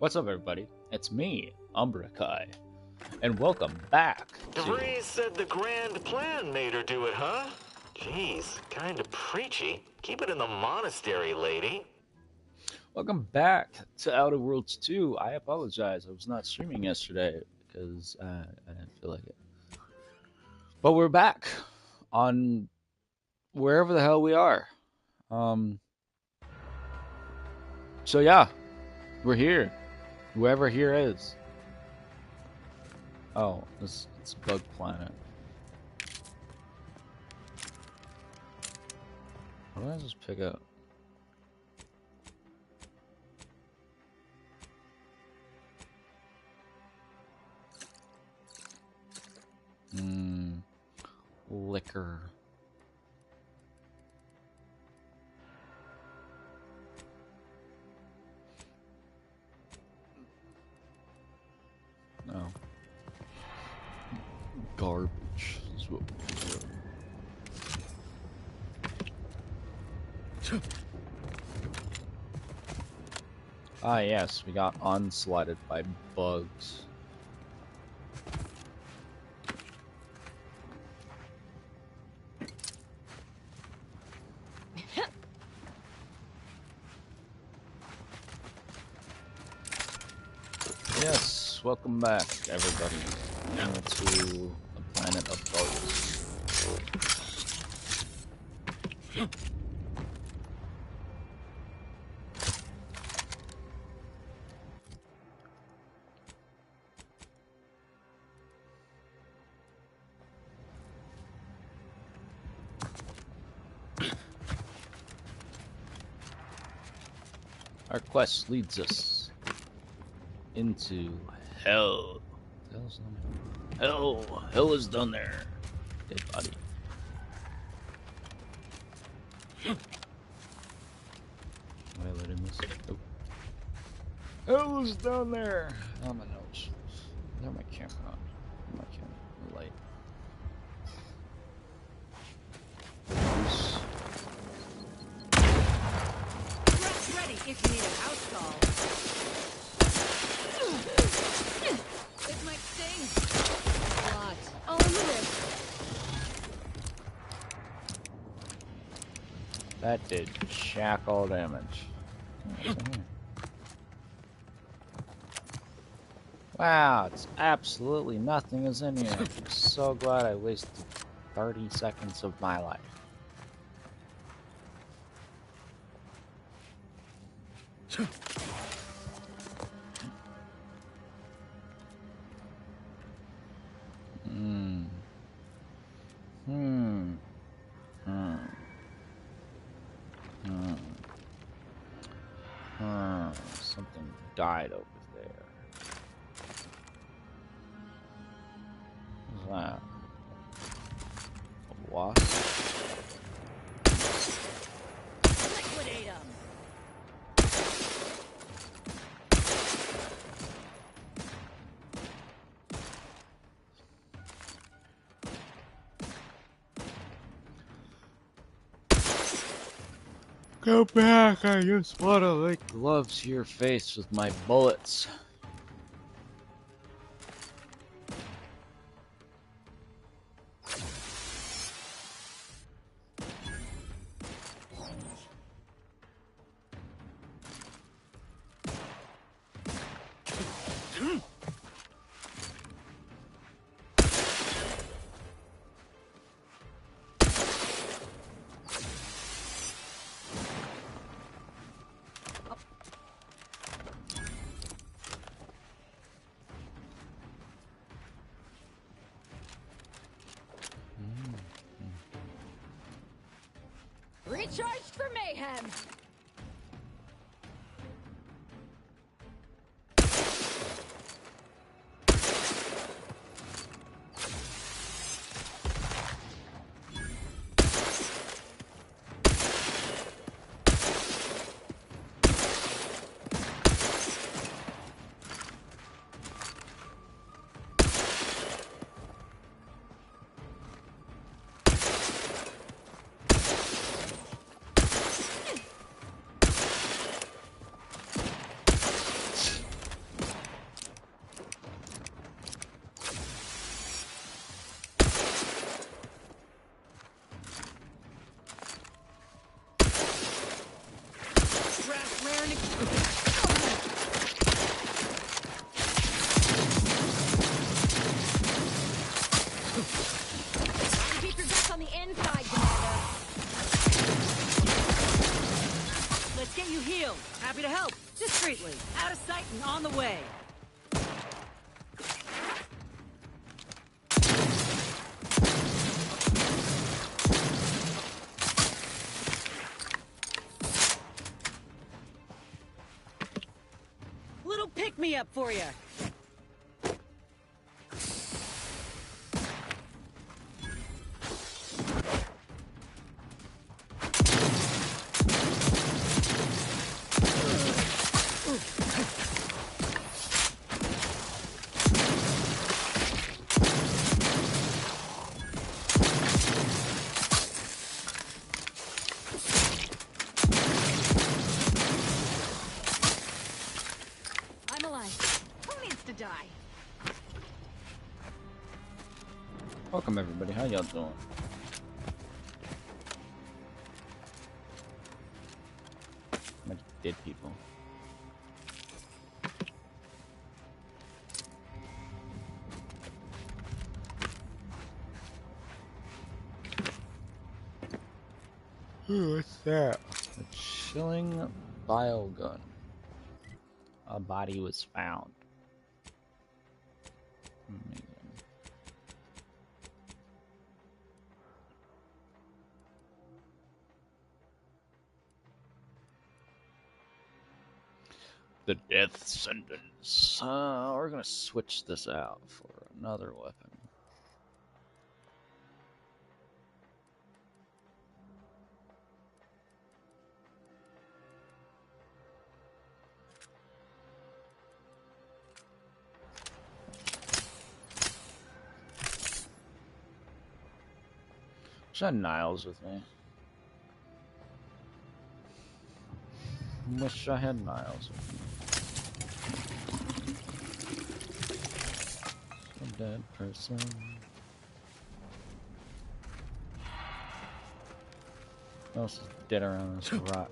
What's up, everybody? It's me, Umbrakai, and welcome back to... DeVries said the grand plan made her do it, huh? Jeez, kinda preachy. Keep it in the monastery, lady. Welcome back to Outer Worlds 2. I apologize, I was not streaming yesterday because I didn't feel like it. But we're back on wherever the hell we are. So yeah, we're here. Whoever here is. Oh, it's Bug Planet. What did I just pick up? Liquor. No. Garbage is what we do. Ah, yes, we got onslaughted by bugs. Yes, welcome back, everybody, to the planet of bugs. Our quest leads us into hell. Hell is down there. Dead body. Am I letting this? Nope. Hell is down there. Oh, my nose. There, my camera on. My camera light. Ready if you need a house call. It might sting. A lot. All in the wrist. That did shack all damage. Wow, it's absolutely nothing is in here. I'm so glad I wasted 30 seconds of my life. Something died over there. What's that? A wasp? Liquidate 'em. Go back, I just wanna lick gloves to your face with my bullets. Recharged for mayhem. Discreetly. Out of sight and on the way. Little pick-me-up for you. I'm alive. Who needs to die? Welcome everybody. How y'all doing? Much dead people. What's that? A chilling bile gun. A body was found. Amazing. The death sentence. We're gonna switch this out for another weapon. Wish I had Niles with me. Wish I had Niles with me. A dead person. What else is dead around this rock?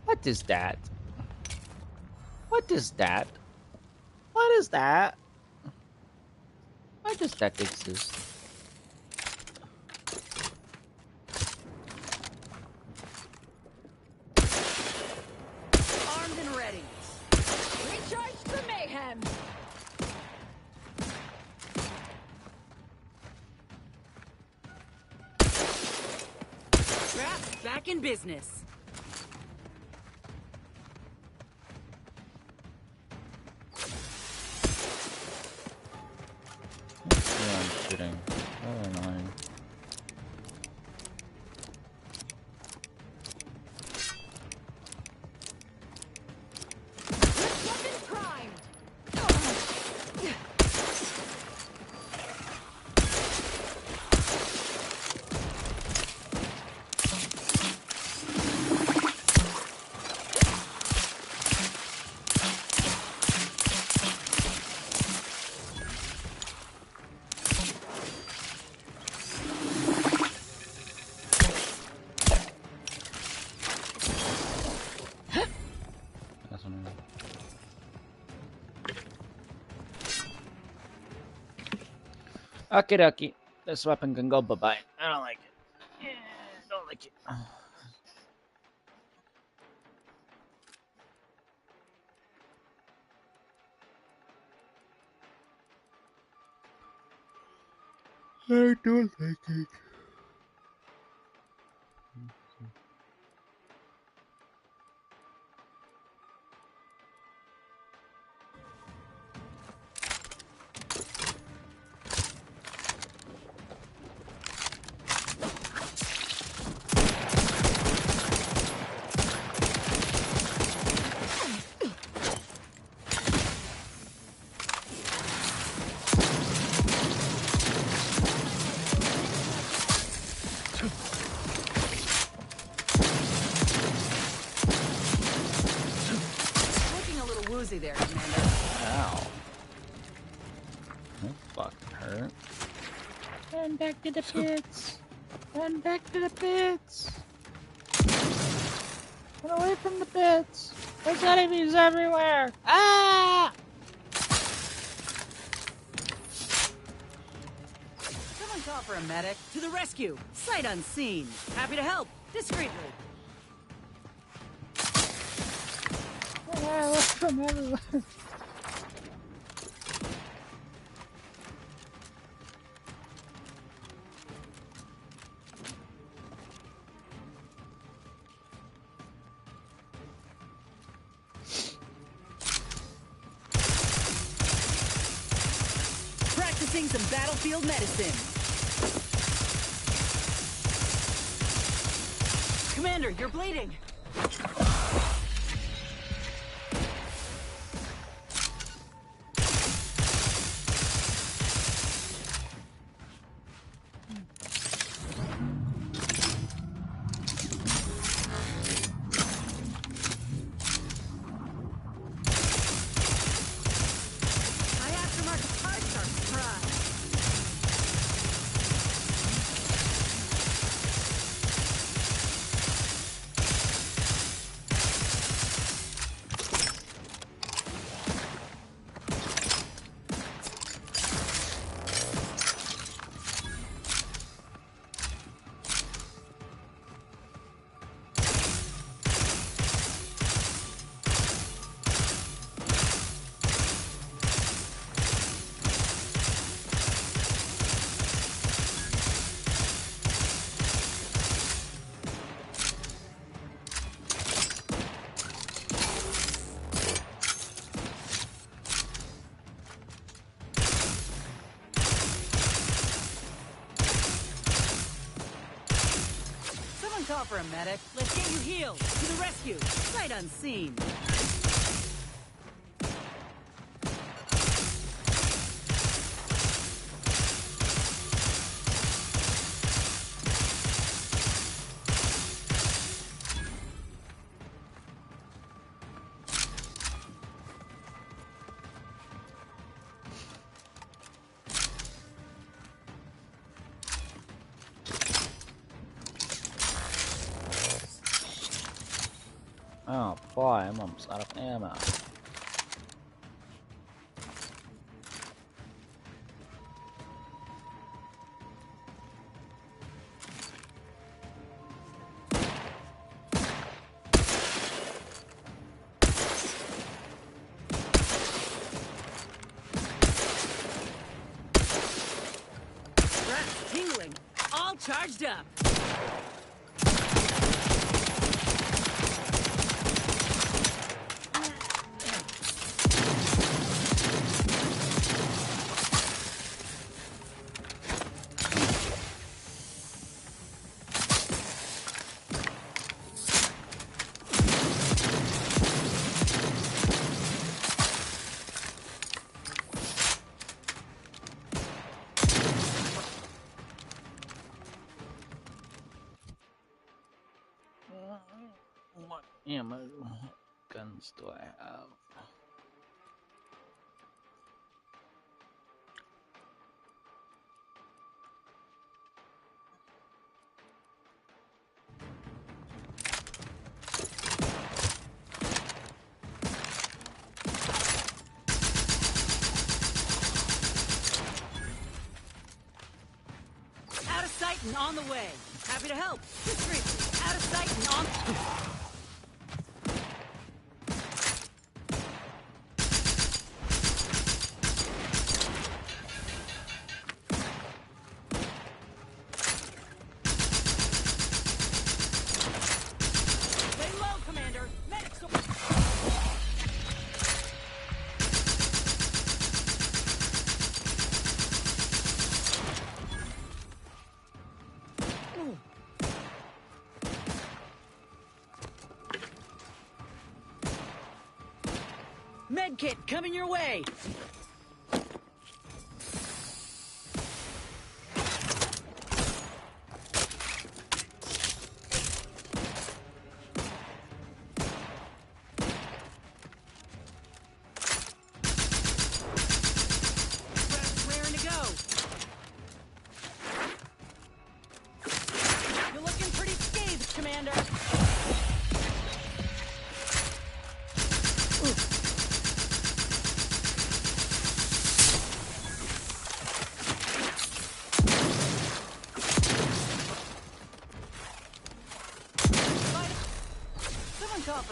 What is that? What is that? What is that? Why does that exist? Armed and ready. Recharge the mayhem. Trap back in business. Yeah, I'm shooting. Oh, annoying. Weapon primed. That's annoying. Okie dokie. This weapon can go bye-bye. I don't like it. Yeah, don't like it. I don't like it. cozy there, Commander. Ow. That fucking hurt. Run back to the pits. Run back to the pits. Run away from the pits. There's enemies everywhere. Ah! Someone call for a medic. To the rescue. Sight unseen. Happy to help. Discreetly. Ah, look from everywhere. Practicing some battlefield medicine. Commander, you're bleeding. My aftermarket parts are surprised. Someone call for a medic. Let's get you healed. To the rescue. Sight unseen. Oh boy, I'm almost out of ammo. Breath tingling. All charged up. What ammo guns do I have? Out of sight and on the way. Happy to help. Discreetly. Out of sight and on... Lay low, Commander. Medics will... Medkit coming your way.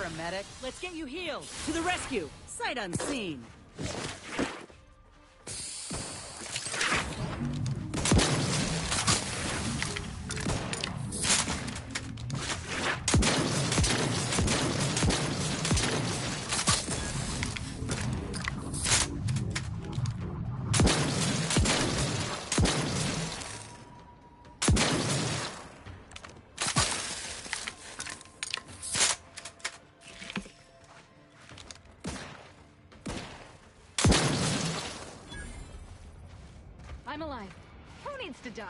a medic. Let's get you healed. To the rescue. Sight unseen. I'm alive. Who needs to die?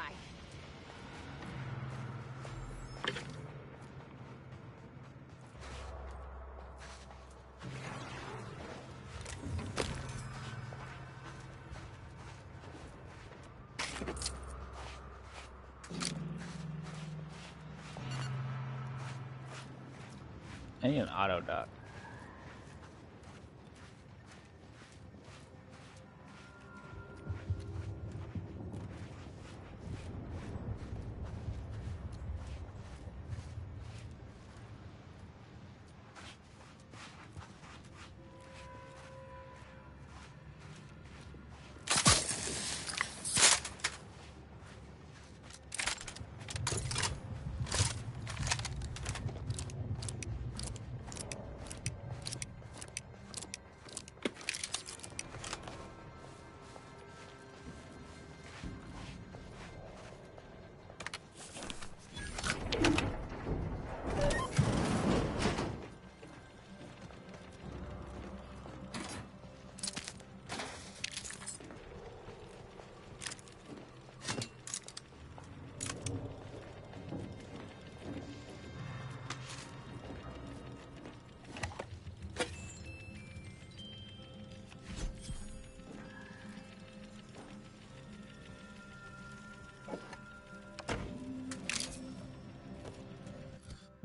I need an auto dock.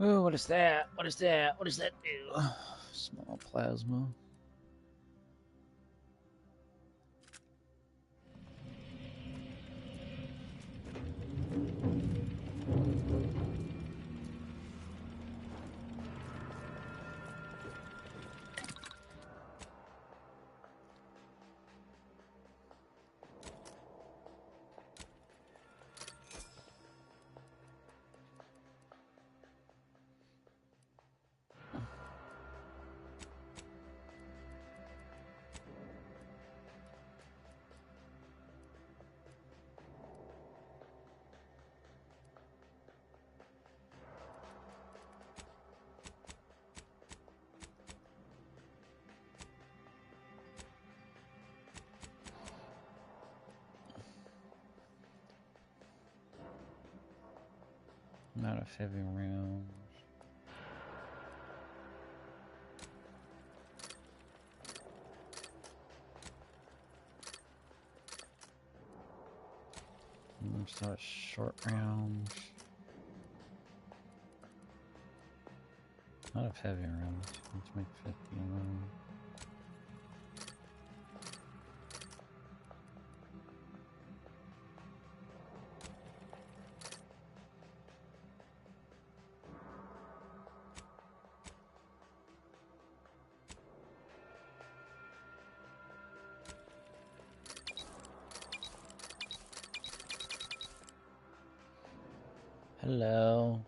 Oh, what is that? What is that? What does that do? Small plasma. Not of heavy rounds. Start short rounds. Not of heavy rounds. Let's make 50 of them. Hello.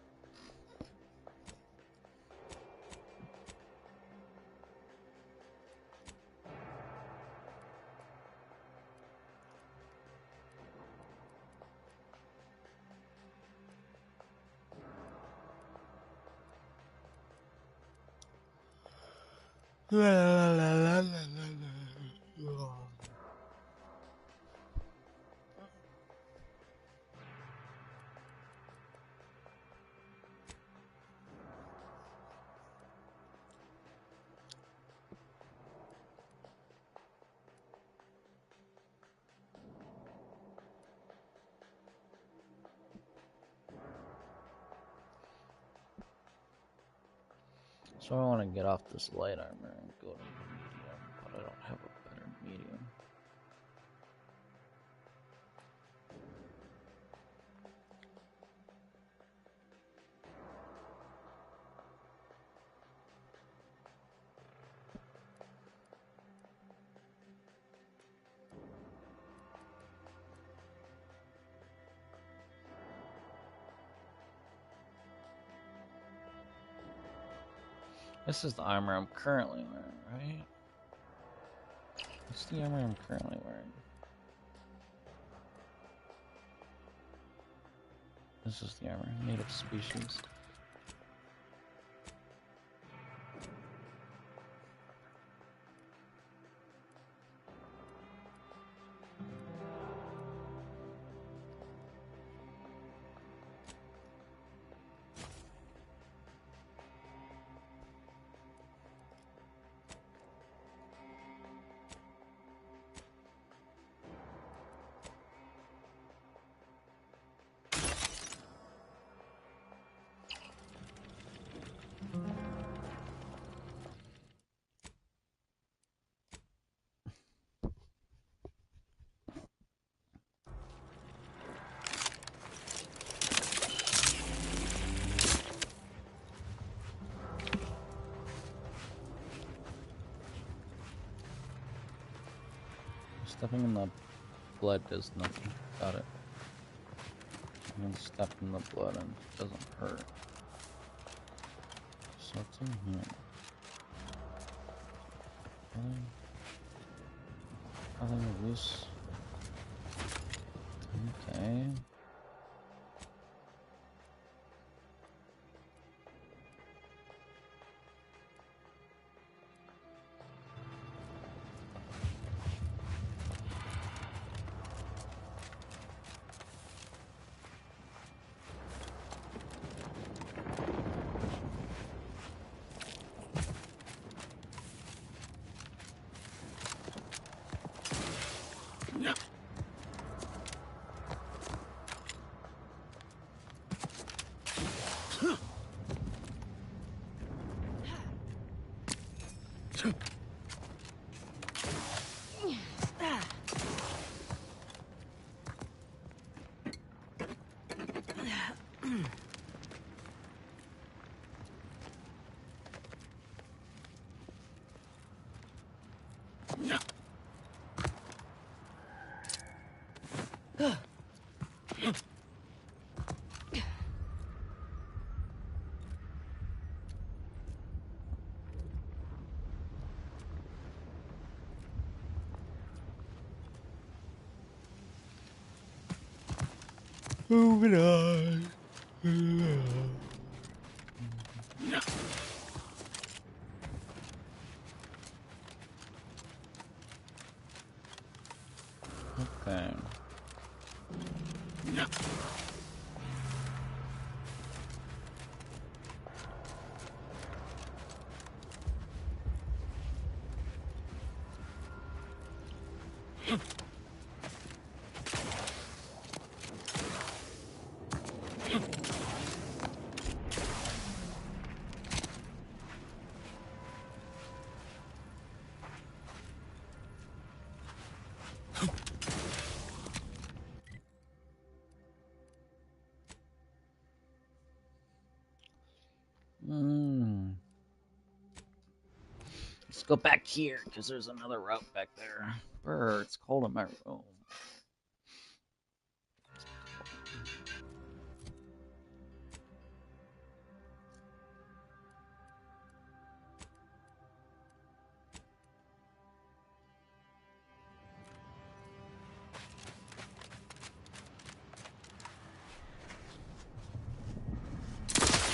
So I want to get off this light armor and go to medium, but I don't have a better medium. This is the armor I'm currently wearing, right? What's the armor I'm currently wearing? This is the armor, native species. Stepping in the blood does nothing about it. You can step in the blood and it doesn't hurt. So what's in here? Nothing of use. Okay. Moving on. Okay. Let's go back here, because there's another route back there. Brr, it's cold in my room.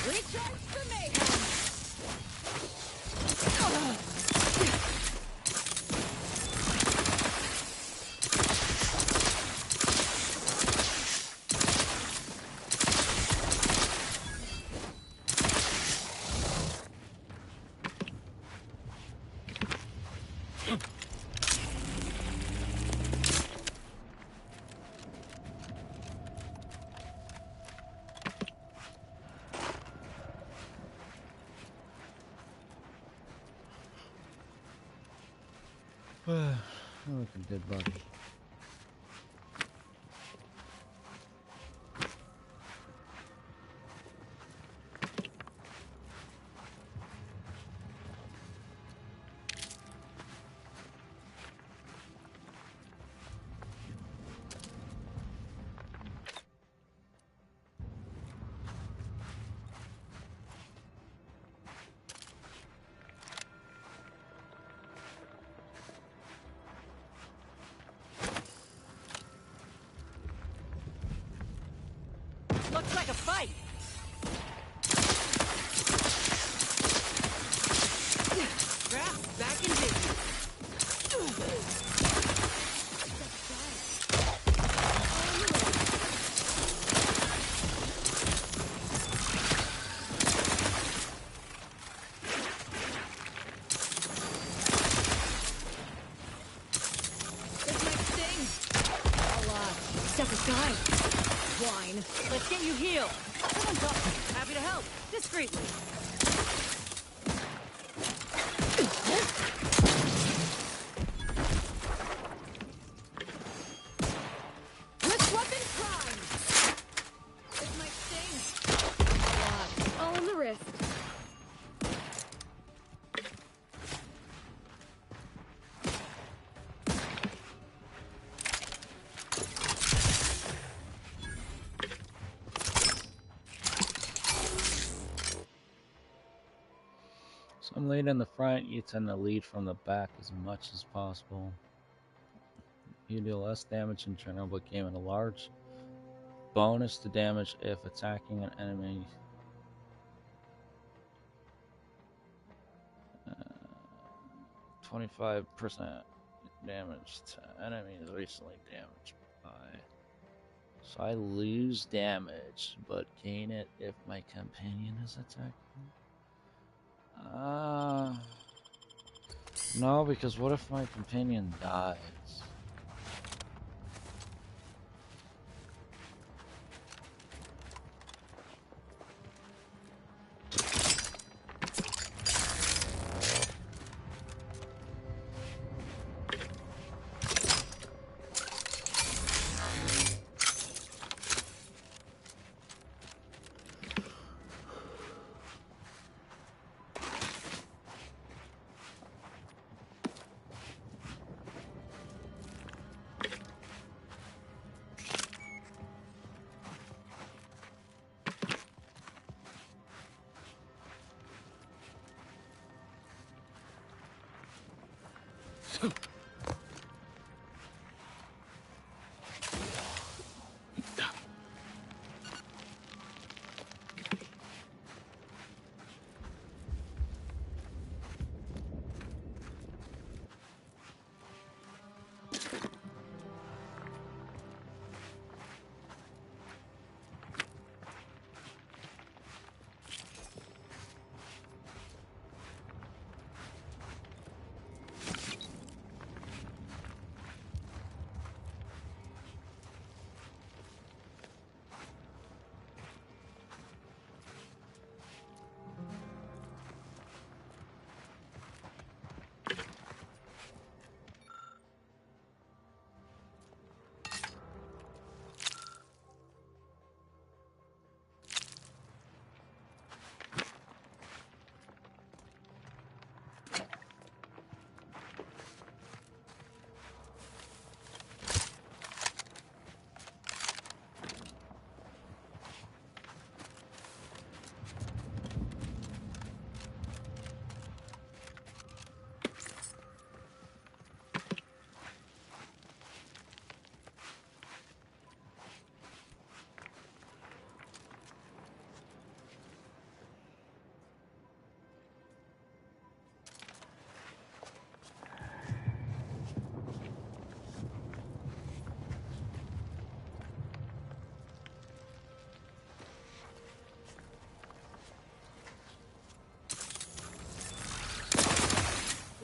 Recharge for mayhem! Look at dead body. Back in business. This might sting. A lot. Step aside. Wine. Let's get you healed. Someone's up. Happy to help. Discreetly. With weapon prime. This might sting. A lot. All in the wrist. So I'm lead in the front, you tend to lead from the back as much as possible. You deal less damage in general, but gain a large bonus to damage if attacking an enemy. 25% damage to enemies recently damaged by. So I lose damage, but gain it if my companion is attacking. No, because what if my companion dies?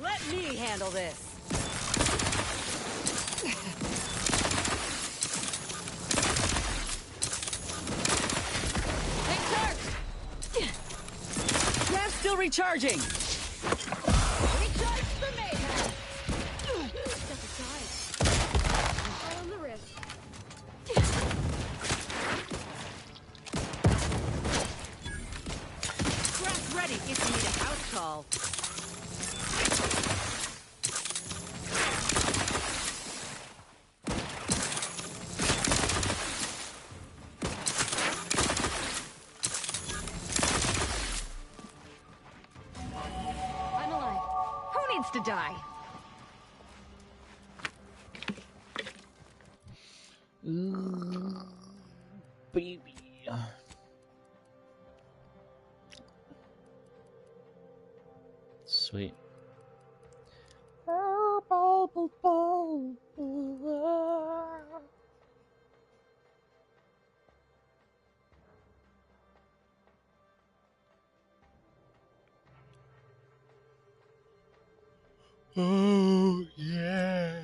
Let me handle this. Grab still recharging. Recharge for mayhem. Step aside. All in the wrist. Grab ready if you need a house call. I'm alive. Who needs to die? Baby. Sweet. Oh, yeah.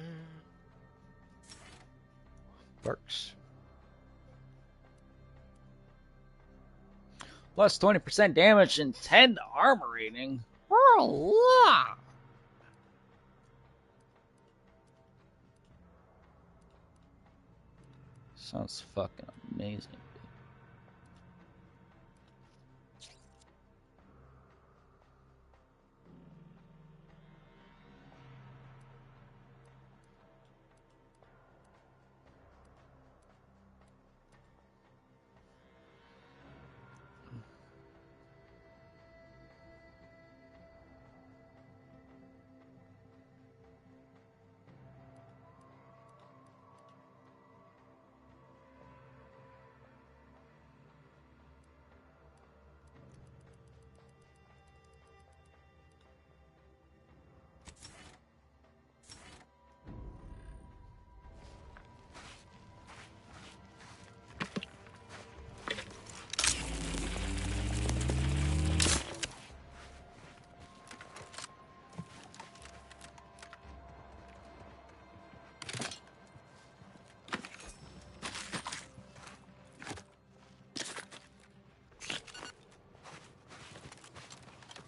Works. Plus 20% damage and 10 armor rating. Oh, yeah. Sounds fucking amazing.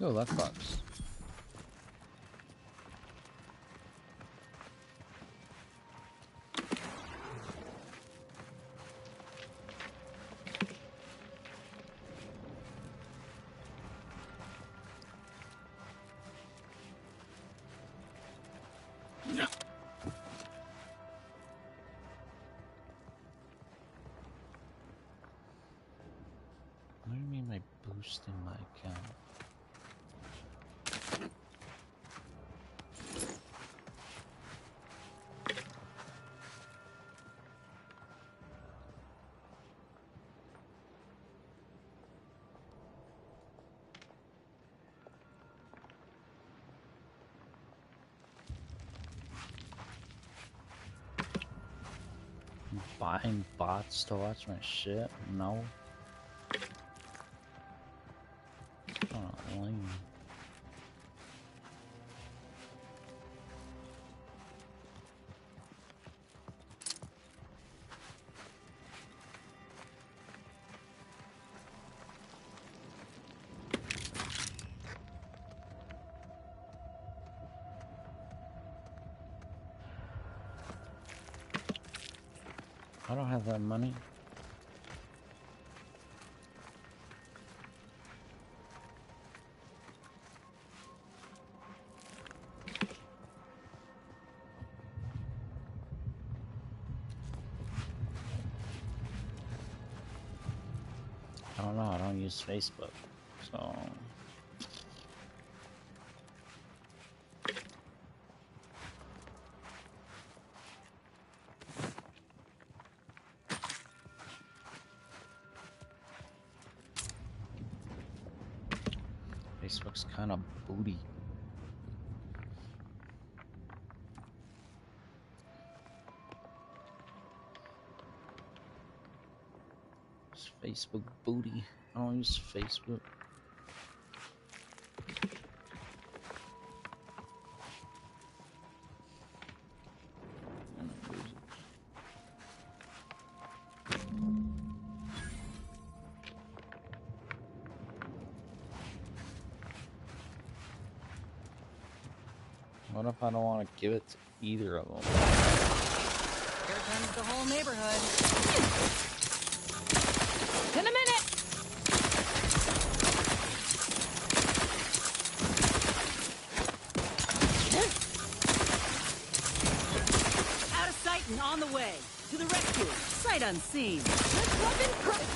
Oh, that box. What do you mean by boosting my account? Buying bots to watch my shit? No. Oh, lame. I don't have that money. I don't know, I don't use Facebook, so... Facebook's kind of booty. It's Facebook booty. I don't use Facebook. What if I don't want to give it to either of them? Here comes the whole neighborhood. In a minute! Out of sight and on the way. To the rescue. Sight unseen. Let's weapon prime!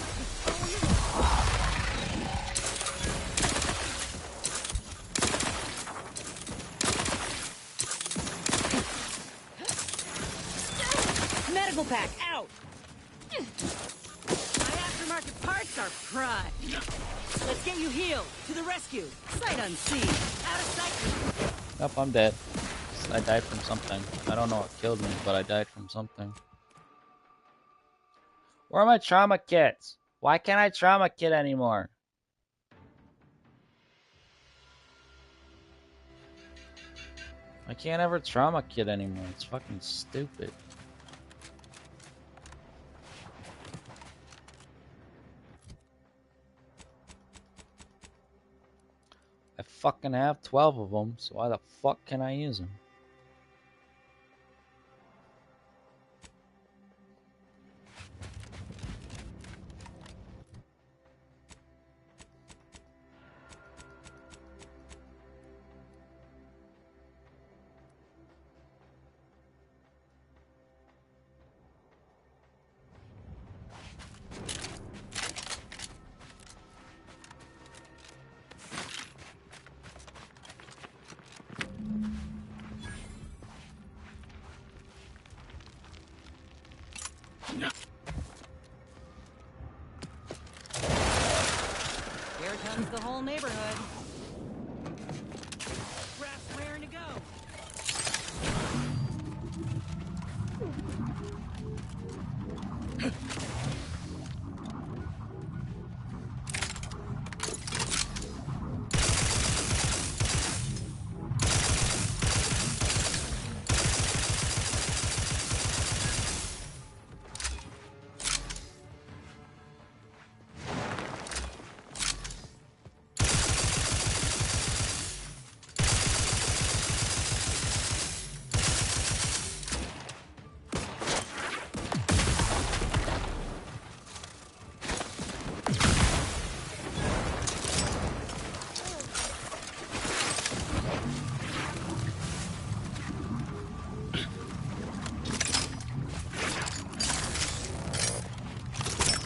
Medical pack out. My aftermarket parts are prime. Let's get you healed. To the rescue. Sight unseen. Out of sight. Nope, I'm dead. I died from something. I don't know what killed me, but I died from something. Where are my trauma kits? Why can't I trauma kit anymore? I can't ever trauma kit anymore. It's fucking stupid. I fucking have 12 of them, so why the fuck can I use them? Here comes the whole neighborhood. Raft's raring to go.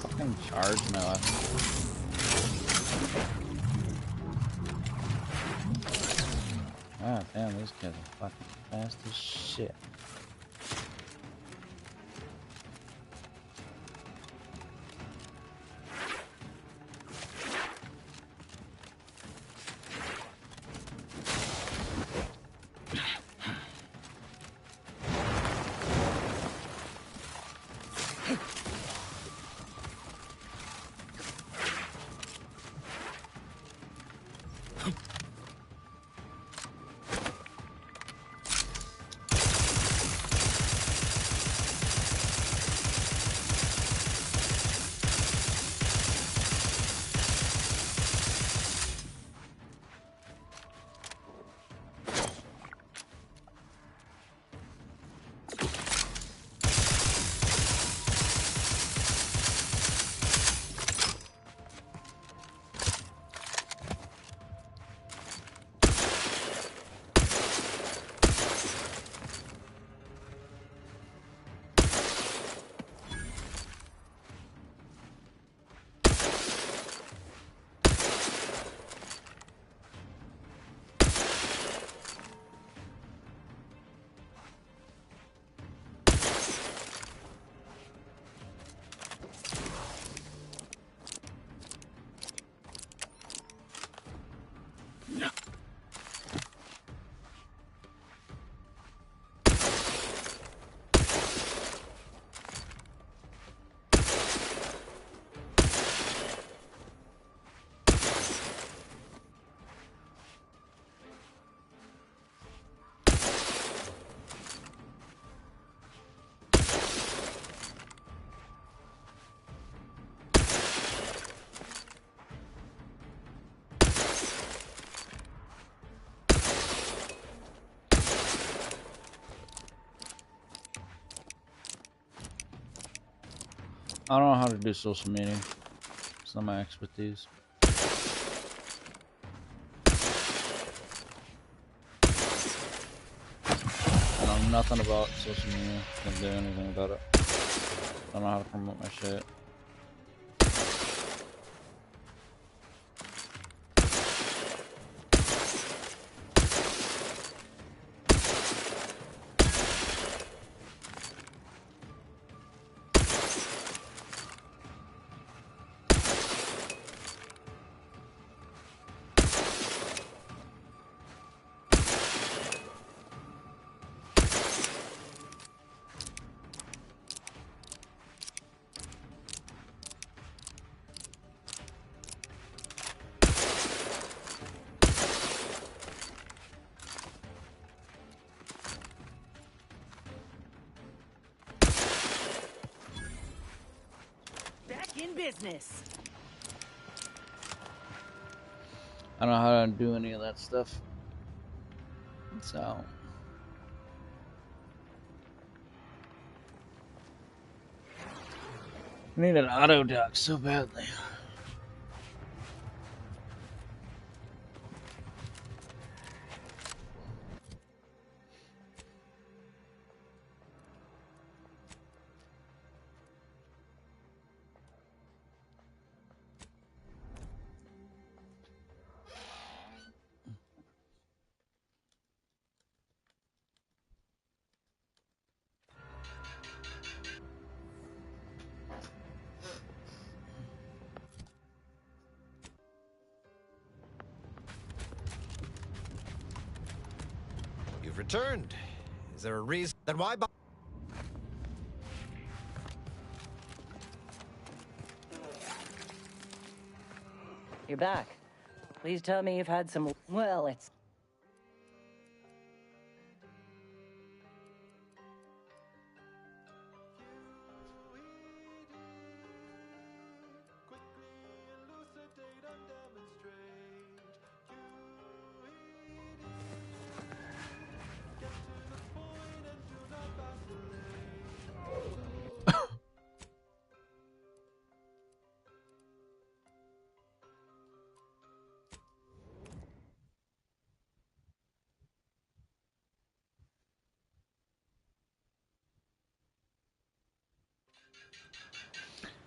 Fucking charge my weapon. Ah, damn, these guys are fucking fast as shit. I don't know how to do social media. It's not my expertise. I know nothing about social media. Can't do anything about it. I don't know how to promote my shit. business. I don't know how to do any of that stuff. So. I need an auto duck so badly. You've returned. Is there a reason? Then why buy? You're back. Please tell me you've had some... Well, it's...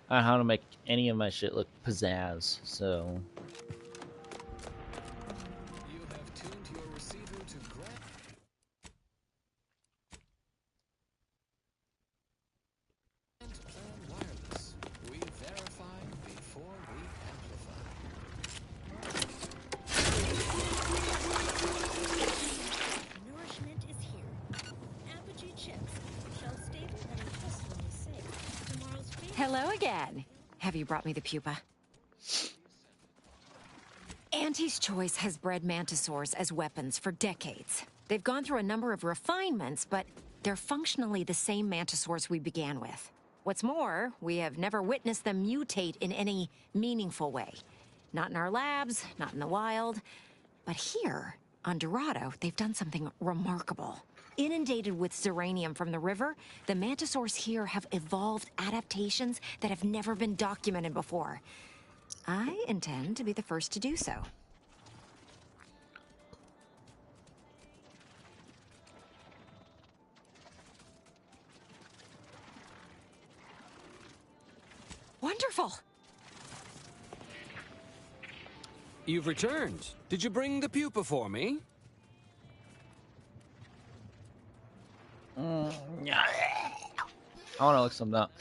I don't know how to make any of my shit look pizzazz, so. You have tuned your receiver to Grand Plan Wireless. We verify before we amplify. Nourishment is here. Apogee chips, shelf stable and intestinally safe. Tomorrow's favorite. Hello again. Have you brought me the pupa? Auntie's Choice has bred mantisaurs as weapons for decades. They've gone through a number of refinements, but they're functionally the same mantisaurs we began with. What's more, we have never witnessed them mutate in any meaningful way. Not in our labs, not in the wild. But here, on Dorado, they've done something remarkable. Inundated with Zeranium from the river, the mantisaurs here have evolved adaptations that have never been documented before. I intend to be the first to do so. Wonderful! You've returned. Did you bring the pupa for me? I want to look something up.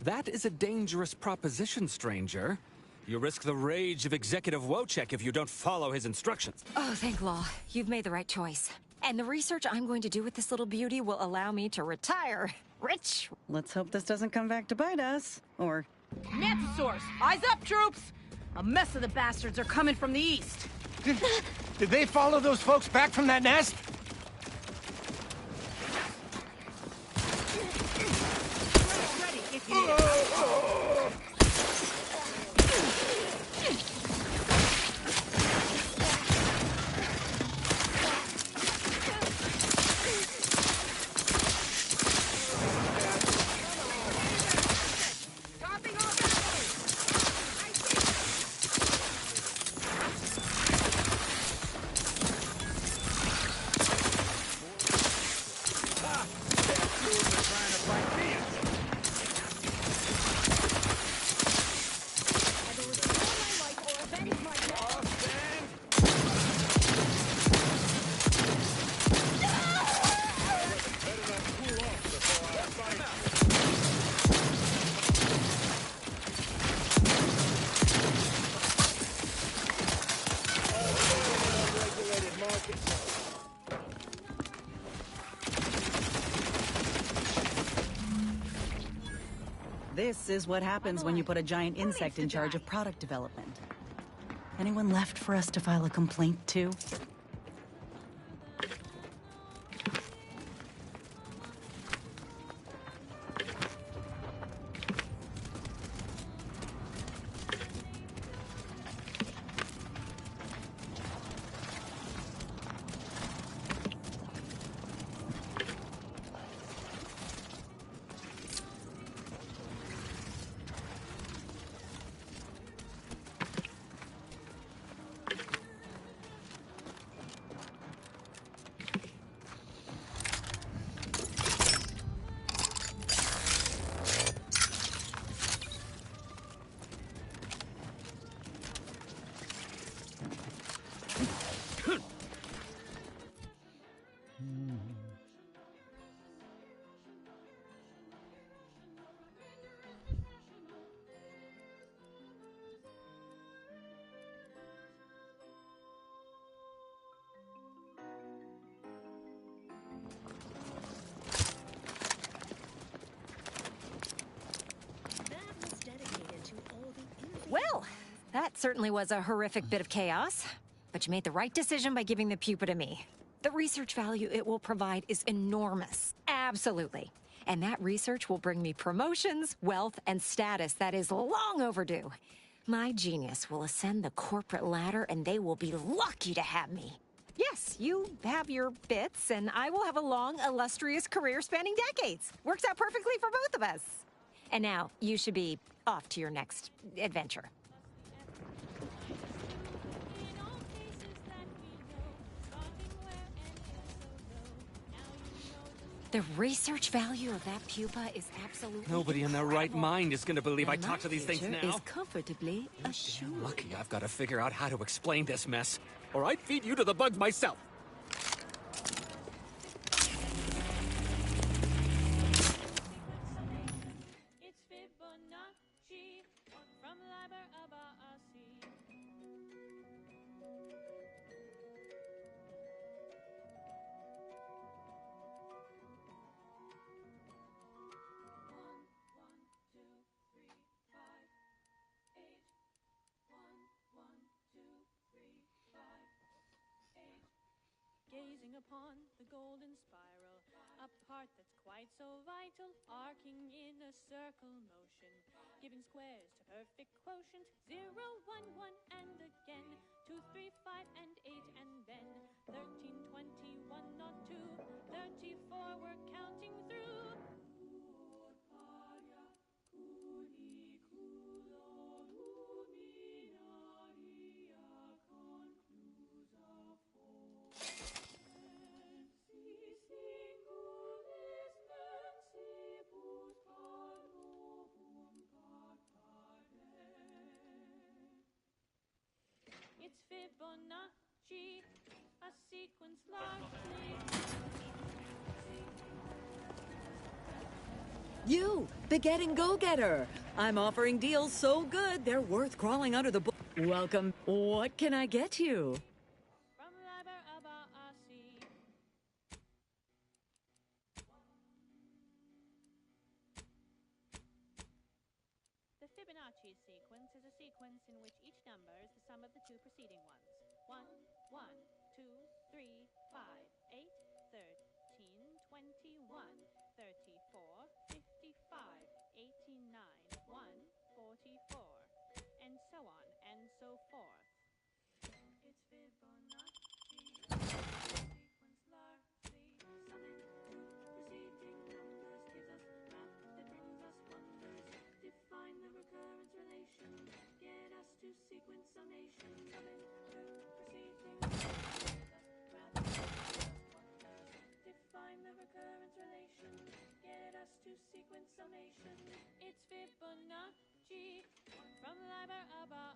That is a dangerous proposition, stranger. You risk the rage of Executive Wojciech if you don't follow his instructions. Oh, thank law. You've made the right choice. And the research I'm going to do with this little beauty will allow me to retire. Rich. Let's hope this doesn't come back to bite us. Or... Mantisaurs! Eyes up, troops! A mess of the bastards are coming from the east. Did they follow those folks back from that nest? Ready if you need it. This is what happens when you put a giant insect in charge of product development. Anyone left for us to file a complaint to? Well, that certainly was a horrific bit of chaos. But you made the right decision by giving the pupa to me. The research value it will provide is enormous. Absolutely. And that research will bring me promotions, wealth, and status that is long overdue. My genius will ascend the corporate ladder, and they will be lucky to have me. Yes, you have your bits, and I will have a long, illustrious career spanning decades. Works out perfectly for both of us. And now, you should be off to your next adventure. The research value of that pupa is absolutely Nobody in their right mind is going to believe I talk to these things future now. is comfortably assured. Lucky I've got to figure out how to explain this mess, or I'd feed you to the bugs myself. It's Fibonacci from Liber Abaci. Gazing upon the golden spiral, a part that's quite so vital, arcing in a circle motion, giving squares to perfect quotient, 0, 1, 1, and again, 2, 3, 5, and 8, and then 13, 21, not 2, 34, we're counting through. It's Fibonacci, a sequence largely You, the getting go-getter. I'm offering deals so good, they're worth crawling under the Welcome. What can I get you? From the library of Aussie. The Fibonacci sequence is a sequence in which each number is the sum of the two preceding ones. 1, 1, 2, 3, 5, 8, 13, 21, 34, 55, 89, 1, 44, and so on and so forth. It's Fibonacci sequence largely summing two preceding numbers gives us math that brings us wonders. Define the recurrence relation, get us to sequence summation. Summing two preceding numbers gives us math that brings us wonders. Define the recurrence relation, get us to sequence summation. It's Fibonacci from the library of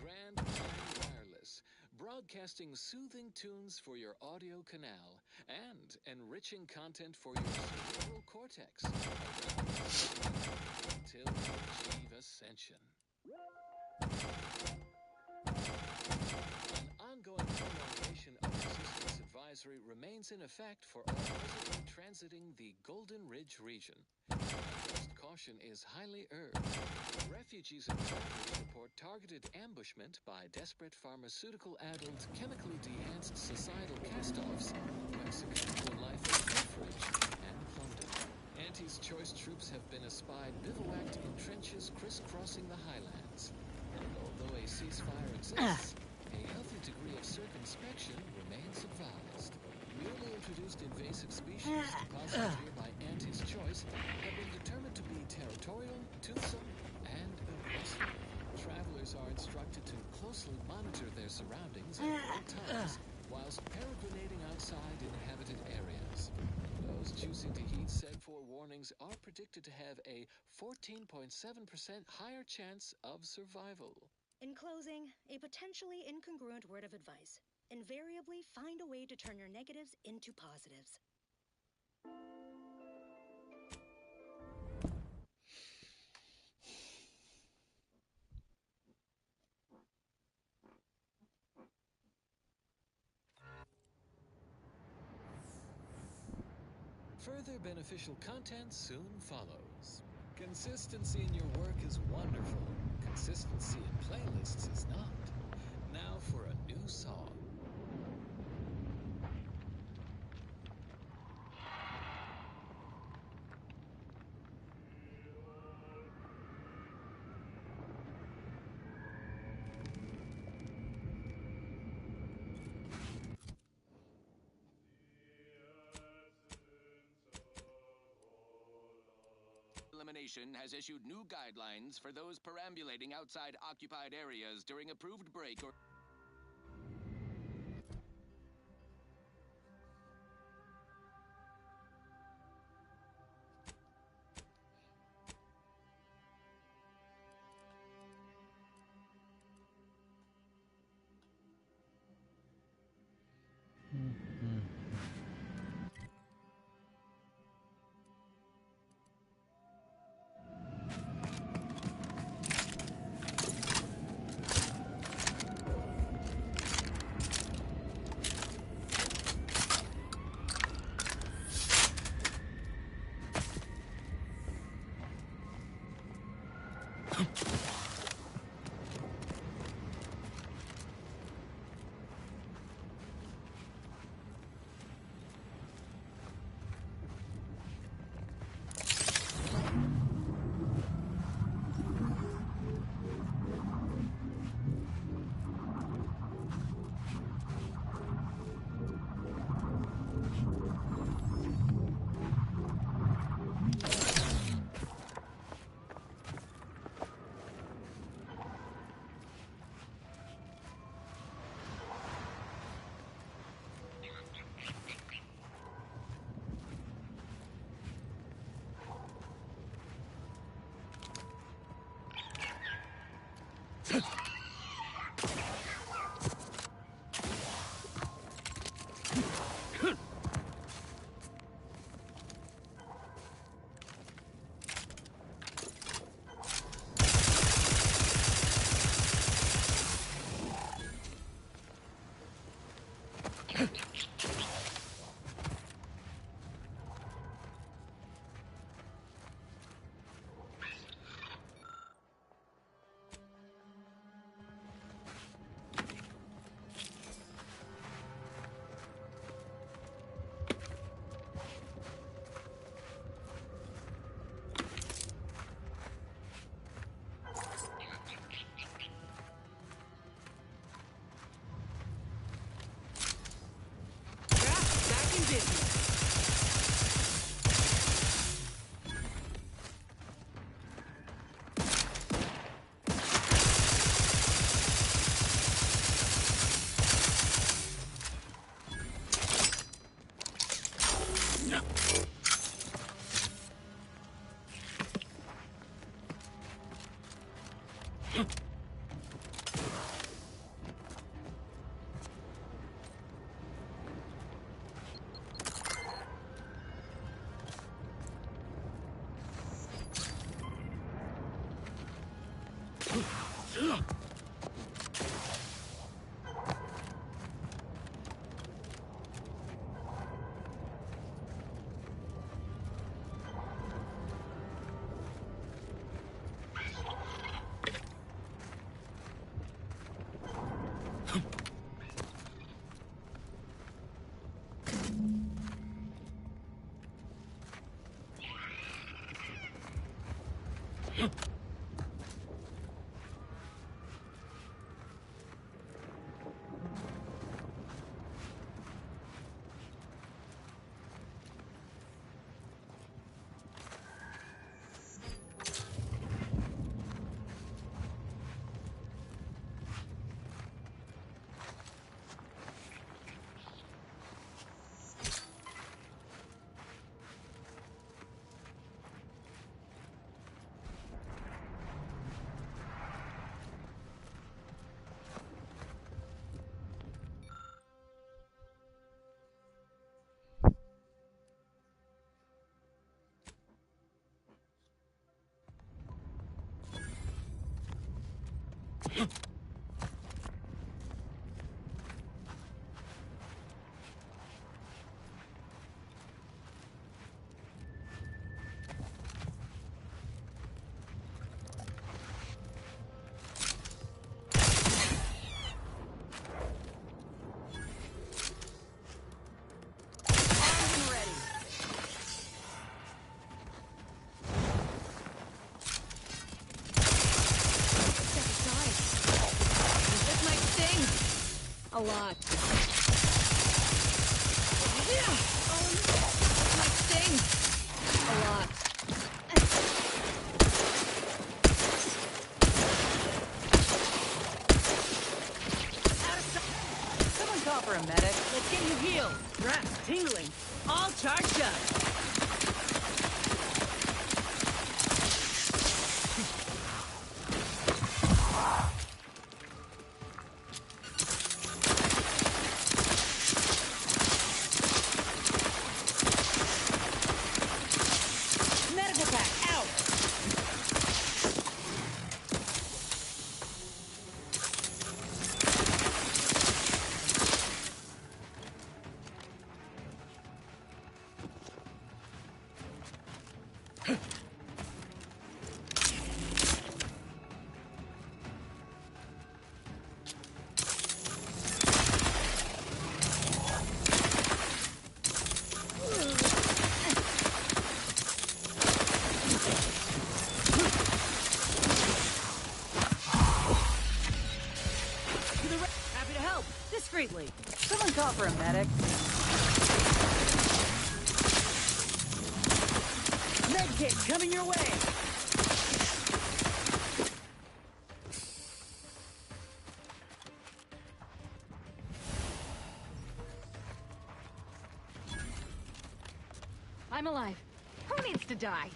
Grand Plan Wireless, broadcasting soothing tunes for your audio canal and enriching content for your cerebral cortex until you achieve ascension. An ongoing prolongation of resistance advisory remains in effect for all presently transiting the Golden Ridge region. Utmost caution is highly urged. Refugees and travelers report targeted ambushment by desperate pharmaceutical-addled, chemically de-enhanced societal cast-offs who have succumbed to a life of pilferage and plunder. Auntie's choice troops have been espied bivouacked in trenches crisscrossing the highlands. And although a ceasefire exists, a healthy degree of circumspection remains advised. Newly introduced invasive species deposited here by Auntie's choice have been determined to be territorial, toothsome, and aggressive. Travelers are instructed to closely monitor their surroundings at all times, whilst peregrinating outside inhabited areas. Those choosing to heed said forewarnings are predicted to have a 14.7% higher chance of survival. In closing, a potentially incongruent word of advice. Invariably find a way to turn your negatives into positives. Further beneficial content soon follows. Consistency in your work is wonderful. Consistency in playlists is not. Now for a new song. Elimination has issued new guidelines for those perambulating outside occupied areas during approved break or... Back in business. A lot. Yeah. My sting. A lot. Someone call for a medic. Let's get you healed. Breath tingling. All charged up. Medical pack out. Happy to help. Discreetly. Someone call for a medic. Med kit coming your way. I'm alive. Who needs to die?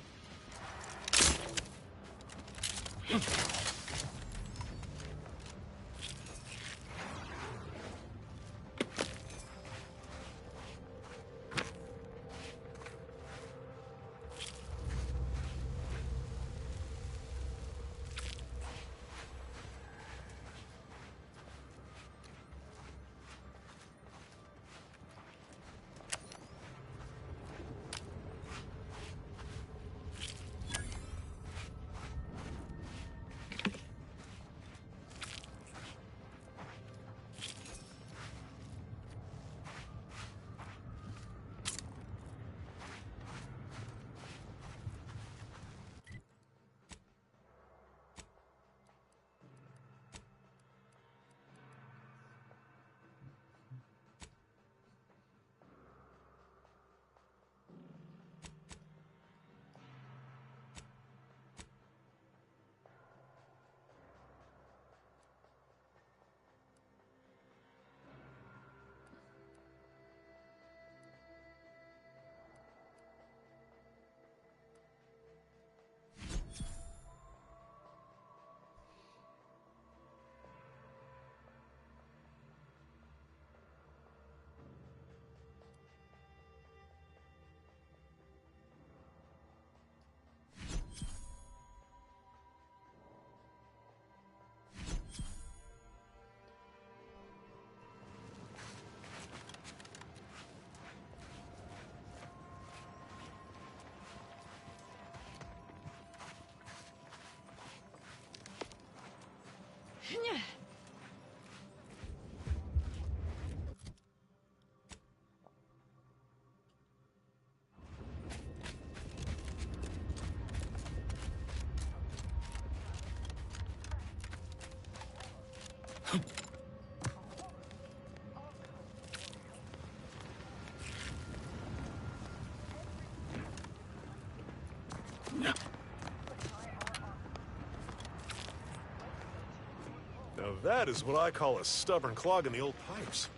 Now that is what I call a stubborn clog in the old pipes.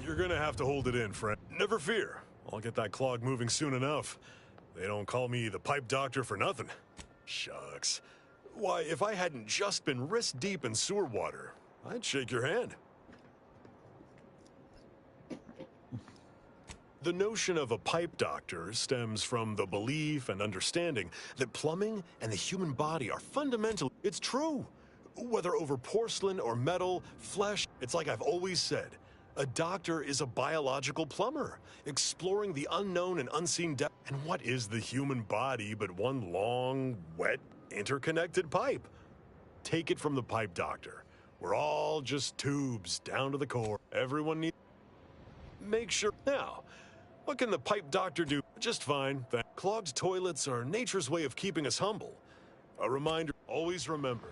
You're gonna have to hold it in, friend. Never fear. I'll get that clog moving soon enough. They don't call me the pipe doctor for nothing. Shucks. Why, if I hadn't just been wrist deep in sewer water, I'd shake your hand. The notion of a pipe doctor stems from the belief and understanding that plumbing and the human body are fundamental. It's true. Whether over porcelain or metal, flesh, it's like I've always said. A doctor is a biological plumber, exploring the unknown and unseen depth. And what is the human body but one long, wet, interconnected pipe? Take it from the pipe doctor. We're all just tubes down to the core. Everyone needs... Make sure... Now, what can the pipe doctor do? Just fine. Clogged toilets are nature's way of keeping us humble. A reminder, always remember,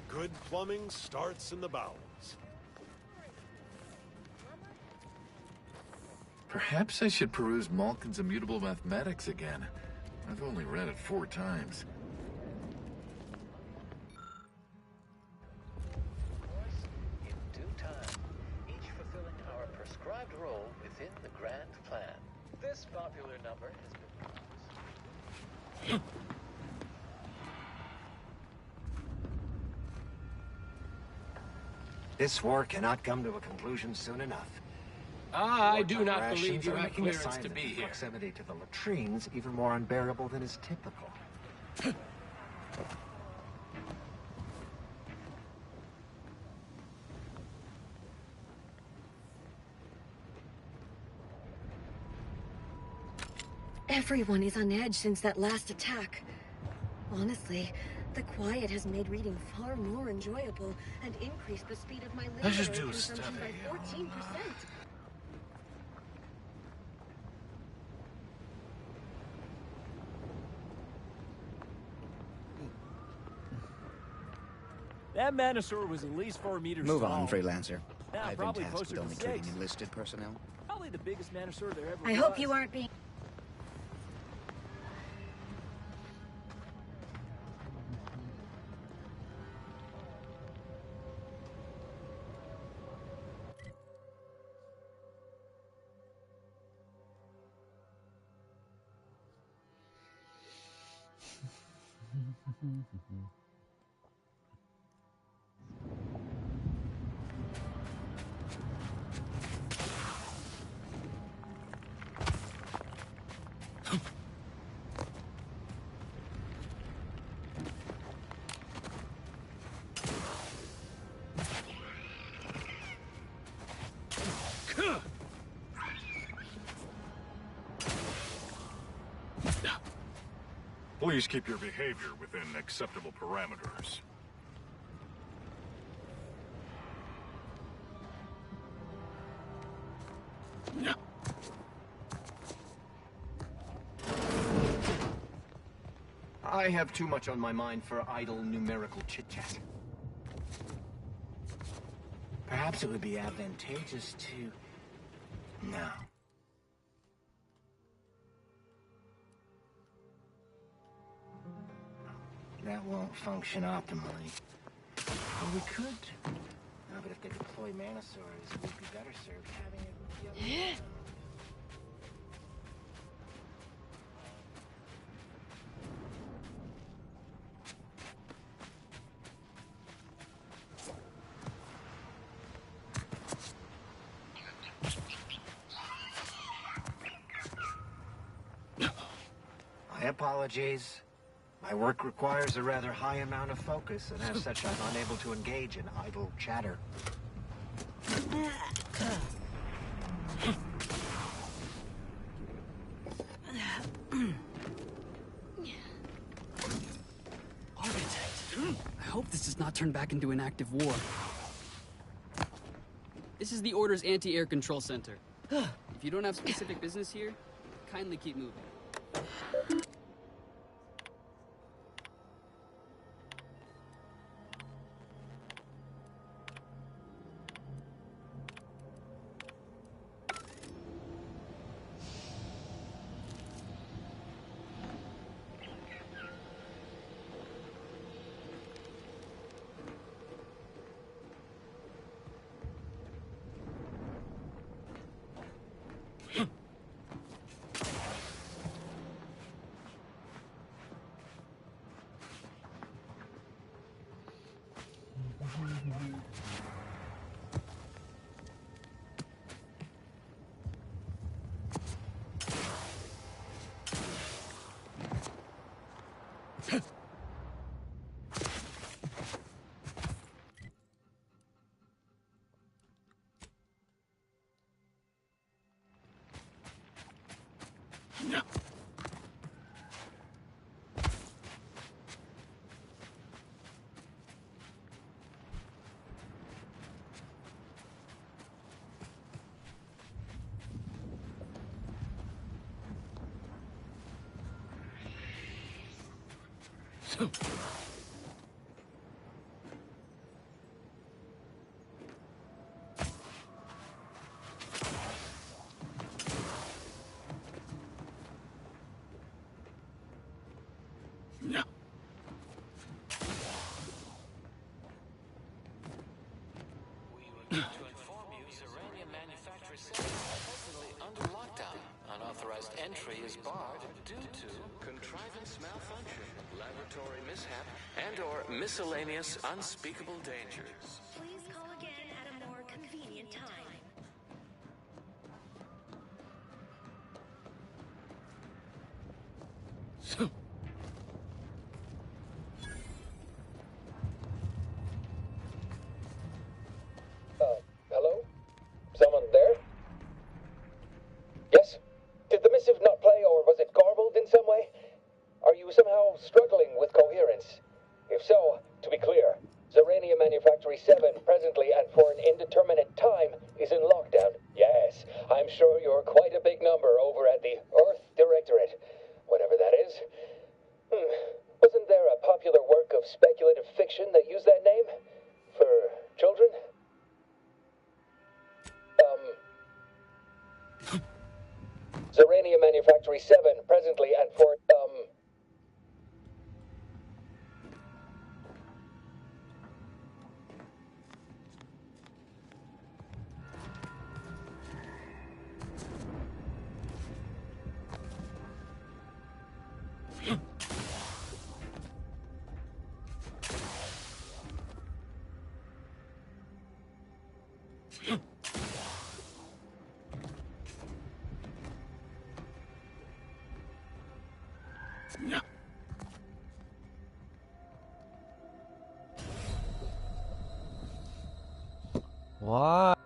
good plumbing starts in the bowels. Perhaps I should peruse Malkin's Immutable Mathematics again. I've only read it 4 times. In due time, each fulfilling our prescribed role within the grand plan. This popular number has been... This war cannot come to a conclusion soon enough. I do not believe you have making a clearance sign to that be the here. proximity to the latrines even more unbearable than is typical. Everyone is on edge since that last attack. Honestly, the quiet has made reading far more enjoyable and increased the speed of my literary consumption by 14%. That Manosaur was at least 4 meters Move tall. on, freelancer. Now, I've been probably tasked closer with to only 6. treating enlisted personnel. Probably the biggest Manosaur there ever I was. hope you aren't being... Please keep your behavior within acceptable parameters. I have too much on my mind for idle numerical chit-chat. Perhaps it would be advantageous to... No. That won't function optimally. Well, we could. No, but if they deploy Manosaurs, we'd be better served having it the other way around. My apologies. My work requires a rather high amount of focus, and as such, I'm unable to engage in idle chatter. Architect, I hope this is not not turn back into an active war. This is the Order's anti-air control center. If you don't have specific business here, kindly keep moving. To inform you, Zerania Manufactory 7 is presently under lockdown. Unauthorized entry is barred due to contrivance malfunction, laboratory mishap, and/or miscellaneous unspeakable dangers. Please call again at a more convenient time. Hello? Someone there? Yes? Did the missive not play, or was it garbled in some way? Are you somehow struggling with coherence? If so, to be clear, Zerania Manufactory 7 presently and for an indeterminate time is in lockdown. Yes, I'm sure you're quite a big number over at the Earth Directorate, whatever that is. Wasn't there a popular work of speculative fiction that used that name? For children? Zerania Manufactory 7 presently and for, What?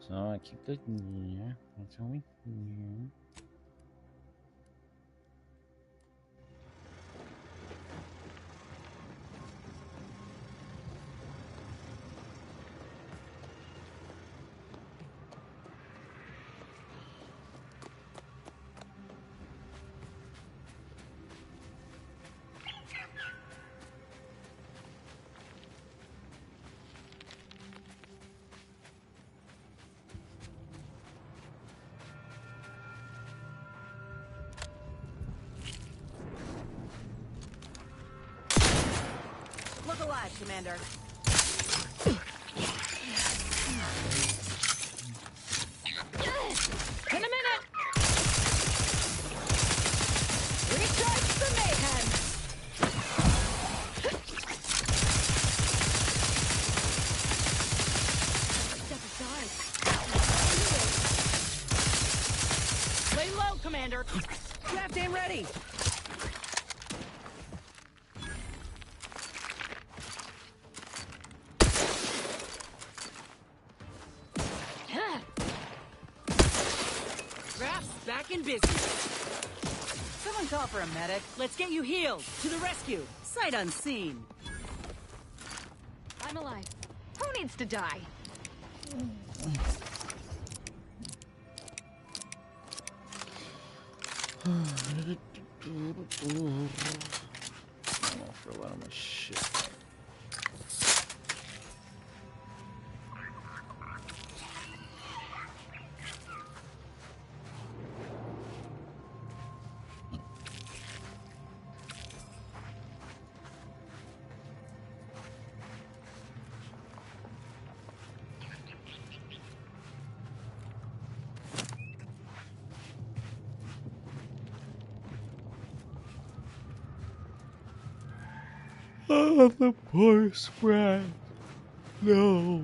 So I keep looking here. What's over here? Commander. In a minute! Recharge the mayhem! Step aside. Lay low, Commander. Draft aim ready. Back and busy. Someone call for a medic. Let's get you healed. To the rescue. Sight unseen. I'm alive. Who needs to die? For a lot of my shit. Oh, the poor Sprat. No.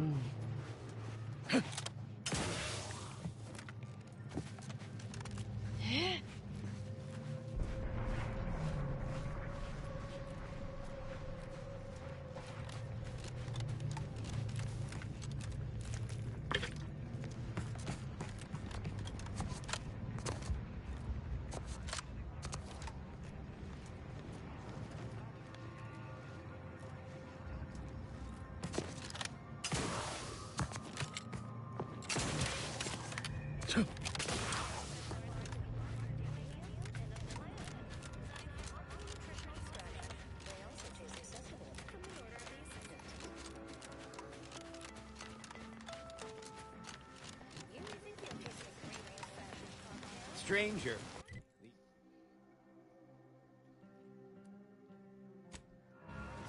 Stranger.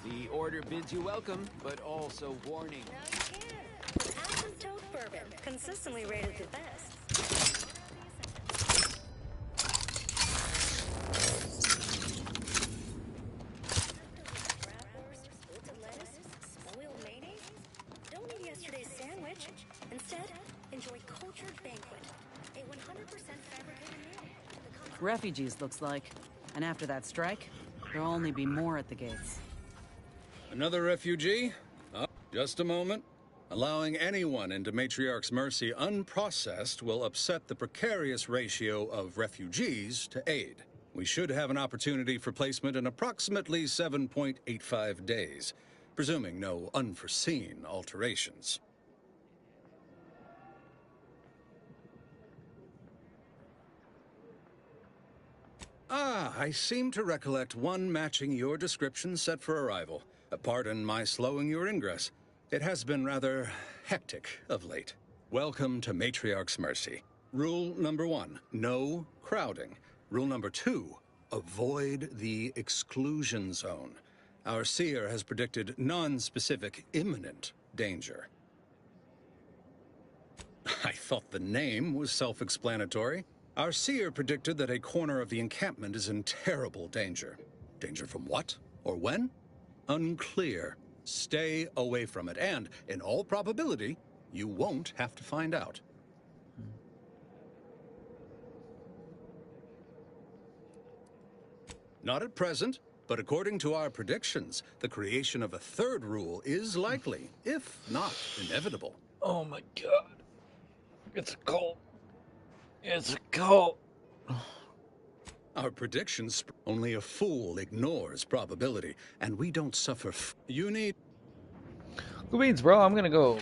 The order bids you welcome, but also warning. Asymptote bourbon, consistently rated the best. Spoiled mayonnaise? Don't eat yesterday's sandwich. Instead, enjoy Cultured Banquet, a 100% fabricated meal. Refugees, looks like. And after that strike, there'll only be more at the gates. Another refugee? Just a moment. Allowing anyone into Matriarch's Mercy unprocessed will upset the precarious ratio of refugees to aid. We should have an opportunity for placement in approximately 7.85 days, presuming no unforeseen alterations. I seem to recollect one matching your description set for arrival. Pardon my slowing your ingress. It has been rather hectic of late. Welcome to Matriarch's Mercy. Rule number 1, no crowding. Rule number 2, avoid the exclusion zone. Our seer has predicted non-specific imminent danger. I thought the name was self-explanatory. Our seer predicted that a corner of the encampment is in terrible danger. Danger from what? Or when? Unclear. Stay away from it, and, in all probability, you won't have to find out. Not at present, but according to our predictions, the creation of a third rule is likely, if not inevitable. Oh my god. It's a cult. It's a cult. Our predictions, only a fool ignores probability, and we don't suffer. You need. Cool beans, bro. I'm gonna go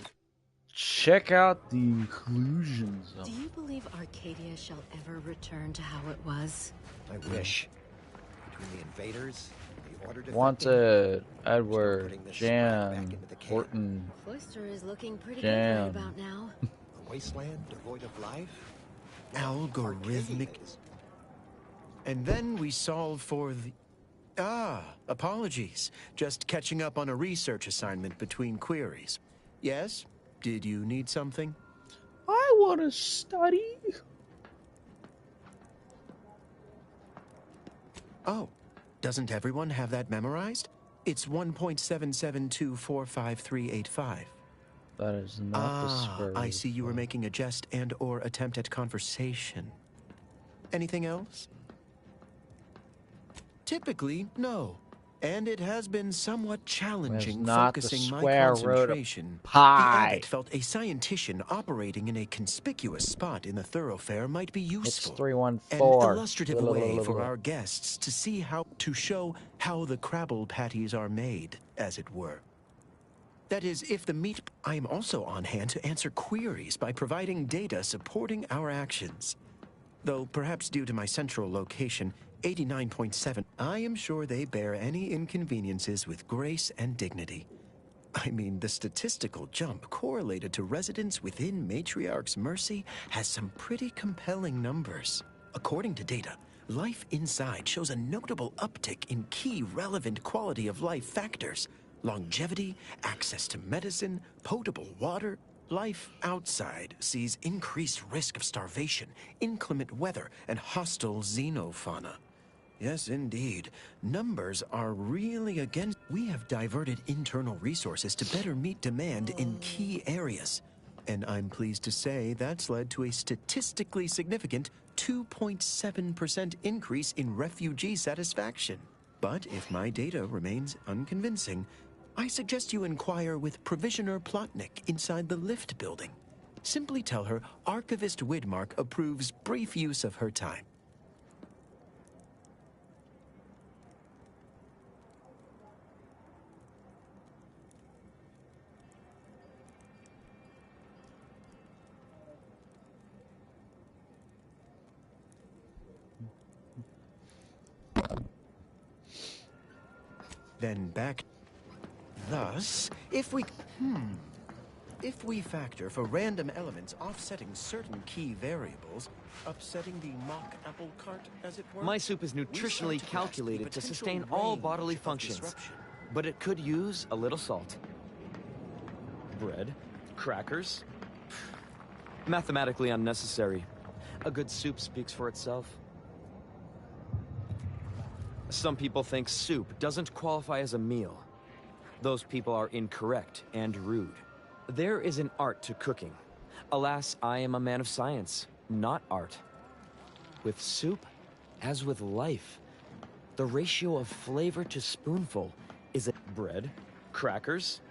check out the inclusion zone. Do you believe Arcadia shall ever return to how it was? I wish. Between the invaders, the order defecting, Wanted, Edward, Jan, Horton, Cloister is looking pretty Jan. good right about now. a wasteland devoid of life. Algorithmic. And then we solve for the Apologies. Just catching up on a research assignment between queries. Yes? Did you need something? I want to study. Oh, doesn't everyone have that memorized? It's 1.77245385. That is not the spur. I see you were making a jest and/or attempt at conversation. Anything else? Typically, no. And it has been somewhat challenging focusing my concentration. The abbot felt a scientician operating in a conspicuous spot in the thoroughfare might be useful. It's 314. An illustrative way for our guests to see to show how the Crabble patties are made, as it were. That is, if the meat... I am also on hand to answer queries by providing data supporting our actions. Though perhaps due to my central location, 89.7, I am sure they bear any inconveniences with grace and dignity. I mean, the statistical jump correlated to residents within Matriarch's Mercy has some pretty compelling numbers. According to data, life inside shows a notable uptick in key relevant quality of life factors: longevity, access to medicine, potable water. Life outside sees increased risk of starvation, inclement weather, and hostile xenofauna. Yes, indeed. Numbers are really against... We have diverted internal resources to better meet demand in key areas. And I'm pleased to say that's led to a statistically significant 2.7% increase in refugee satisfaction. But if my data remains unconvincing, I suggest you inquire with Provisioner Plotnik inside the lift building. Simply tell her Archivist Widmark approves brief use of her time. Then back... Thus, if we factor for random elements offsetting certain key variables, upsetting the mock apple cart, as it were... My soup is nutritionally calculated to sustain all bodily functions, but it could use a little salt. Bread, crackers, mathematically unnecessary. A good soup speaks for itself. Some people think soup doesn't qualify as a meal. Those people are incorrect and rude. There is an art to cooking. Alas, I am a man of science, not art. With soup, as with life, the ratio of flavor to spoonful is a bread, crackers,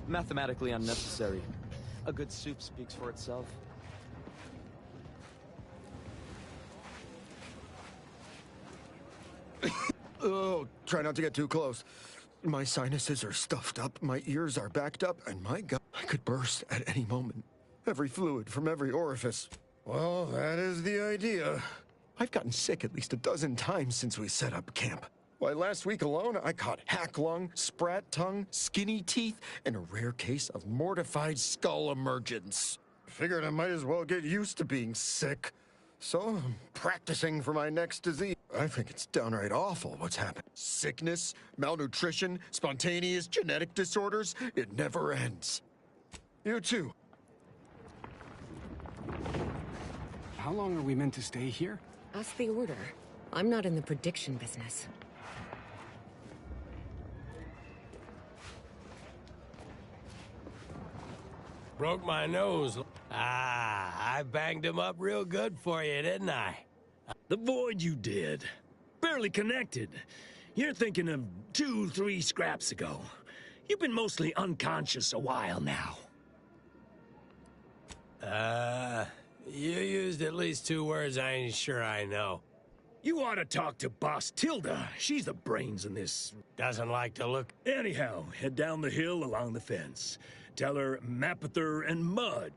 mathematically unnecessary. A good soup speaks for itself. Oh, try not to get too close. My sinuses are stuffed up, my ears are backed up, and my gut, I could burst at any moment. Every fluid from every orifice. Well, that is the idea. I've gotten sick at least a dozen times since we set up camp. Why, last week alone, I caught hack lung, sprat tongue, skinny teeth, and a rare case of mortified skull emergence. Figured I might as well get used to being sick. So I'm practicing for my next disease. I think it's downright awful what's happened. Sickness, malnutrition, spontaneous genetic disorders. It never ends. You too. How long are we meant to stay here? Ask the Order. I'm not in the prediction business. Broke my nose. I banged him up real good for you, didn't I? The void you did. Barely connected. You're thinking of 2-3 scraps ago. You've been mostly unconscious a while now. You used at least 2 words I ain't sure I know. You ought to talk to Boss Tilda. She's the brains in this. Doesn't like to look. Anyhow, head down the hill along the fence. Tell her Mapother and Mud.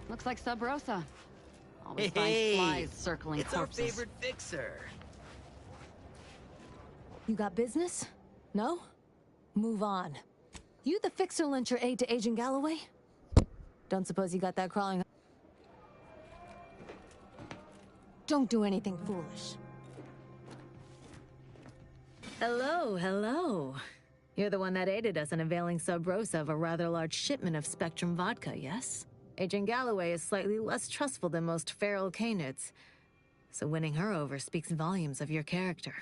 Looks like Sub Rosa. Always find flies circling it's corpses. Our favorite fixer. You got business? No? Move on. You the fixer lent your aid to Agent Galloway? Don't suppose you got that crawling... Don't do anything foolish. Hello, hello. You're the one that aided us in availing Sub Rosa of a rather large shipment of Spectrum vodka, yes? Agent Galloway is slightly less trustful than most feral canids, so winning her over speaks volumes of your character.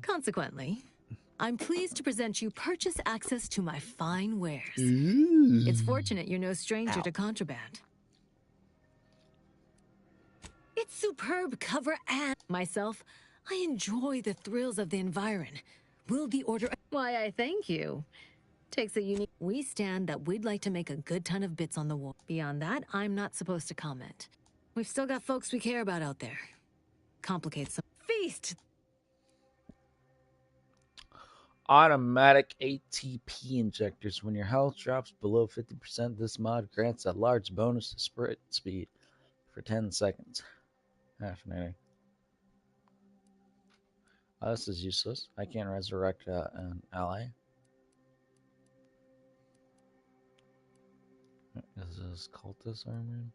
Consequently, I'm pleased to present you purchase access to my fine wares. It's fortunate you're no stranger to contraband. It's superb cover and... Myself, I enjoy the thrills of the environ. Will the order... Why, I thank you. Takes a unique... We stand that we'd like to make a good ton of bits on the wall. Beyond that, I'm not supposed to comment. We've still got folks we care about out there. Complicates some... Feast! Automatic ATP injectors. When your health drops below 50%, this mod grants a large bonus to sprint speed for 10 seconds. Fascinating. Oh, this is useless. I can't resurrect an ally. Is this cultist armor?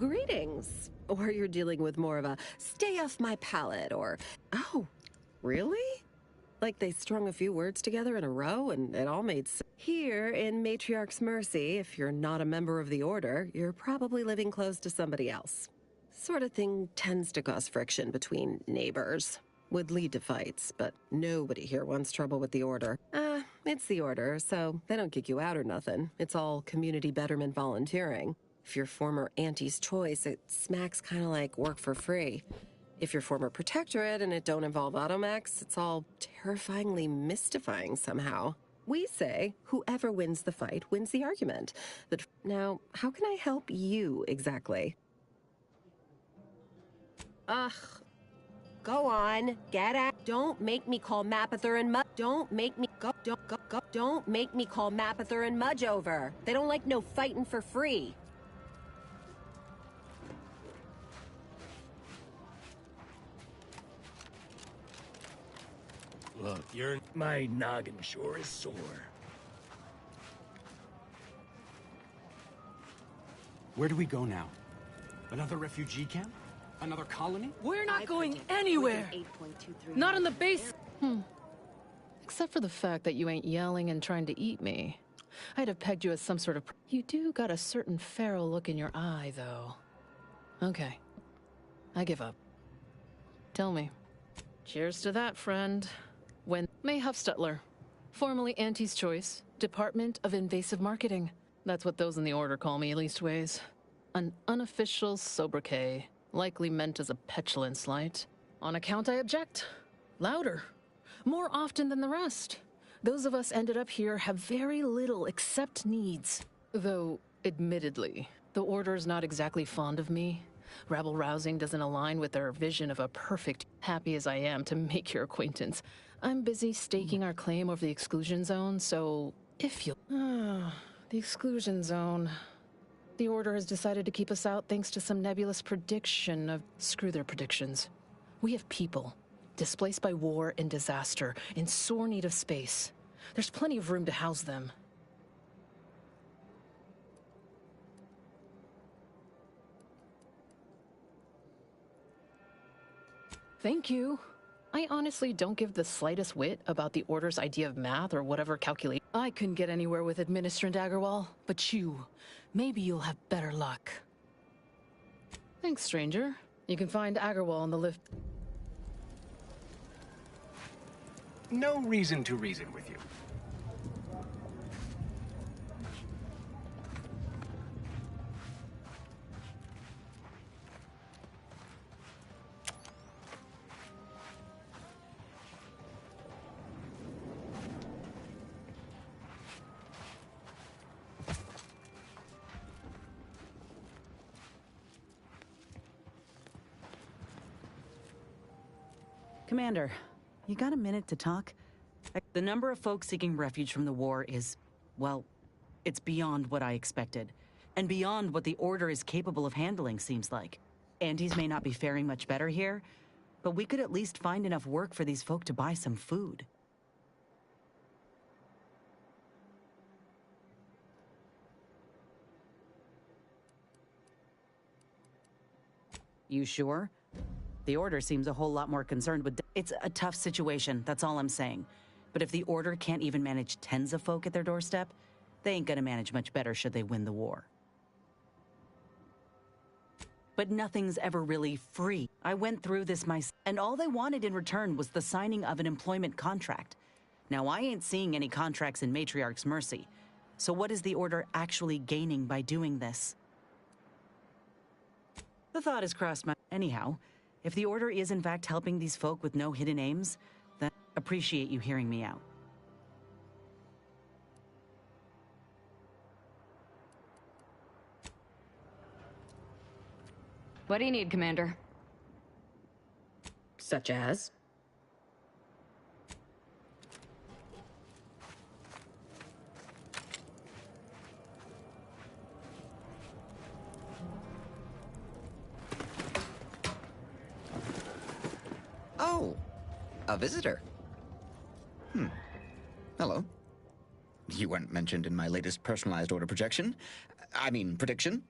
Greetings. Or you're dealing with more of a stay off my palate or, oh, really? Like they strung a few words together in a row and it all made sense. Here in Matriarch's Mercy, if you're not a member of the Order, you're probably living close to somebody else. Sort of thing tends to cause friction between neighbors. Would lead to fights, but nobody here wants trouble with the Order. It's the Order, so they don't kick you out or nothing. It's all community betterment volunteering. If you're former Auntie's Choice, it smacks kind of like work for free. If you're former Protectorate and it don't involve Automax, it's all terrifyingly mystifying somehow. We say, whoever wins the fight wins the argument. But now, how can I help you exactly? Ugh. Go on, get out. Don't make me call Mapother and Mudge. Don't make me Don't make me call Mapother and Mudge over. They don't like no fighting for free. Look, my noggin sure is sore. Where do we go now? Another refugee camp? Another colony? We're not going anywhere. Not in the base. Except for the fact that you ain't yelling and trying to eat me. I'd have pegged you as some sort of... You do got a certain feral look in your eye, though. Okay. I give up. Tell me. Cheers to that, friend. May Huffstutler, formerly Auntie's Choice, Department of Invasive Marketing. That's what those in the Order call me, leastways. An unofficial sobriquet, likely meant as a petulant slight. On account I object. Louder. More often than the rest. Those of us ended up here have very little except needs. Though, admittedly, the Order's not exactly fond of me. Rabble-rousing doesn't align with their vision of a perfect... Happy as I am to make your acquaintance, I'm busy staking our claim over the exclusion zone, so if you'll... the exclusion zone. The Order has decided to keep us out thanks to some nebulous prediction of... Screw their predictions. We have people, displaced by war and disaster, in sore need of space. There's plenty of room to house them. Thank you. I honestly don't give the slightest whit about the Order's idea of math or whatever calculate. I couldn't get anywhere with Administrant Agarwal, but maybe you'll have better luck. Thanks, stranger. You can find Agarwal on the lift. No reason to reason with you. Commander, you got a minute to talk? The number of folks seeking refuge from the war is, well, it's beyond what I expected. And beyond what the Order is capable of handling, seems like. Andes may not be faring much better here, but we could at least find enough work for these folk to buy some food. You sure? The Order seems a whole lot more concerned with... It's a tough situation, that's all I'm saying. But if the Order can't even manage tens of folk at their doorstep, they ain't gonna manage much better should they win the war. But nothing's ever really free. I went through this myself, and all they wanted in return was the signing of an employment contract. Now, I ain't seeing any contracts in Matriarch's Mercy. So what is the Order actually gaining by doing this? The thought has crossed my... Anyhow, if the Order is in fact helping these folk with no hidden aims, then I appreciate you hearing me out. What do you need, Commander? Such as? Oh, a visitor. Hello. You weren't mentioned in my latest personalized order projection. Prediction.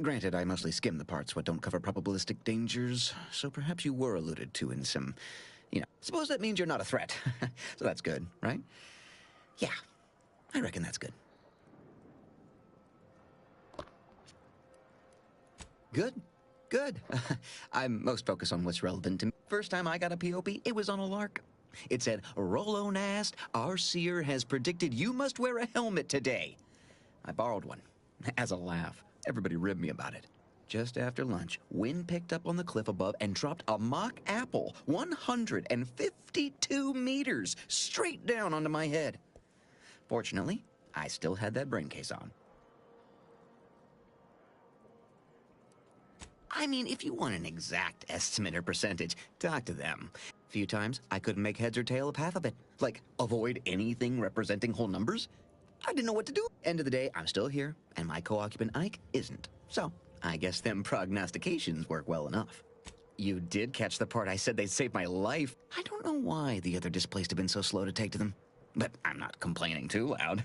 Granted, I mostly skim the parts what don't cover probabilistic dangers, so perhaps you were alluded to in some, suppose that means you're not a threat. So that's good, right? Yeah, I reckon that's good. Good. I'm most focused on what's relevant to me. First time I got a POP, it was on a lark. It said, Rolo Nast, our seer has predicted you must wear a helmet today. I borrowed one, as a laugh. Everybody ribbed me about it. Just after lunch, wind picked up on the cliff above and dropped a mock apple 152 meters straight down onto my head. Fortunately, I still had that brain case on. If you want an exact estimate or percentage, talk to them. A few times, I couldn't make heads or tail of half of it. Like, avoid anything representing whole numbers. I didn't know what to do. End of the day, I'm still here, and my co-occupant Ike isn't. So, I guess them prognostications work well enough. You did catch the part I said they'd save my life. I don't know why the other displaced have been so slow to take to them. But I'm not complaining too loud.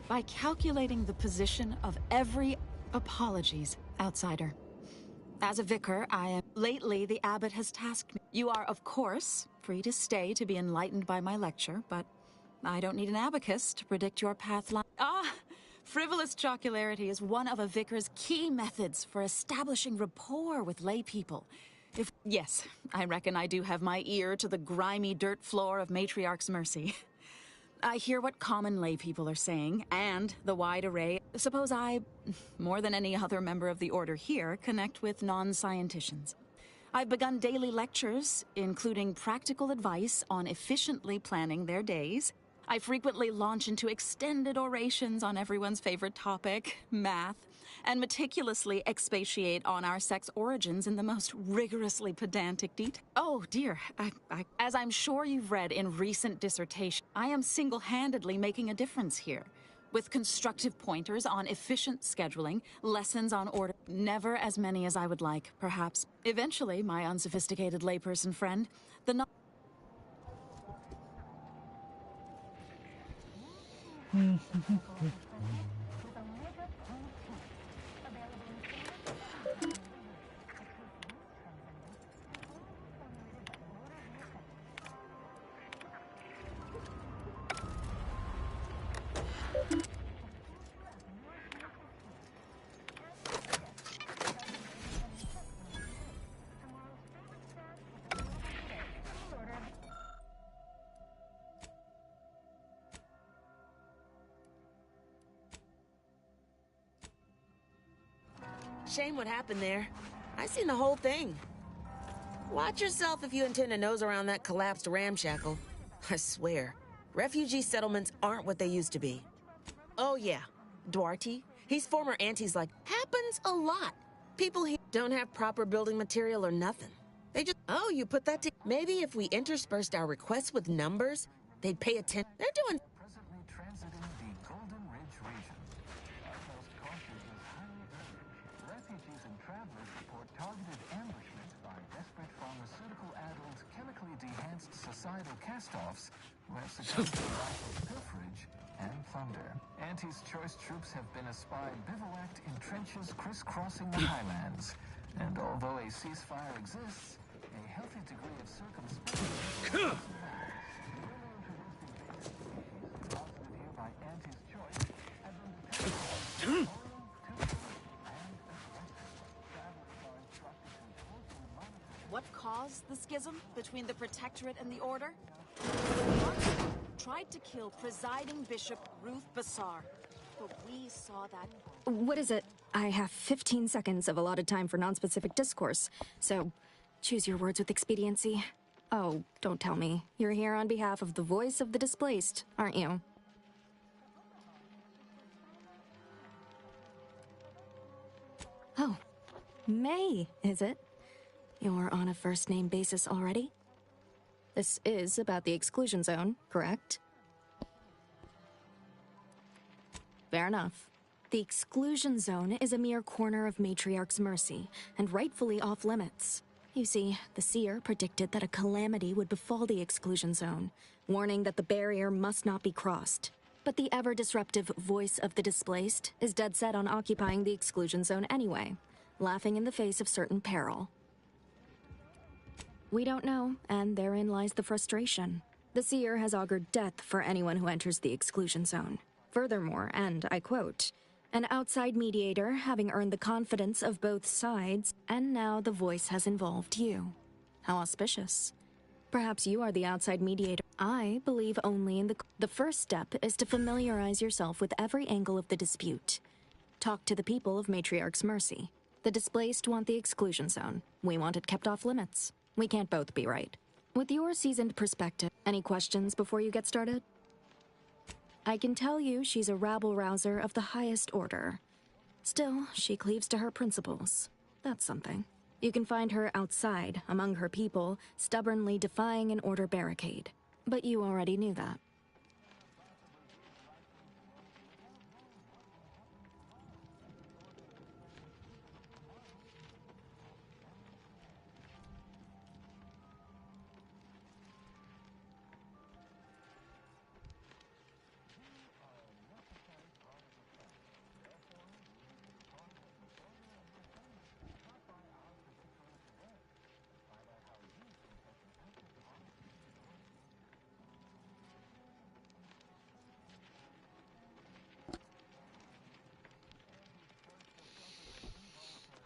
By calculating the position of every... Apologies, outsider. As a vicar, Lately, the abbot has tasked me. You are, of course, free to stay to be enlightened by my lecture, but I don't need an abacus to predict your path line. Frivolous jocularity is one of a vicar's key methods for establishing rapport with lay people. Yes, I reckon I do have my ear to the grimy dirt floor of Matriarch's Mercy. I hear what common lay people are saying, and the wide array. Suppose I, more than any other member of the Order here, connect with non-scienticians. I've begun daily lectures, including practical advice on efficiently planning their days. I frequently launch into extended orations on everyone's favorite topic, math, and meticulously expatiate on our sex origins in the most rigorously pedantic detail. Oh dear, as I'm sure you've read in recent dissertations, I am single-handedly making a difference here. With constructive pointers on efficient scheduling, lessons on order, never as many as I would like, perhaps. Eventually, my unsophisticated layperson friend, the Shame what happened there. I seen the whole thing. Watch yourself if you intend to nose around that collapsed ramshackle. I swear, refugee settlements aren't what they used to be. Oh yeah, Duarte, he's former Auntie's like, happens a lot. People here don't have proper building material or nothing. They just, oh, you put that to, maybe if we interspersed our requests with numbers, they'd pay attention. They're doing... Presently transiting the Golden Ridge region. Outpost cautious is highly urgent. Refugees and travelers report targeted ambushment by desperate pharmaceutical-addled, chemically dehanced societal cast-offs who have succumbed to rifle pilferage and plunder. Auntie's choice troops have been espied bivouacked in trenches crisscrossing the highlands. And although a ceasefire exists, a healthy degree of circumspection What caused the schism between the Protectorate and the Order? Tried to kill presiding Bishop Ruth Bassar, but we saw that. What is it? I have 15 seconds of allotted time for non-specific discourse, so choose your words with expediency. Oh, don't tell me. You're here on behalf of the voice of the displaced, aren't you? Oh, May, is it? You're on a first-name basis already? This is about the exclusion zone, correct? Fair enough. The exclusion zone is a mere corner of Matriarch's Mercy, and rightfully off-limits. You see, the Seer predicted that a calamity would befall the exclusion zone, warning that the barrier must not be crossed. But the ever-disruptive voice of the displaced is dead set on occupying the exclusion zone anyway, laughing in the face of certain peril. We don't know, and therein lies the frustration. The Seer has augured death for anyone who enters the exclusion zone. Furthermore, and I quote, an outside mediator having earned the confidence of both sides, and now the voice has involved you. How auspicious. Perhaps you are the outside mediator. I believe only in the first step is to familiarize yourself with every angle of the dispute. Talk to the people of Matriarch's Mercy. The displaced want the exclusion zone. We want it kept off limits. We can't both be right. With your seasoned perspective, any questions before you get started? I can tell you she's a rabble-rouser of the highest order. Still, she cleaves to her principles. That's something. You can find her outside, among her people, stubbornly defying an order barricade. But you already knew that.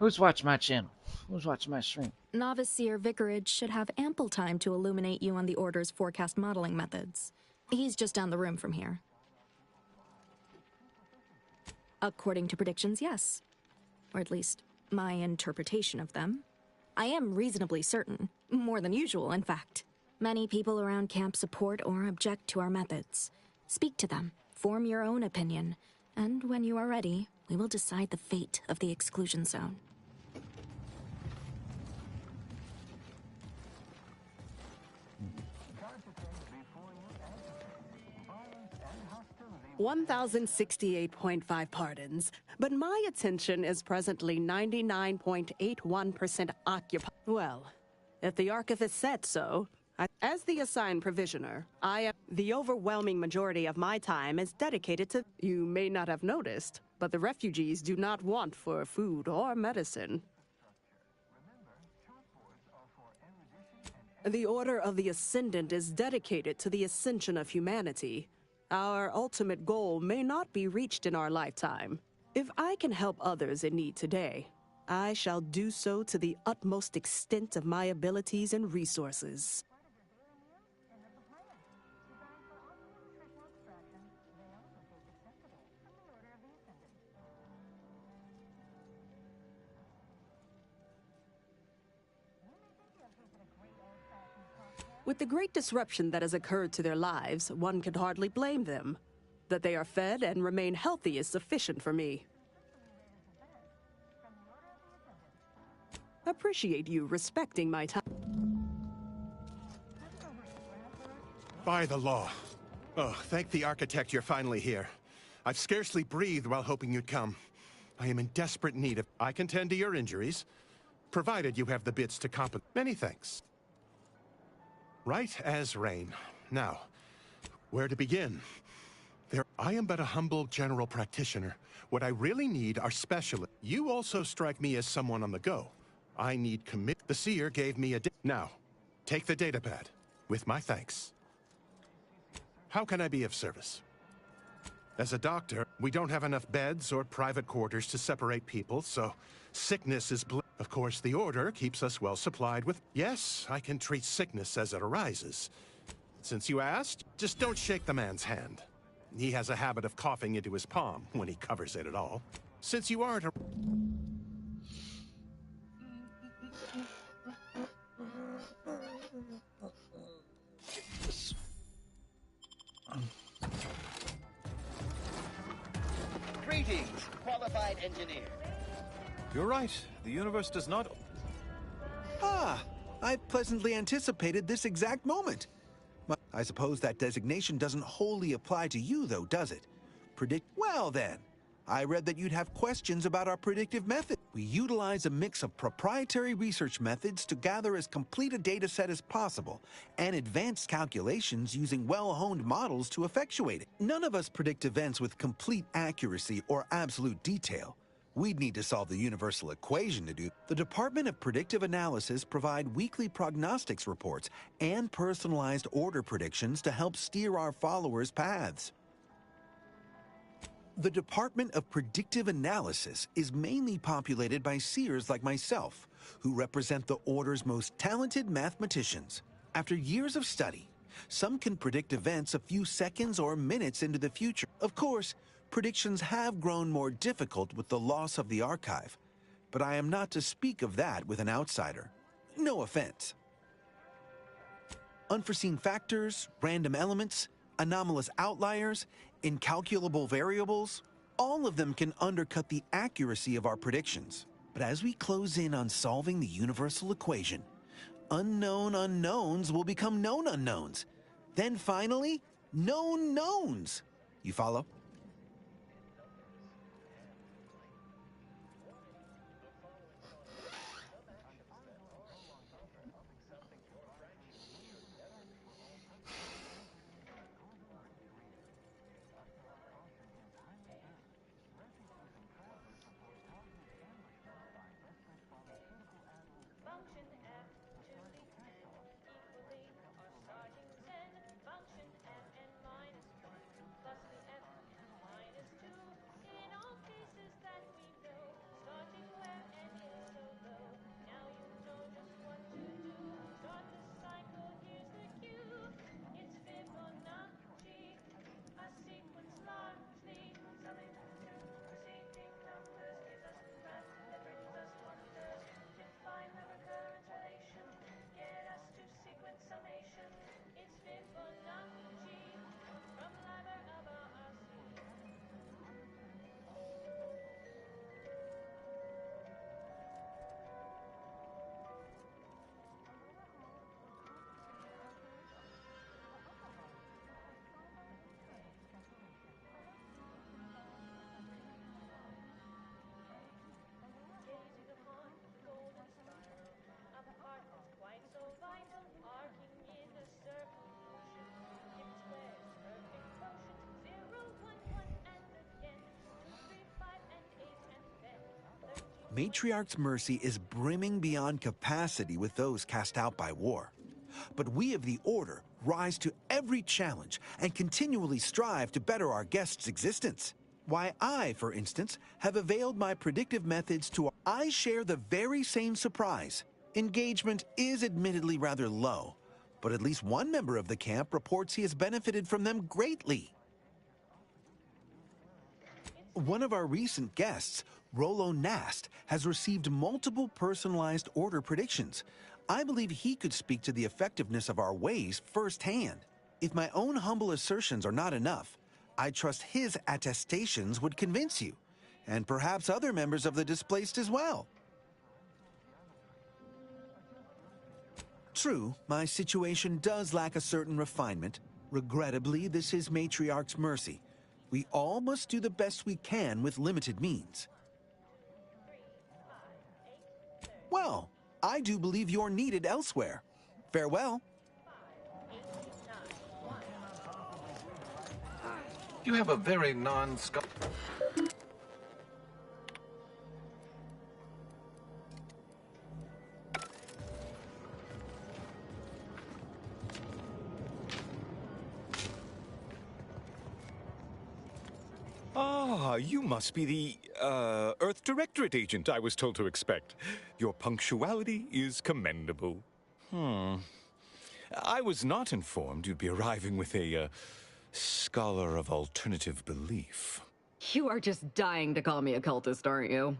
Who's watching my channel? Who's watching my stream? Novice Seer Vicarage should have ample time to illuminate you on the Order's forecast modeling methods. He's just down the room from here. According to predictions, yes. Or at least, my interpretation of them. I am reasonably certain. More than usual, in fact. Many people around camp support or object to our methods. Speak to them, form your own opinion, and when you are ready, we will decide the fate of the exclusion zone. $1,068.5 pardons, but my attention is presently 99.81% occupied. Well, if the Archivist said so, as the assigned provisioner, the overwhelming majority of my time is dedicated to. You may not have noticed, but the refugees do not want for food or medicine. The Order of the Ascendant is dedicated to the ascension of humanity. Our ultimate goal may not be reached in our lifetime. If I can help others in need today, I shall do so to the utmost extent of my abilities and resources. With the great disruption that has occurred to their lives, one can hardly blame them. That they are fed and remain healthy is sufficient for me. Appreciate you respecting my time. By the law. Oh, thank the architect you're finally here. I've scarcely breathed while hoping you'd come. I am in desperate need of... I can tend to your injuries, provided you have the bits to compensate. Many thanks. Right as rain. Now, where to begin? I am but a humble general practitioner. What I really need are specialists. You also strike me as someone on the go. I need commit. The Seer gave me a... Now, take the datapad. With my thanks. How can I be of service? As a doctor, we don't have enough beds or private quarters to separate people, so sickness is... Of course, the Order keeps us well supplied with... Yes, I can treat sickness as it arises. Since you asked, just don't shake the man's hand. He has a habit of coughing into his palm when he covers it at all. Since you aren't a... Greetings, qualified engineer. You're right. The universe does not... Ah! I pleasantly anticipated this exact moment. I suppose that designation doesn't wholly apply to you, though, does it? Well, then. I read that you'd have questions about our predictive method. We utilize a mix of proprietary research methods to gather as complete a data set as possible, and advanced calculations using well-honed models to effectuate it. None of us predict events with complete accuracy or absolute detail. We'd need to solve the universal equation to do. The Department of Predictive Analysis provide weekly prognostics reports and personalized order predictions to help steer our followers' paths. The Department of Predictive Analysis is mainly populated by seers like myself, who represent the Order's most talented mathematicians. After years of study, some can predict events a few seconds or minutes into the future. Of course, predictions have grown more difficult with the loss of the archive, but I am not to speak of that with an outsider. No offense. Unforeseen factors, random elements, anomalous outliers, incalculable variables, all of them can undercut the accuracy of our predictions. But as we close in on solving the universal equation, unknown unknowns will become known unknowns. Then finally, known knowns. You follow? Matriarch's Mercy is brimming beyond capacity with those cast out by war. But we of the Order rise to every challenge and continually strive to better our guests' existence. Why, I, for instance, have availed my predictive methods to... I share the very same surprise. Engagement is admittedly rather low, but at least one member of the camp reports he has benefited from them greatly. One of our recent guests, Rollo Nast, has received multiple personalized Order predictions. I believe he could speak to the effectiveness of our ways firsthand. If my own humble assertions are not enough, I trust his attestations would convince you, and perhaps other members of the Displaced as well. True, my situation does lack a certain refinement. Regrettably, this is Matriarch's Mercy. We all must do the best we can with limited means. Well, I do believe you're needed elsewhere. Farewell. You have a very non-sc... Ah, you must be the, Earth Directorate agent I was told to expect. Your punctuality is commendable. I was not informed you'd be arriving with a, scholar of alternative belief. You are just dying to call me a cultist, aren't you?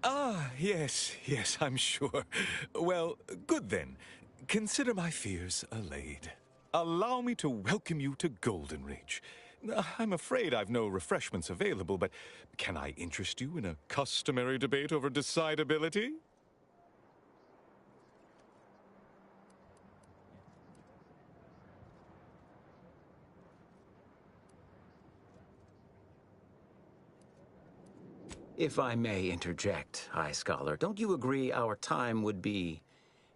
Ah, yes, I'm sure. Well, good then. Consider my fears allayed. Allow me to welcome you to Golden Ridge. I'm afraid I've no refreshments available, but can I interest you in a customary debate over decidability? If I may interject, High Scholar, don't you agree our time would be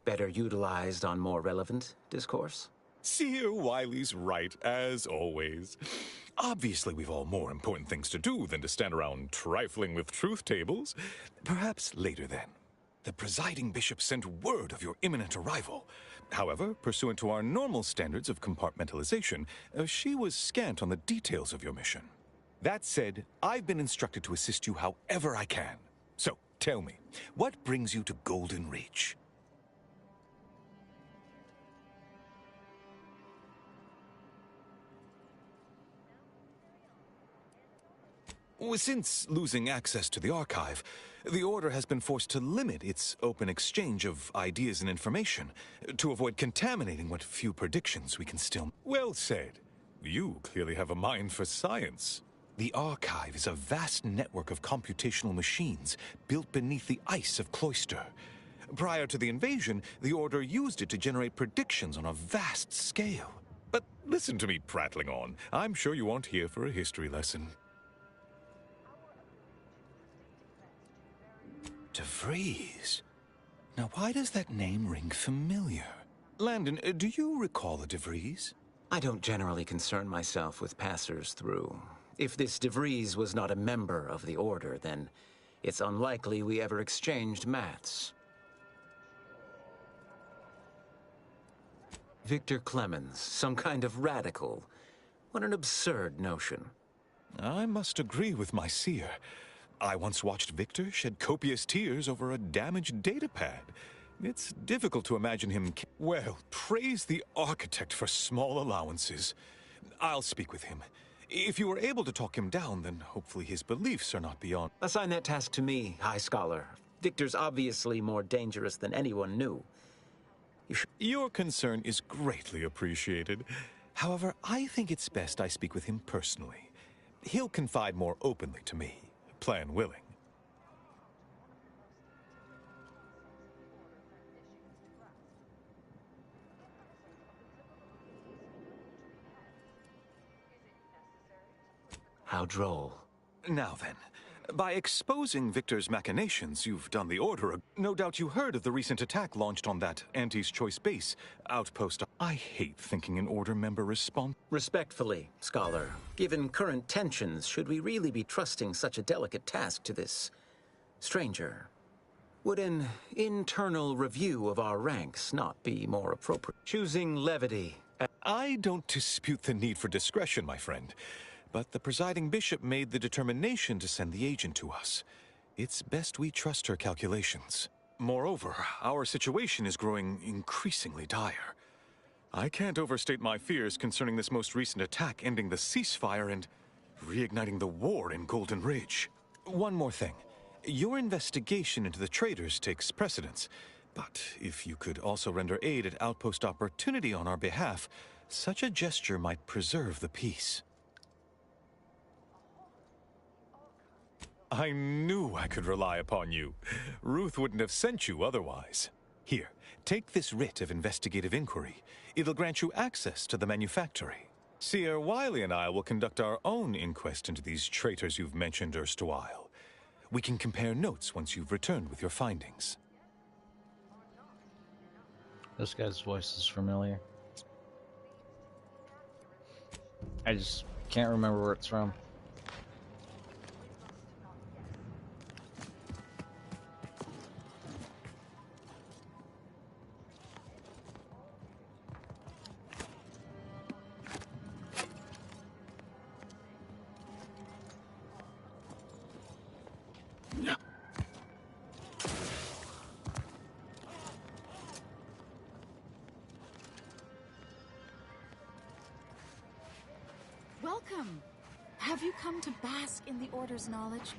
better utilized on more relevant discourse? Seer Wiley's right, as always. Obviously, we've all more important things to do than to stand around trifling with truth tables. Perhaps later, then. The presiding bishop sent word of your imminent arrival. However, pursuant to our normal standards of compartmentalization, she was scant on the details of your mission. That said, I've been instructed to assist you however I can. So, tell me, what brings you to Golden Ridge? Since losing access to the archive, the Order has been forced to limit its open exchange of ideas and information to avoid contaminating what few predictions we can still... Well said. You clearly have a mind for science. The archive is a vast network of computational machines built beneath the ice of Cloister. Prior to the invasion, the Order used it to generate predictions on a vast scale. But listen to me prattling on. I'm sure you aren't here for a history lesson. DeVries. Now, why does that name ring familiar? Landon, do you recall a DeVries? I don't generally concern myself with passers-through. If this DeVries was not a member of the Order, then it's unlikely we ever exchanged mats. Victor Clemens, some kind of radical. What an absurd notion. I must agree with my seer. I once watched Victor shed copious tears over a damaged datapad. It's difficult to imagine him... Well, praise the architect for small allowances. I'll speak with him. If you were able to talk him down, then hopefully his beliefs are not beyond... Assign that task to me, High Scholar. Victor's obviously more dangerous than anyone knew. Your concern is greatly appreciated. However, I think it's best I speak with him personally. He'll confide more openly to me, plan willing. How droll. Now then, By exposing Victor's machinations, you've done the Order. No doubt you heard of the recent attack launched on that Anti's Choice base outpost. I hate thinking an Order member respond. Respectfully, Scholar, given current tensions, should we really be trusting such a delicate task to this stranger? Would an internal review of our ranks not be more appropriate? Choosing levity. I don't dispute the need for discretion, my friend. But the presiding bishop made the determination to send the agent to us. It's best we trust her calculations. Moreover, our situation is growing increasingly dire. I can't overstate my fears concerning this most recent attack ending the ceasefire and reigniting the war in Golden Ridge. One more thing. Your investigation into the traitors takes precedence. But if you could also render aid at Outpost Opportunity on our behalf, such a gesture might preserve the peace. I knew I could rely upon you. Ruth wouldn't have sent you otherwise. Here, take this writ of investigative inquiry. It'll grant you access to the manufactory. Seer Wiley and I will conduct our own inquest into these traitors you've mentioned erstwhile. We can compare notes once you've returned with your findings. This guy's voice is familiar. I just can't remember where it's from. Welcome. Have you come to bask in the Order's knowledge?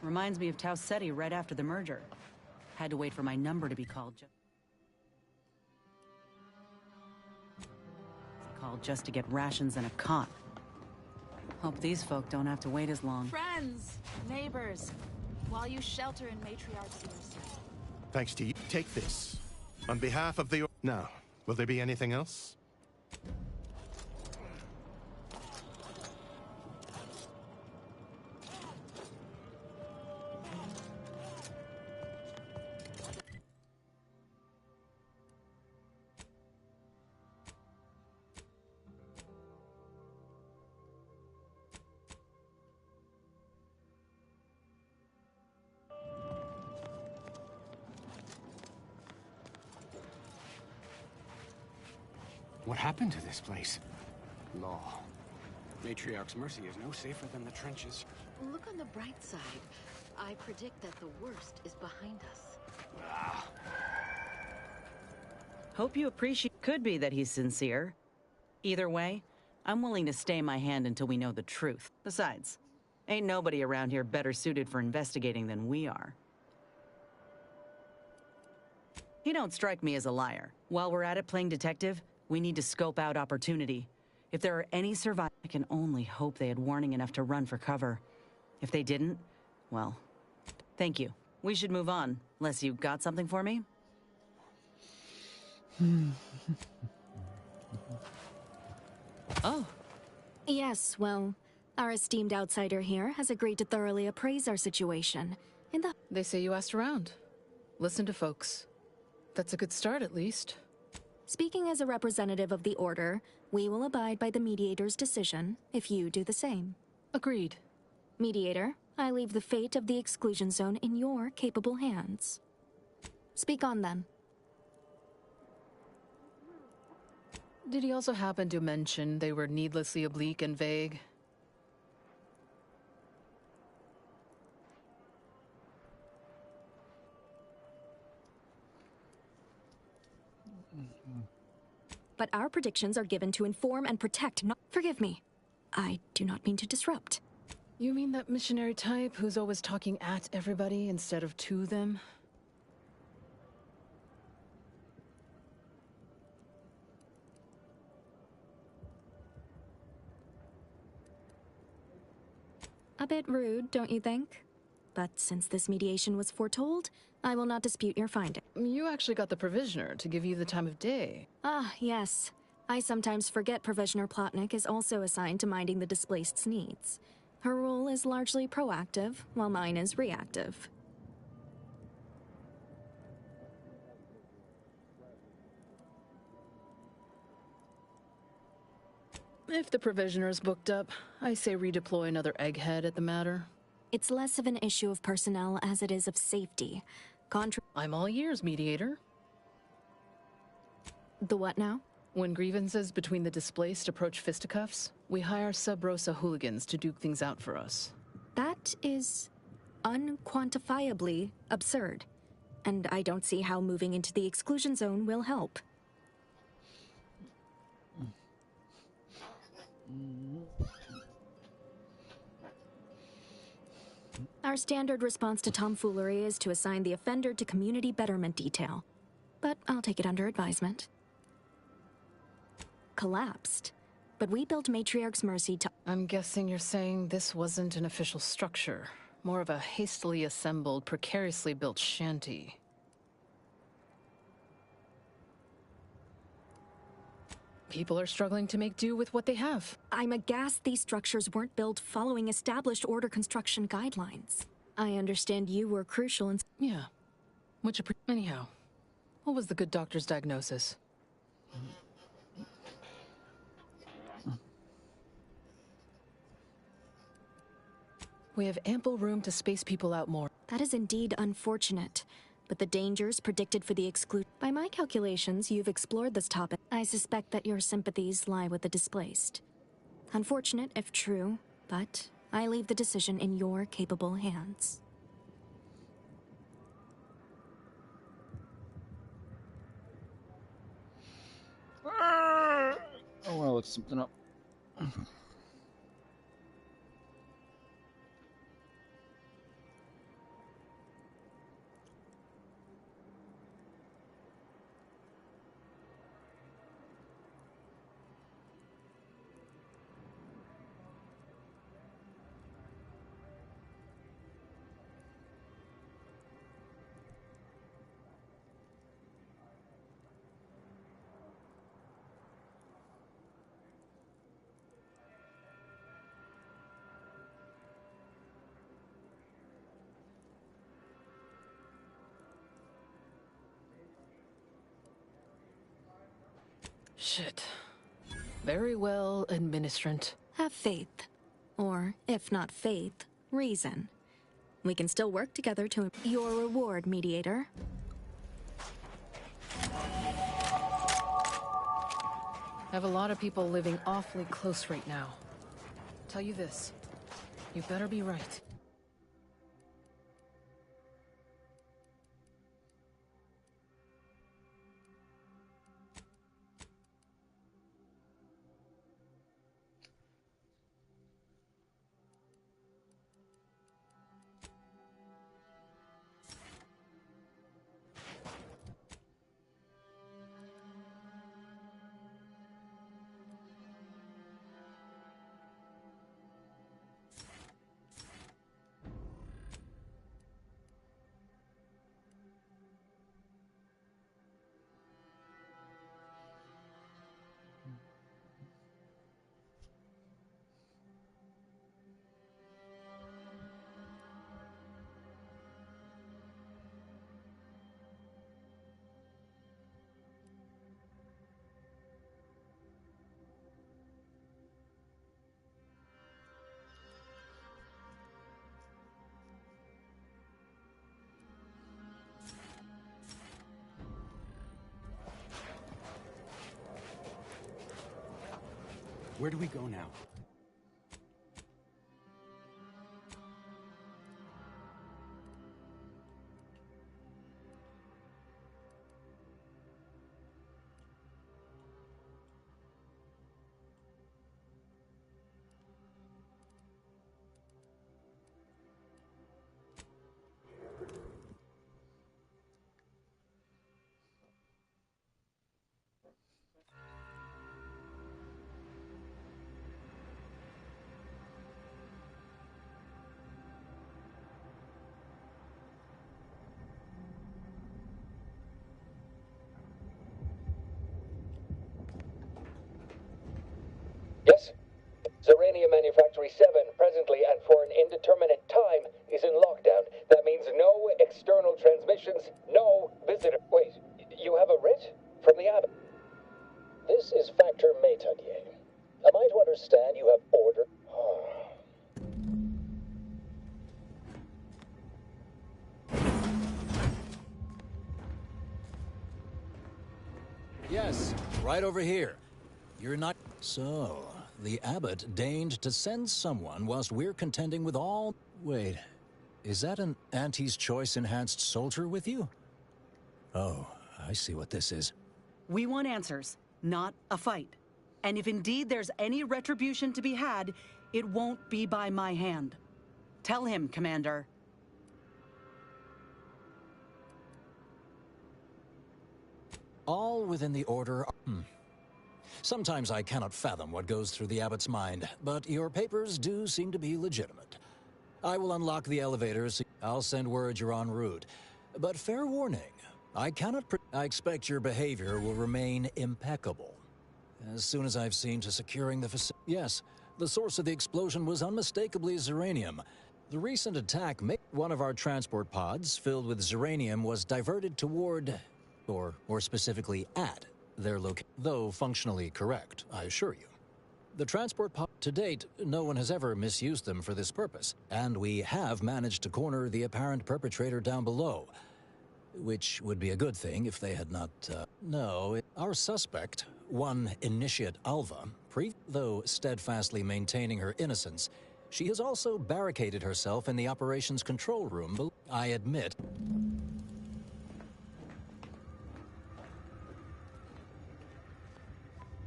Reminds me of Tau Ceti right after the merger. Had to wait for my number to be called. Called just to get rations and a cot. Hope these folk don't have to wait as long. Friends, neighbors, while you shelter in Matriarch's mercy. Thanks to you. Take this. On behalf of the... Now, will there be anything else? What happened to this place? Law. Matriarch's Mercy is no safer than the trenches. Look on the bright side. I predict that the worst is behind us. Hope you appreciate. Could be that he's sincere. Either way, I'm willing to stay my hand until we know the truth. Besides, ain't nobody around here better suited for investigating than we are. He don't strike me as a liar. While we're at it playing detective, we need to scope out opportunity. If there are any survivors, I can only hope they had warning enough to run for cover. If they didn't, well, thank you. We should move on, unless you got something for me? Oh. Yes, well, our esteemed outsider here has agreed to thoroughly appraise our situation. They say you asked around. Listen to folks. That's a good start, at least. Speaking as a representative of the Order, we will abide by the Mediator's decision if you do the same. Agreed. Mediator, I leave the fate of the exclusion zone in your capable hands. Speak on, then. Did he also happen to mention they were needlessly oblique and vague? But our predictions are given to inform and protect, not— Forgive me. I do not mean to disrupt. You mean that missionary type who's always talking at everybody instead of to them? A bit rude, don't you think? But since this mediation was foretold, I will not dispute your finding. You actually got the Provisioner to give you the time of day. Ah, yes. I sometimes forget Provisioner Plotnik is also assigned to minding the displaced's needs. Her role is largely proactive, while mine is reactive. If the Provisioner's booked up, I say redeploy another egghead at the matter. It's less of an issue of personnel as it is of safety. I'm all ears, Mediator. The what now? When grievances between the displaced approach fisticuffs, we hire Sub Rosa hooligans to duke things out for us. That is unquantifiably absurd, and I don't see how moving into the exclusion zone will help. Our standard response to tomfoolery is to assign the offender to community betterment detail, but I'll take it under advisement. Collapsed, but we built Matriarch's Mercy to— I'm guessing you're saying this wasn't an official structure, more of a hastily assembled, precariously built shanty. People are struggling to make do with what they have. I'm aghast these structures weren't built following established order construction guidelines. I understand you were crucial in— Yeah. Anyhow, what was the good doctor's diagnosis? We have ample room to space people out more. That is indeed unfortunate, but the dangers predicted for the exclude— By my calculations, you've explored this topic. I suspect that your sympathies lie with the displaced. Unfortunate, if true, but I leave the decision in your capable hands. I want to look something up. Shit. Very well, administrant. Have faith. Or, if not faith, reason. We can still work together to— Your reward, Mediator. I have a lot of people living awfully close right now. Tell you this, you better be right. Where do we go now? Zeranium Manufactory 7, presently and for an indeterminate time, is in lockdown. That means no external transmissions, no visitor. Wait, you have a writ? From the abbot? This is Factor Maytugye. Am I to understand you have ordered? Yes, right over here. You're not... So, the abbot deigned to send someone whilst we're contending with all... Wait, is that an Auntie's Choice enhanced soldier with you? Oh, I see what this is. We want answers, not a fight. And if indeed there's any retribution to be had, it won't be by my hand. Tell him, Commander. All within the order... Sometimes I cannot fathom what goes through the abbot's mind, but your papers do seem to be legitimate. I will unlock the elevators. I'll send word you're en route. But fair warning, I expect your behavior will remain impeccable. As soon as I've seen to securing the facility... Yes, the source of the explosion was unmistakably Zeranium. The recent attack made one of our transport pods filled with Zeranium was diverted toward, or more specifically at, their location. Though functionally correct, I assure you. The transport pod... To date, no one has ever misused them for this purpose, and we have managed to corner the apparent perpetrator down below. Which would be a good thing if they had not... Our suspect, one Initiate Alva, though steadfastly maintaining her innocence, she has also barricaded herself in the operations control room. I admit...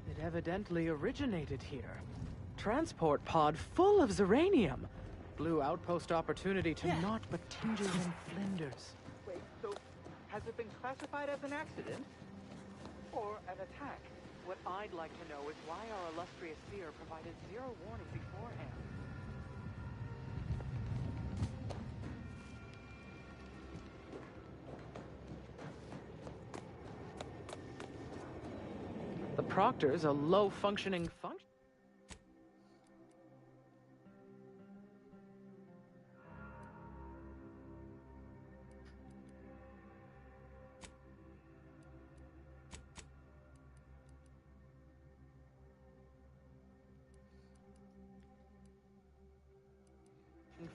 It evidently originated here. Transport pod full of Zeranium. Blue outpost opportunity to naught but tinges and flinders. Wait, so has it been classified as an accident? Or an attack? What I'd like to know is why our illustrious seer provided zero warning beforehand. The Proctor's a low-functioning function.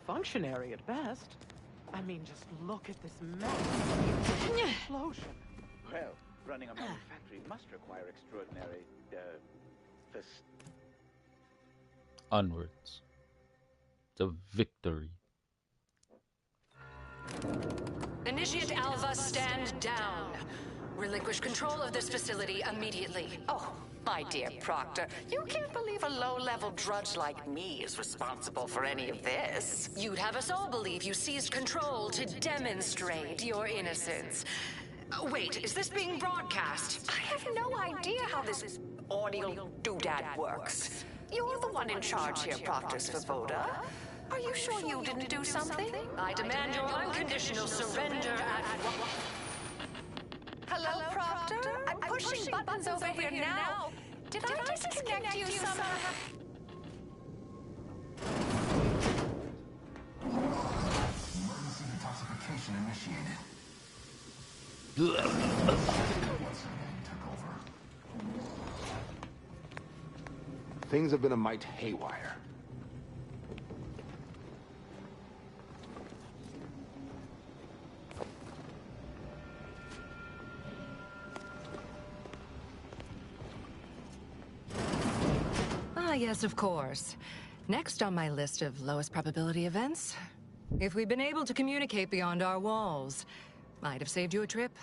Functionary at best. I mean, just look at this mess. Explosion. Well, running a manufactory must require extraordinary, Onwards. To victory. Initiate Alva, stand down. Relinquish control of this facility immediately. Oh, my dear Proctor, you can't believe a low-level drudge like me is responsible for any of this. You'd have us all believe you seized control to demonstrate your innocence. Wait, is this being broadcast? I have no idea how this audio doodad works. You're the one in charge here, Proctor Svoboda. Are you sure you didn't do something? I demand your unconditional surrender at... Hello, Proctor? I'm pushing buttons over here now. Did I disconnect you somehow? Emergency detoxification initiated. Things have been a mite haywire. Ah, yes, of course. Next on my list of lowest probability events, if we'd been able to communicate beyond our walls, might have saved you a trip.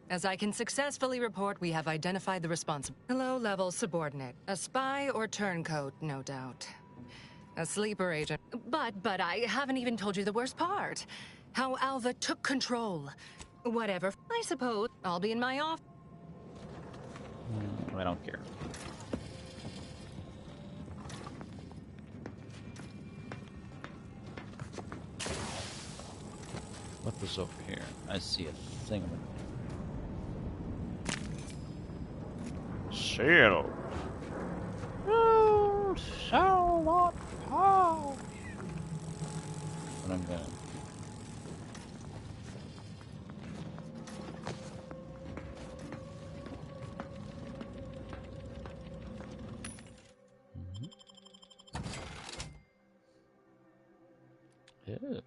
As I can successfully report, we have identified the responsible low-level subordinate. A spy or turncoat, no doubt. A sleeper agent. But I haven't even told you the worst part. How Alva took control. Whatever. I suppose I'll be in my office. I don't care. What was over here? I see a thing. Shield. shall not pass. But I'm gonna. Yeah.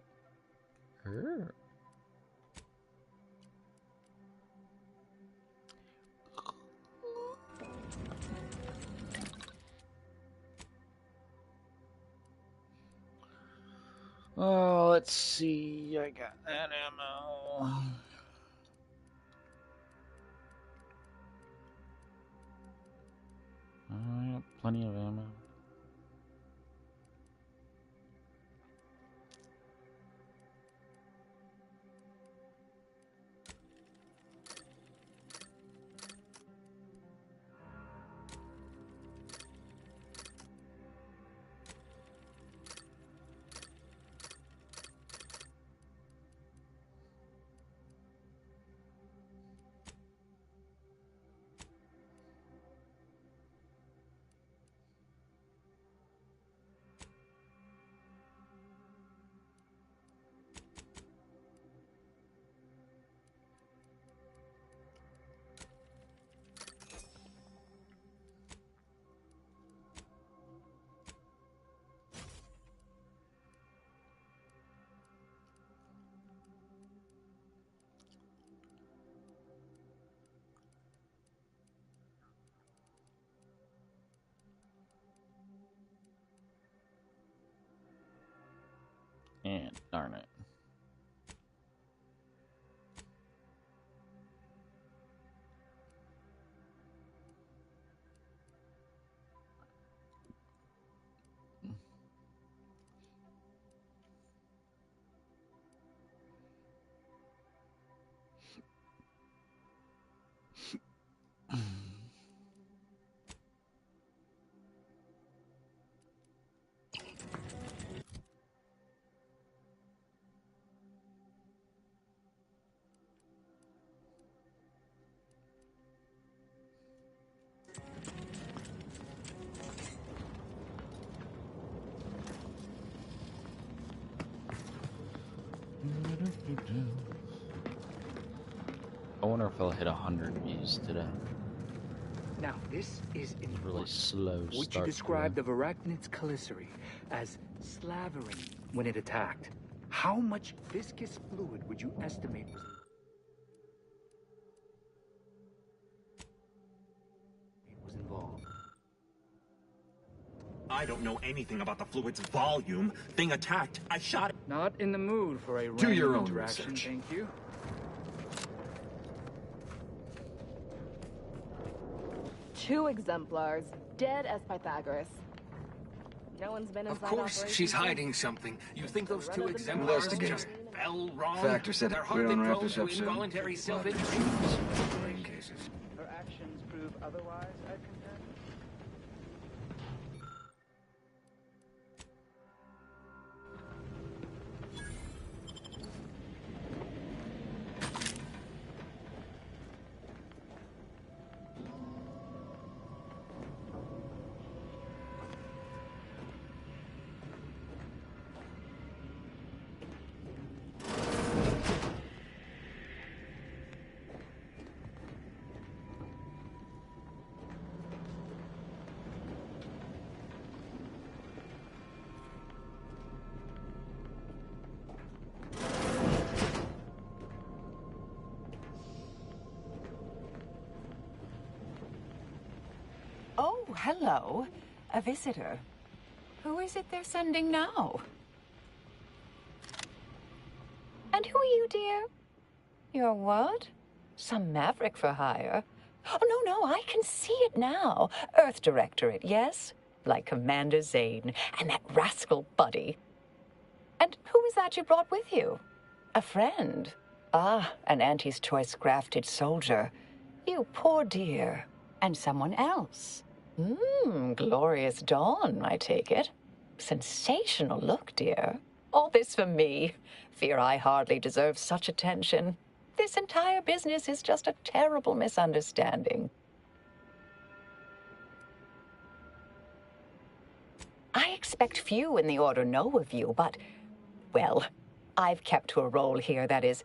Oh, let's see. I got that ammo. I got plenty of ammo. And darn it. I wonder if I'll hit 100 views today. Now, this is It's really slow Would you start. describe the Varachnid's Caliceri as slavering when it attacked? How much viscous fluid would you estimate was involved? I don't know anything about the fluid's volume. Thing attacked. I shot it. Not in the mood for a Do your own interaction, research. thank you. Two exemplars, dead as Pythagoras. No one's been inside. Of course, she's hiding something. You think those two exemplars just fell wrong? Factor said They're we don't hardly wrap prone this to up soon. involuntary self-injury. Cases. Her actions prove otherwise, I contend. Oh, hello. A visitor. Who is it they're sending now? And who are you, dear? You're what? Some maverick for hire? Oh, no, I can see it now. Earth Directorate, yes? Like Commander Zane and that rascal Buddy. And who is that you brought with you? A friend? Ah, an Auntie's Choice grafted soldier. You poor dear. And someone else. Glorious dawn, I take it. Sensational look, dear. All this for me. Fear I hardly deserve such attention. This entire business is just a terrible misunderstanding. expect few in the Order know of you, but, well, I've kept to a role here that is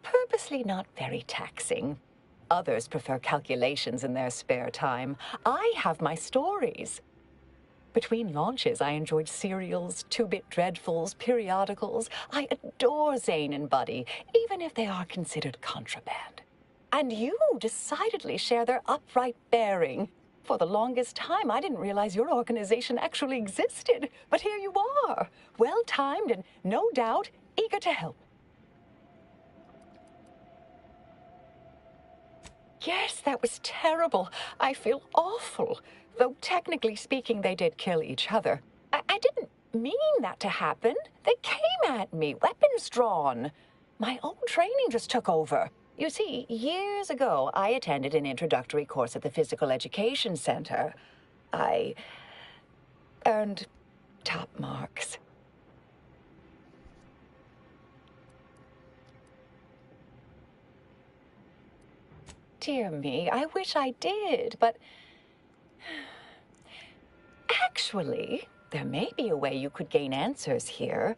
purposely not very taxing. Others prefer calculations in their spare time. I have my stories. Between launches, I enjoyed serials, two-bit dreadfuls, periodicals. I adore Zane and Buddy, even if they are considered contraband. And you decidedly share their upright bearing. For the longest time, I didn't realize your organization actually existed. But here you are, well-timed and, no doubt, eager to help. Yes, that was terrible. I feel awful. Though technically speaking, they did kill each other. I didn't mean that to happen. They came at me, weapons drawn. My own training just took over. You see, years ago, I attended an introductory course at the Physical Education Center. I earned top marks. Dear me, I wish I did, but actually, there may be a way you could gain answers here.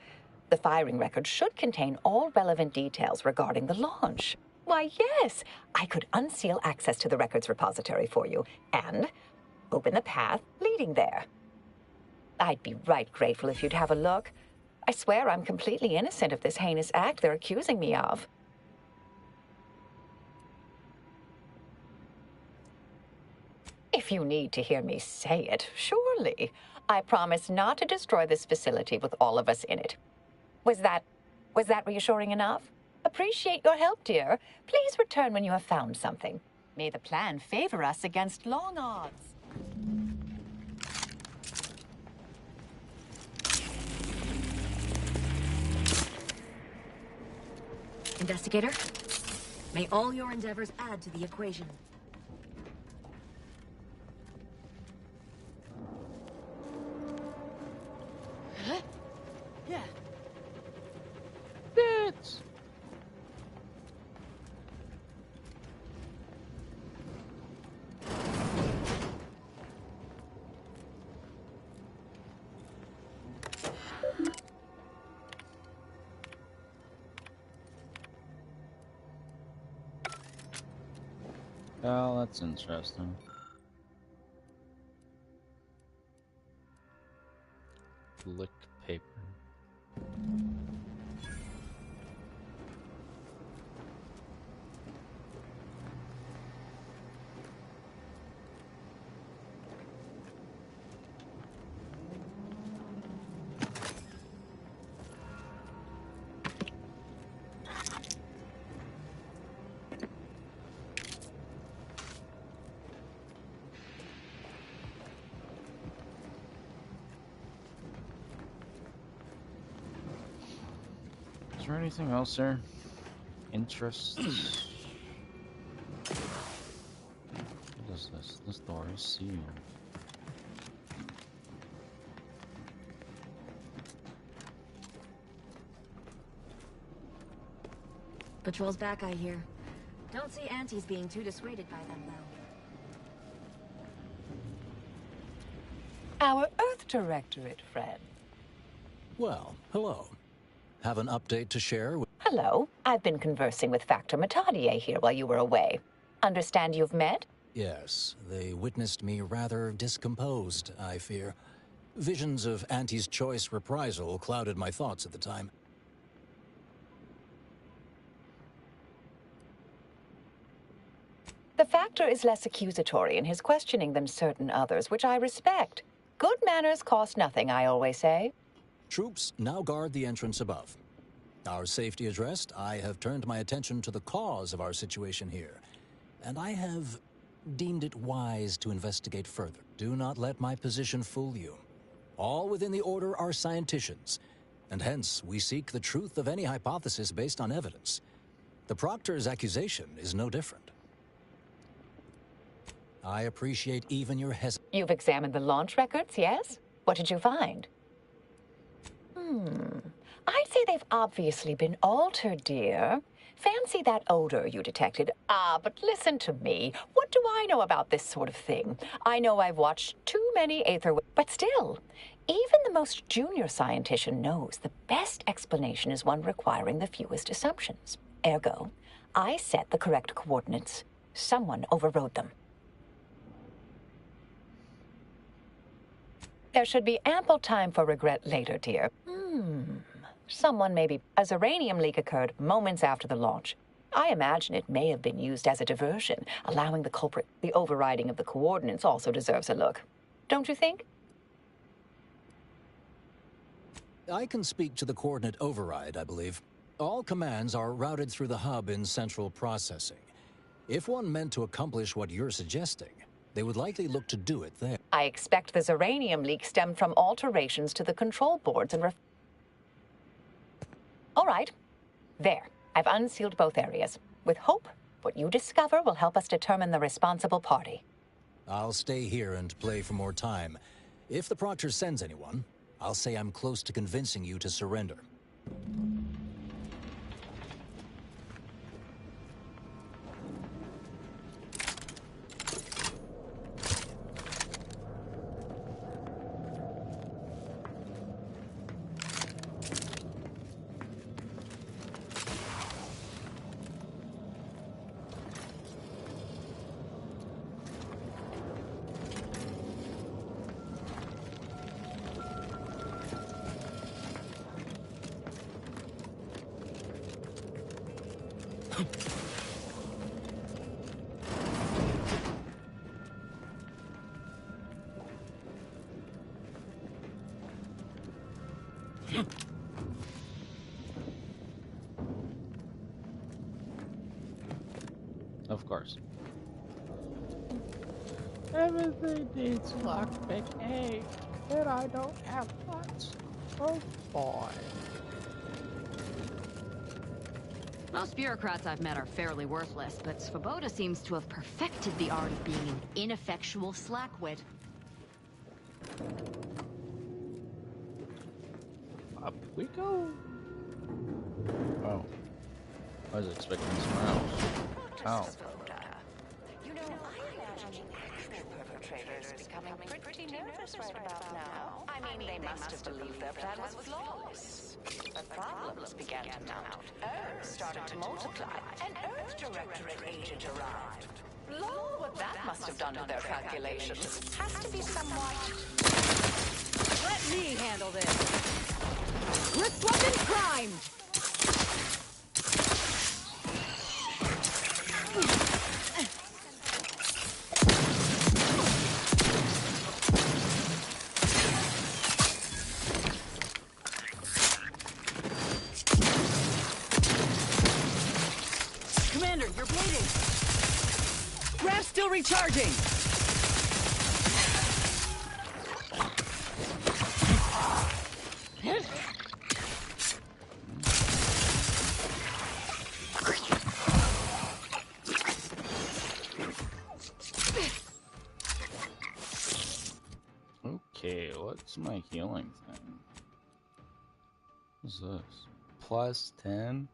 The firing record should contain all relevant details regarding the launch. Why, yes, I could unseal access to the records repository for you and open the path leading there. I'd be right grateful if you'd have a look. I swear I'm completely innocent of this heinous act they're accusing me of. If you need to hear me say it, surely. I promise not to destroy this facility with all of us in it. Was that reassuring enough? Appreciate your help, dear. Please return when you have found something. May the plan favor us against long odds. Investigator, may all your endeavors add to the equation. Huh? Yeah. That's... Oh, that's interesting. Lick paper. Is there anything else there? Interests? What is this? This door is sealed. Patrol's back, I hear. Don't see Auntie's being too dissuaded by them, though. Our Earth Directorate friend. Well, hello. Have an update to share? Hello. I've been conversing with Factor Metadier here while you were away. Understand you've met? Yes, they witnessed me rather discomposed, I fear. Visions of Auntie's choice reprisal clouded my thoughts at the time. The Factor is less accusatory in his questioning than certain others, which I respect. Good manners cost nothing, I always say. Troops now guard the entrance above. Our safety addressed, I have turned my attention to the cause of our situation here, and I have deemed it wise to investigate further. Do not let my position fool you. All within the Order are scienticians, and hence we seek the truth of any hypothesis based on evidence. The Proctor's accusation is no different. I appreciate even your You've examined the launch records, yes? What did you find? I'd say they've obviously been altered, dear. Fancy that odor you detected. Ah, but listen to me. What do I know about this sort of thing? I know I've watched too many Aether... But still, even the most junior scientist knows the best explanation is one requiring the fewest assumptions. Ergo, I set the correct coordinates. Someone overrode them. There should be ample time for regret later, dear. Someone maybe... A Zeranium leak occurred moments after the launch. I imagine it may have been used as a diversion, allowing the culprit. The overriding of the coordinates also deserves a look. Don't you think? I can speak to the coordinate override, I believe. All commands are routed through the hub in central processing. If one meant to accomplish what you're suggesting, they would likely look to do it there. I expect the Zeranium leak stemmed from alterations to the control boards and All right. There. I've unsealed both areas. With hope, what you discover will help us determine the responsible party. I'll stay here and play for more time. If the Proctor sends anyone, I'll say I'm close to convincing you to surrender. Of course. Everything needs lockpick A, and I don't have much. Oh boy. Most bureaucrats I've met are fairly worthless, but Svoboda seems to have perfected the art of being an ineffectual slackwit. Up we go. Oh. I was expecting somewhere else. Ow. You know, I imagine the actual perpetrators becoming pretty nervous right about now. I mean, they must have believed their plan was flawless. But problems began to mount. Earth started to multiply. An Earth Directorate agent arrived. Lord, what that must have done to their calculations. Has to be somewhat... Let me handle this! Let's weapon crime! Commander, you're bleeding! Grab's still recharging! Okay, what's my healing thing? What's this? Plus 10?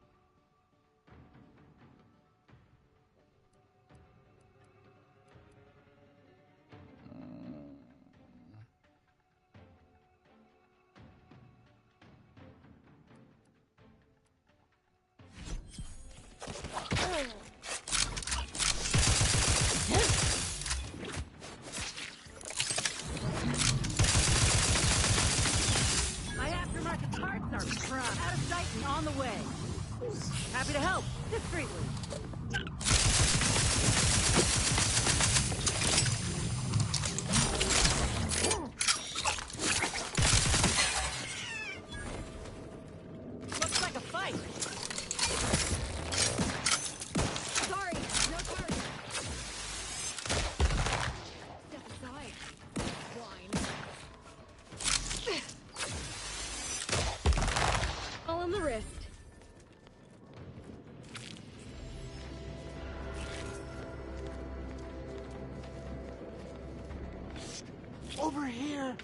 My aftermarket parts are out of sight and on the way. Happy to help, discreetly. Looks like a fight. Sorry, no target. Step aside. Wine. All on the wrist. Over here.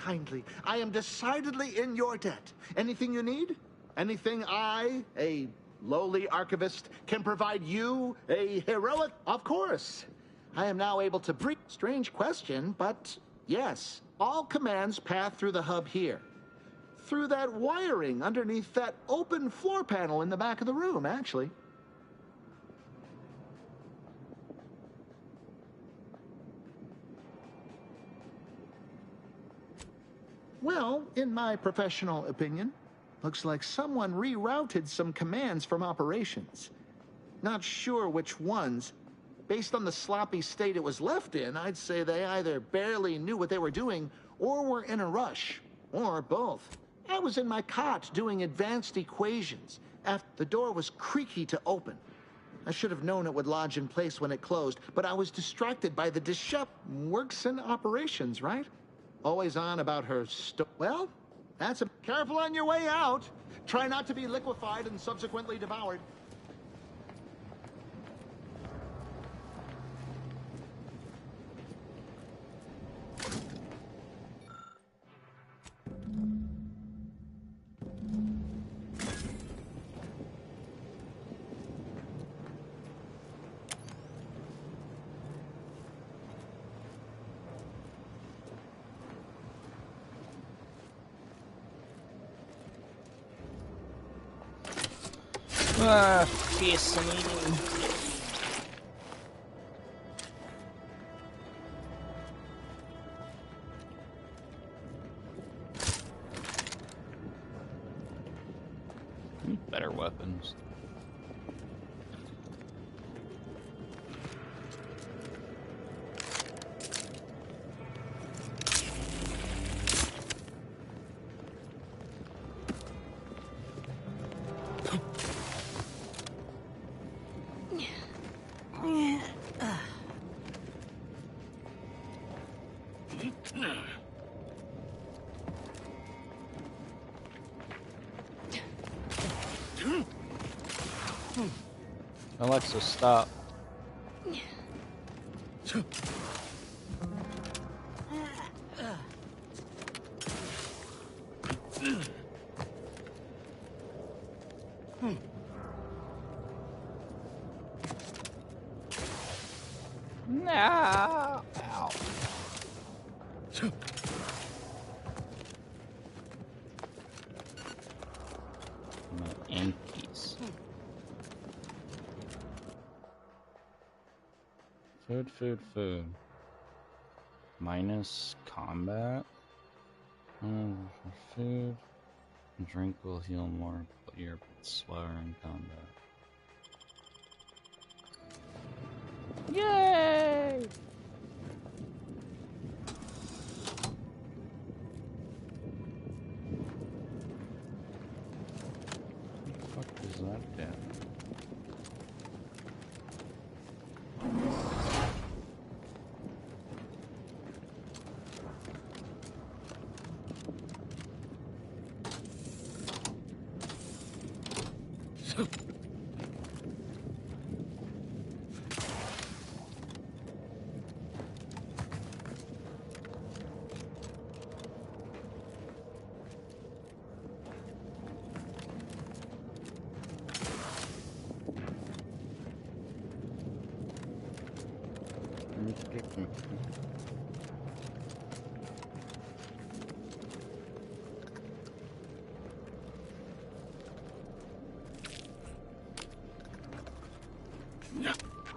kindly. I am decidedly in your debt. Anything you need? Anything I, a lowly archivist, can provide you, a heroic? Of course. I am now able to breathe. Strange question, but yes. All commands pass through the hub here. Through that wiring underneath that open floor panel in the back of the room, actually. Well, in my professional opinion, looks like someone rerouted some commands from operations. Not sure which ones. Based on the sloppy state it was left in, I'd say they either barely knew what they were doing or were in a rush, or both. I was in my cot doing advanced equations. After the door was creaky to open. I should have known it would lodge in place when it closed, but I was distracted by the works in operations, right? Always on about her well, that's a... Careful on your way out. Try not to be liquefied and subsequently devoured. Fascinating. Need better weapons. Alexa, stop. No. Ow. Yankees. Food. Minus combat. Food. Drink will heal more, but you're slower in combat. Yay! What the fuck is that down?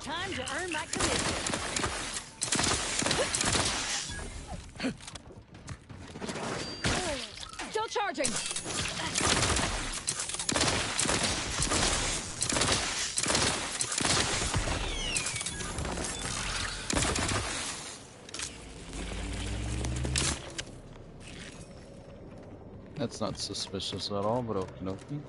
Time to earn my commission. Still charging. That's not suspicious at all, but okie dokie.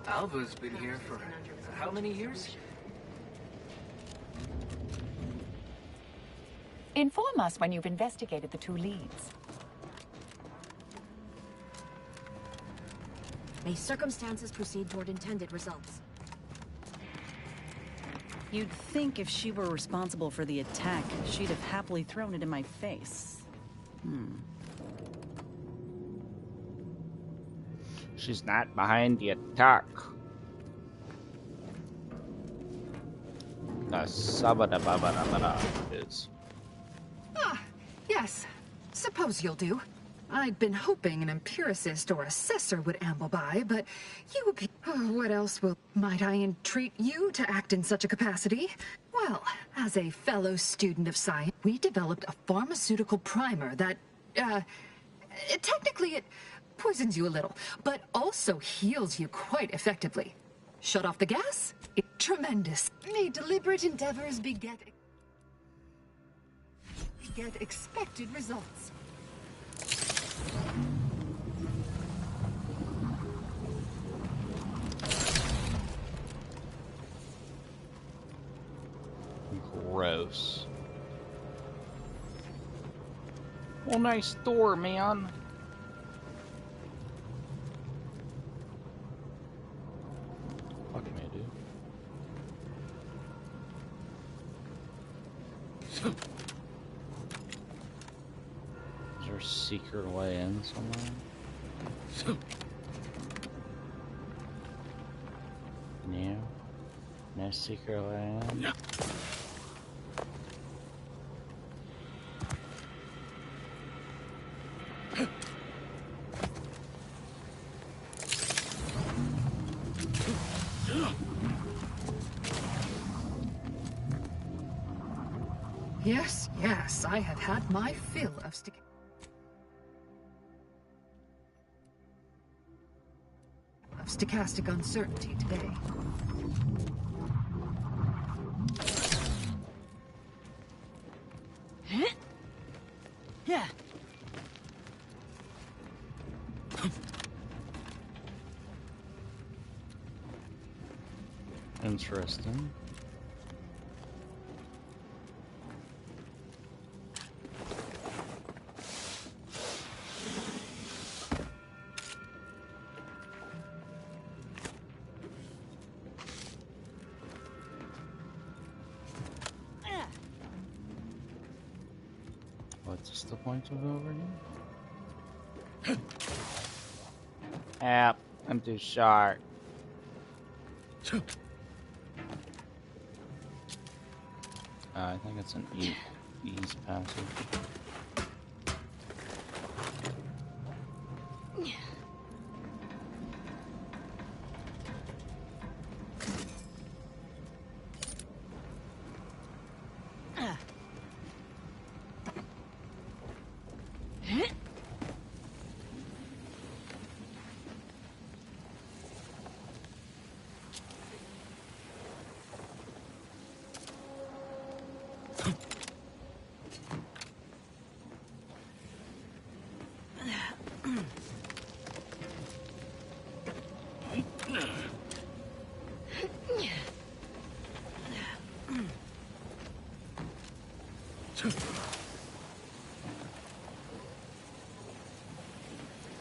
Alva's been here for how many years? Inform us when you've investigated the 2 leads. May circumstances proceed toward intended results. You'd think if she were responsible for the attack, she'd have happily thrown it in my face. She's not behind the attack. Sabada is. Ah, yes. Suppose you'll do. I'd been hoping an empiricist or assessor would amble by, but you appear... Oh, what else might I entreat you to act in such a capacity? Well, as a fellow student of science, we developed a pharmaceutical primer that, technically it poisons you a little, but also heals you quite effectively. Shut off the gas? Tremendous. May deliberate endeavors beget expected results. Gross. Well, nice door, man. Fuck me, dude. Is there a secret way in somewhere? No. No secret way in? No. Yes, I have had my fill of stochastic uncertainty today. Yeah. Interesting. What's the point of over here? App, I'm too short. I think it's an ease passage.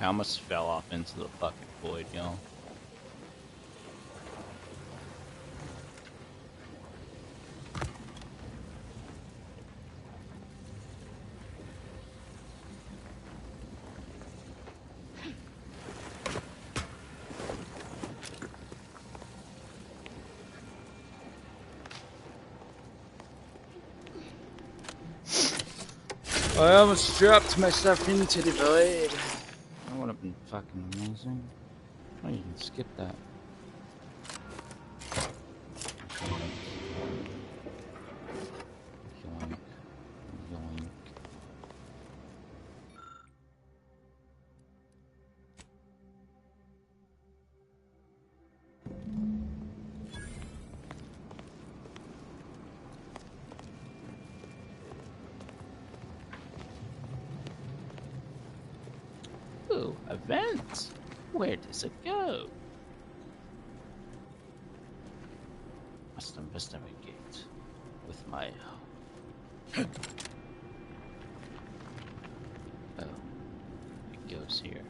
I almost fell off into the fucking void, y'all. I almost dropped myself into the void. That would have been fucking amazing. Oh, you can skip that. Yoink. Yoink. Ooh, events. Where does it go? must investigate with my. Oh, it goes here.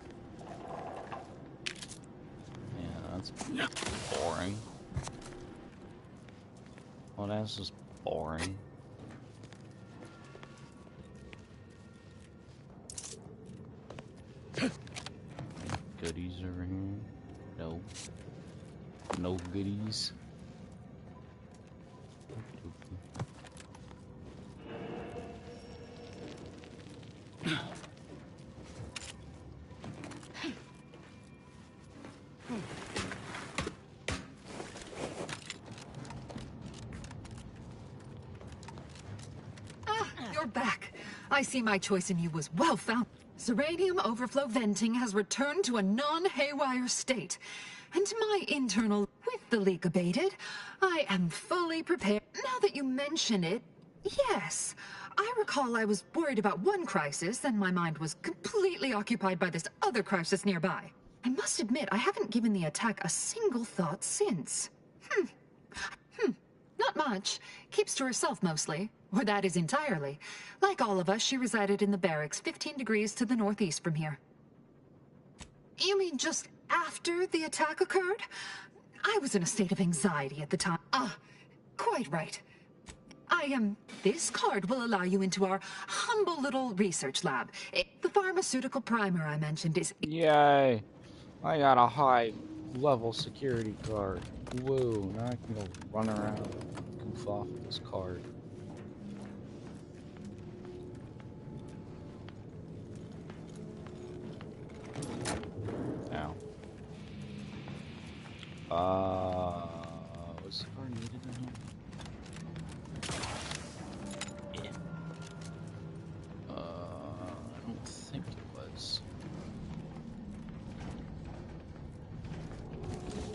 Yeah, that's boring. Well, that's just boring. Goodies over here? No. No goodies. You're back. I see my choice in you was well found. Zeranium overflow venting has returned to a non-haywire state. And my internal, with the leak abated, I am fully prepared. Now that you mention it, yes. I recall I was worried about one crisis, and my mind was completely occupied by this other crisis nearby. I must admit, I haven't given the attack a single thought since. Not much. Keeps to herself mostly. Or that is entirely. Like all of us, she resided in the barracks 15 degrees to the northeast from here. You mean just after the attack occurred? I was in a state of anxiety at the time. Quite right. This card will allow you into our humble little research lab. The pharmaceutical primer I mentioned is... Yay! I got a high-level security card. Whoa, now I can go run around and goof off with this card. Ow. Was the card needed in here? Yeah. I don't think it was.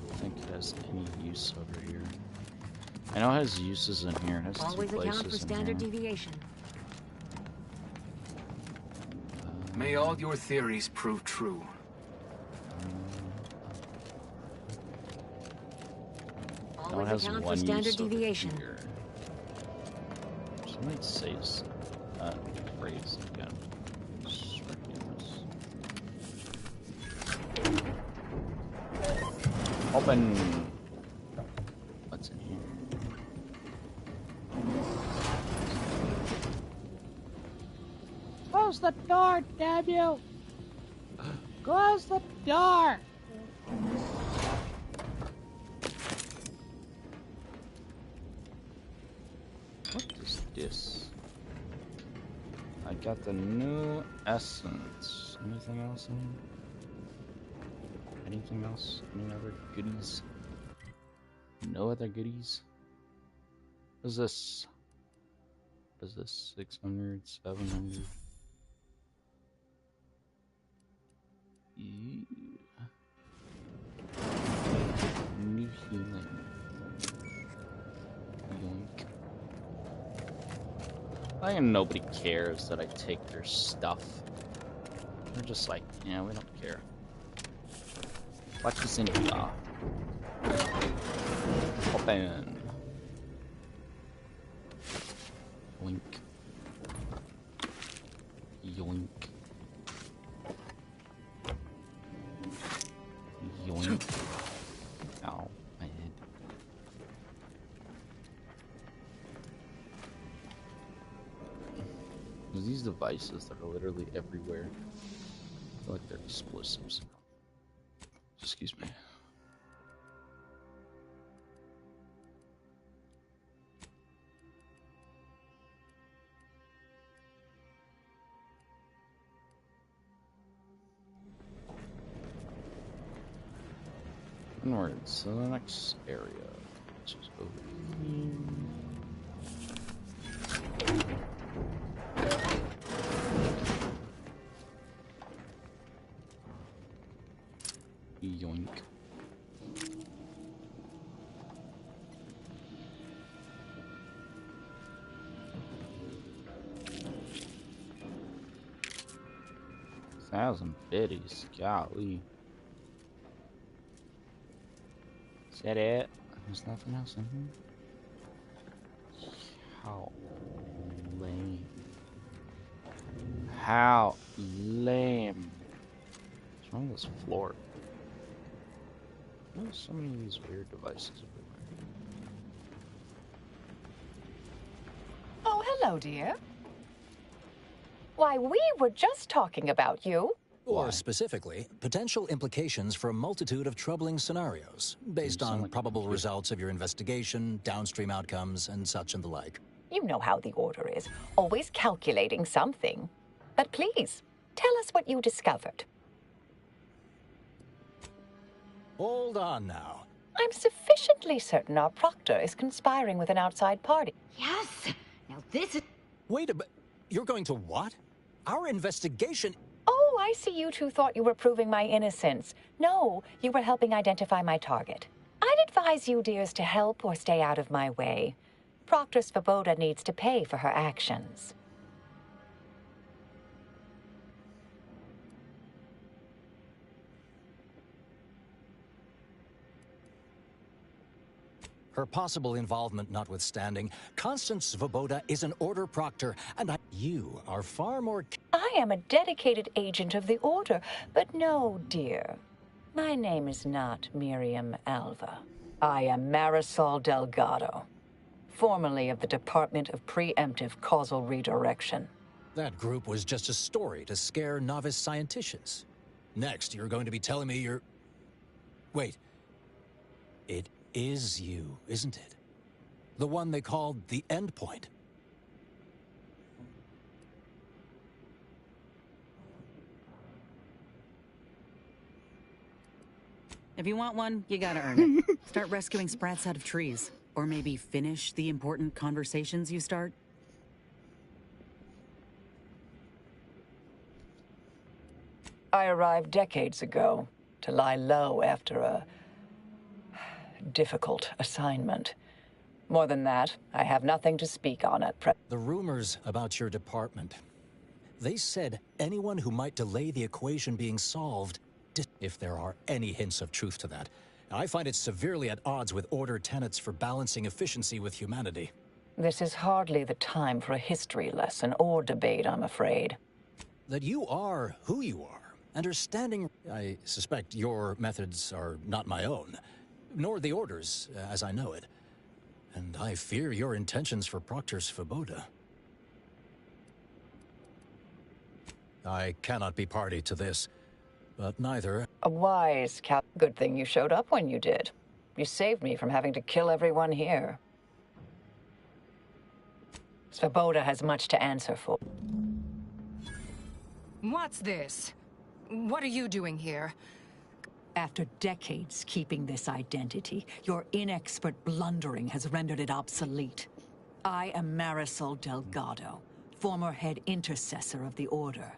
I don't think it has any use over here. I know it has uses in here. It has Always two places account for in standard here. deviation. May all your theories prove true. No, it Always has account for one standard use over deviation. here. Somebody says that phrase again. Open. What's in here? Close the door, damn you! Close the door! What is this? I got the new essence. Anything else in here? Anything else? Any other goodies? No other goodies? What is this? What is this? 600, 700? New healing. Yoink. I think nobody cares that I take their stuff. They're just like, yeah, we don't care. Watch this in here. Open. Yoink. Yoink. Yoink. Ow, my head. There's these devices that are literally everywhere. I feel like they're explosives. Excuse me. Onwards to the next area, which is over here. Yoink. Thousand biddies, golly. Is that it? There's nothing else in here? How lame. How lame. What's wrong with this floor? There's so many of these weird devices everywhere. Oh, hello, dear. Why, we were just talking about you. Or specifically, potential implications for a multitude of troubling scenarios, based on probable results of your investigation, downstream outcomes, and such and the like. You know how the Order is, always calculating something. But please, tell us what you discovered. Hold on now. I'm sufficiently certain our proctor is conspiring with an outside party. Yes! Now this is... Wait a bit. You're going to what? Our investigation... Oh, I see you two thought you were proving my innocence. No, you were helping identify my target. I'd advise you, dears, to help or stay out of my way. Proctor Svoboda needs to pay for her actions. Her possible involvement notwithstanding, Constance Svoboda is an Order proctor, and you are far more... I am a dedicated agent of the Order, but no, dear. My name is not Miriam Alva. I am Marisol Delgado, formerly of the Department of Preemptive Causal Redirection. That group was just a story to scare novice scienticians. Next, you're going to be telling me you're... Wait. It is you, isn't it? The one they called the Endpoint. If you want one, you gotta earn it. Start rescuing sprats out of trees. Or maybe finish the important conversations you start. I arrived decades ago to lie low after a difficult assignment. More than that, I have nothing to speak on at present. The rumors about your department. They said anyone who might delay the equation being solved, if there are any hints of truth to that. I find it severely at odds with Order tenets for balancing efficiency with humanity. This is hardly the time for a history lesson or debate, I'm afraid. That you are who you are, understanding... I suspect your methods are not my own, nor the Order's, as I know it. And I fear your intentions for Proctor Svoboda. I cannot be party to this, but neither... A wise cap. Good thing you showed up when you did. You saved me from having to kill everyone here. Svoboda has much to answer for. What's this? What are you doing here? After decades keeping this identity, your inexpert blundering has rendered it obsolete. I am Marisol Delgado, former head intercessor of the Order.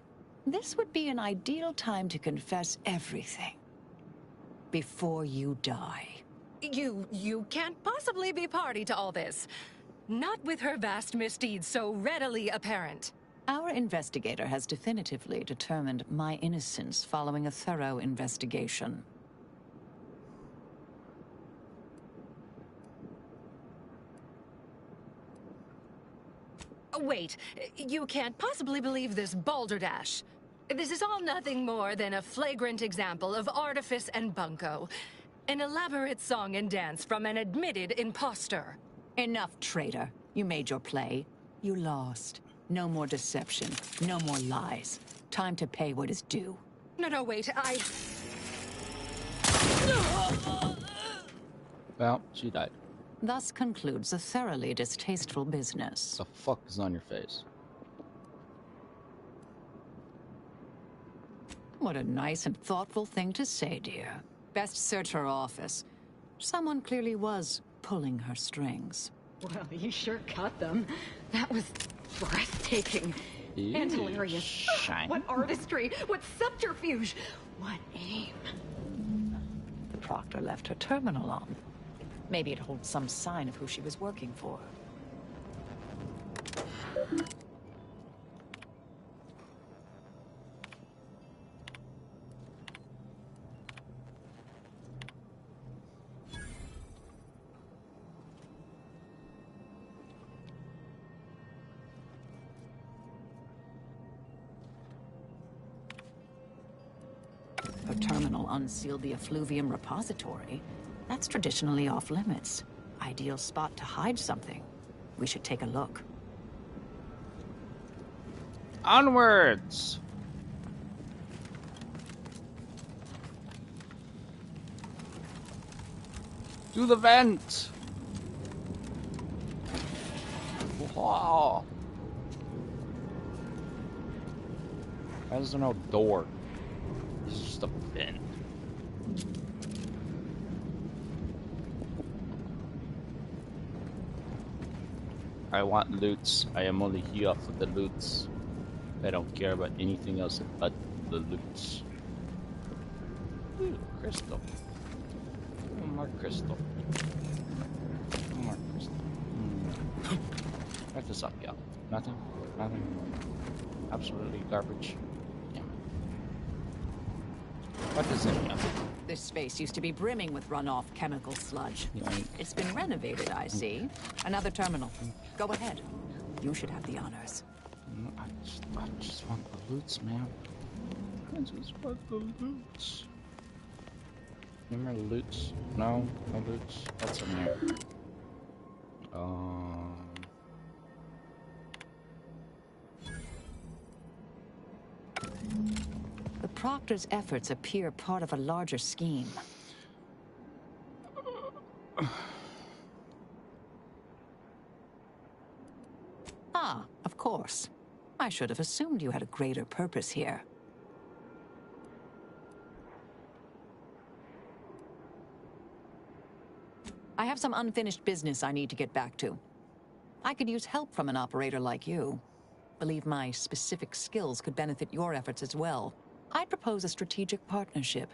This would be an ideal time to confess everything. Before you die. You can't possibly be party to all this. Not with her vast misdeeds so readily apparent. Our investigator has definitively determined my innocence following a thorough investigation. Wait, you can't possibly believe this balderdash. This is all nothing more than a flagrant example of artifice and bunco. An elaborate song and dance from an admitted imposter. Enough, traitor. You made your play. You lost. No more deception. No more lies. Time to pay what is due. No, wait, Well, she died. Thus concludes a thoroughly distasteful business. The fuck is on your face? What a nice and thoughtful thing to say, dear. Best search her office. Someone clearly was pulling her strings. Well, you sure cut them. That was breathtaking. And hilarious. Shine. What artistry! What subterfuge! What aim! The proctor left her terminal on. Maybe it holds some sign of who she was working for. terminal unsealed the effluvium repository. That's traditionally off limits. Ideal spot to hide something. We should take a look. Onwards! To the vent! Wow! Why is there no door? This is just a vent. I want loots. I am only here for the loots. I don't care about anything else but the loots. Ooh, crystal. One more crystal. One more crystal. What's this up, y'all? Nothing? Nothing? Absolutely garbage. Yeah. What is it, y'all? This space used to be brimming with runoff chemical sludge. Yoink. It's been renovated, I see. Another terminal. Go ahead. You should have the honors. I just want the loots, man. I just want the loots. Remember the loots? No? No loots? What's in there? The Proctor's efforts appear part of a larger scheme. Ah, of course. I should have assumed you had a greater purpose here. I have some unfinished business I need to get back to. I could use help from an operator like you. Believe my specific skills could benefit your efforts as well. I'd propose a strategic partnership.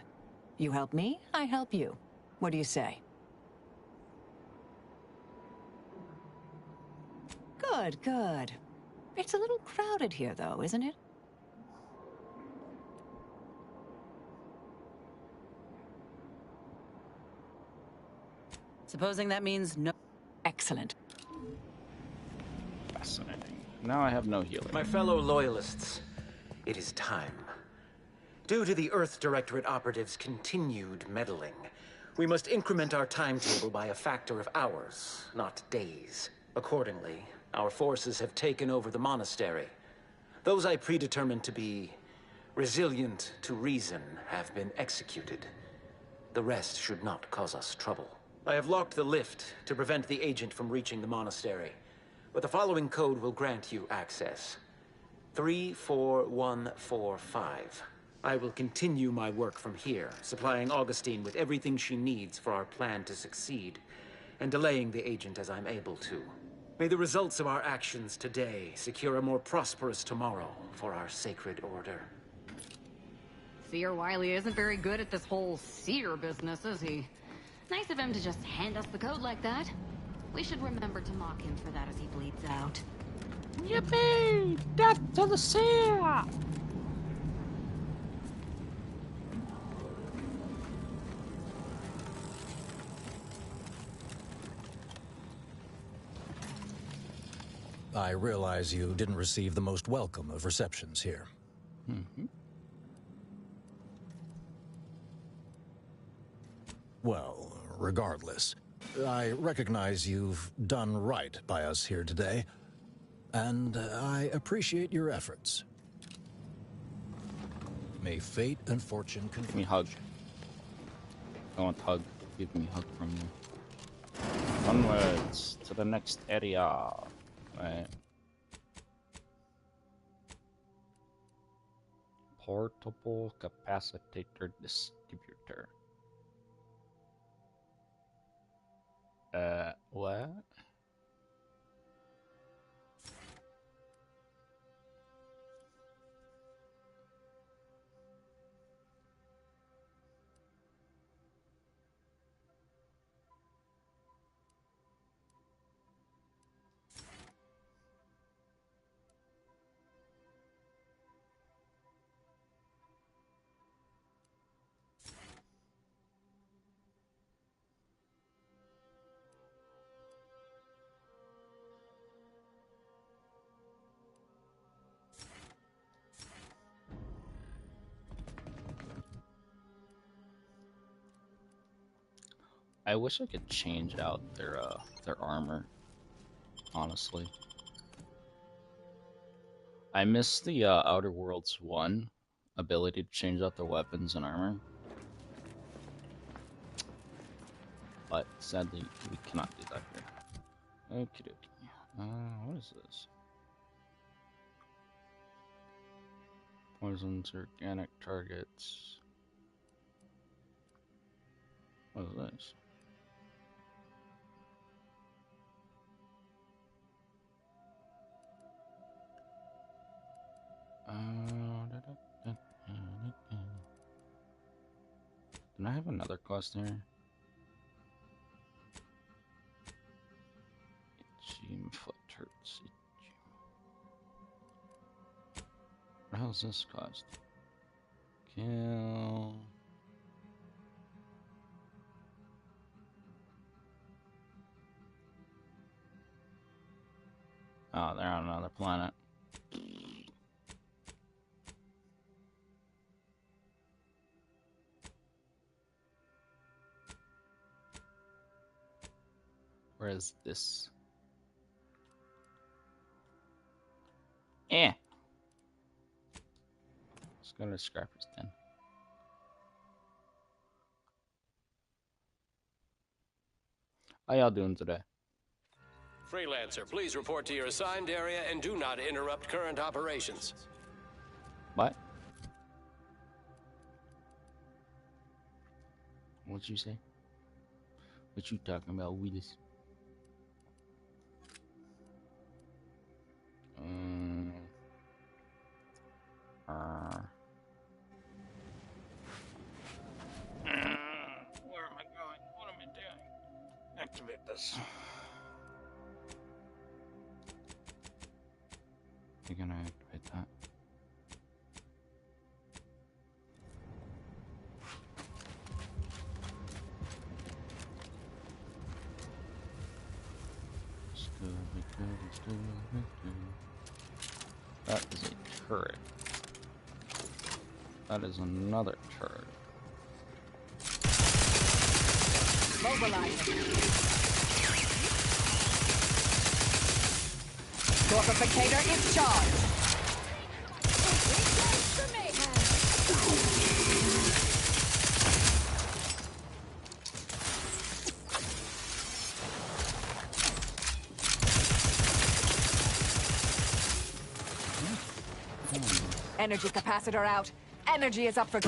You help me, I help you. What do you say? Good, good. It's a little crowded here, though, isn't it? Supposing that means no... Excellent. Fascinating. Now I have no healing. My fellow loyalists, it is time. Due to the Earth Directorate operatives' continued meddling, we must increment our timetable by a factor of hours, not days. Accordingly, our forces have taken over the monastery. Those I predetermined to be resilient to reason have been executed. The rest should not cause us trouble. I have locked the lift to prevent the agent from reaching the monastery, but the following code will grant you access. 34145. I will continue my work from here, supplying Augustine with everything she needs for our plan to succeed, and delaying the agent as I'm able to. May the results of our actions today secure a more prosperous tomorrow for our sacred order. Seer Wiley isn't very good at this whole seer business, is he? Nice of him to just hand us the code like that. We should remember to mock him for that as he bleeds out. Yippee! Death to the seer! I realize you didn't receive the most welcome of receptions here. Well, regardless, I recognize you've done right by us here today, and I appreciate your efforts. May fate and fortune Give me a hug. I want a hug. Give me a hug from you. Onwards to the next area. Right. Portable capacitor distributor. What? I wish I could change out their armor. Honestly, I miss the Outer Worlds 1 ability to change out their weapons and armor. But sadly, we cannot do that here. Okie dokie. What is this? Poisons, organic targets. What is this? Did I have another quest here? Itchy foot hurts. What the hell is this quest? Kill. Oh, they're on another planet. Where is this? Let's go to Scrapper's Den. How y'all doing today? Freelancer, please report to your assigned area and do not interrupt current operations. What? What'd you say? What you talking about, Willis? Where am I going? What am I doing? Activate this. You're gonna activate that. That is a turret. That is another turret. Mobilizing. Torpificator is charged. Energy capacitor out. Energy is up for...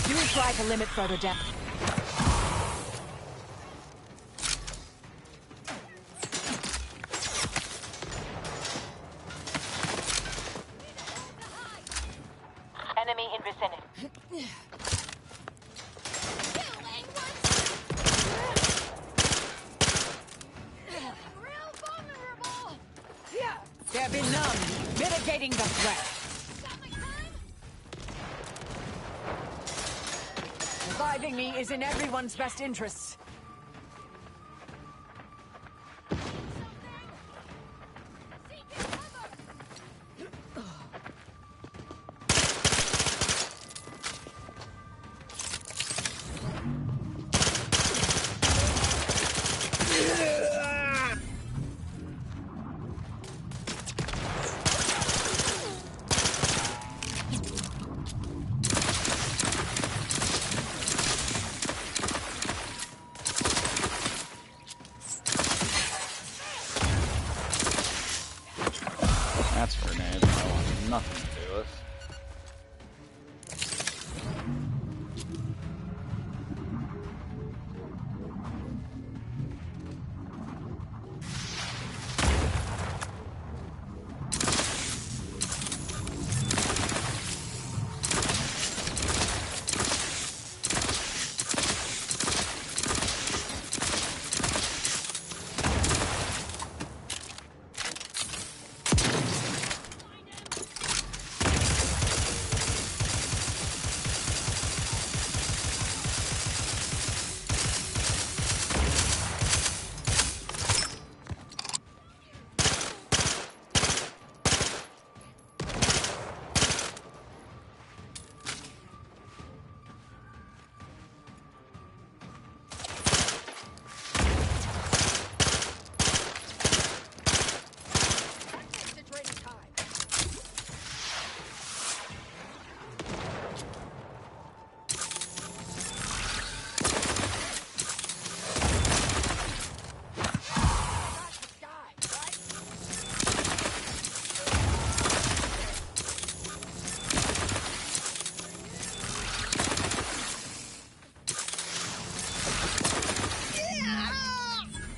You try to limit further depth. Enemy in vicinity. They're benumbed, mitigating the threat. Reviving me is in everyone's best interests. That's grenade. I want nothing to do with.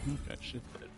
Okay, shit did.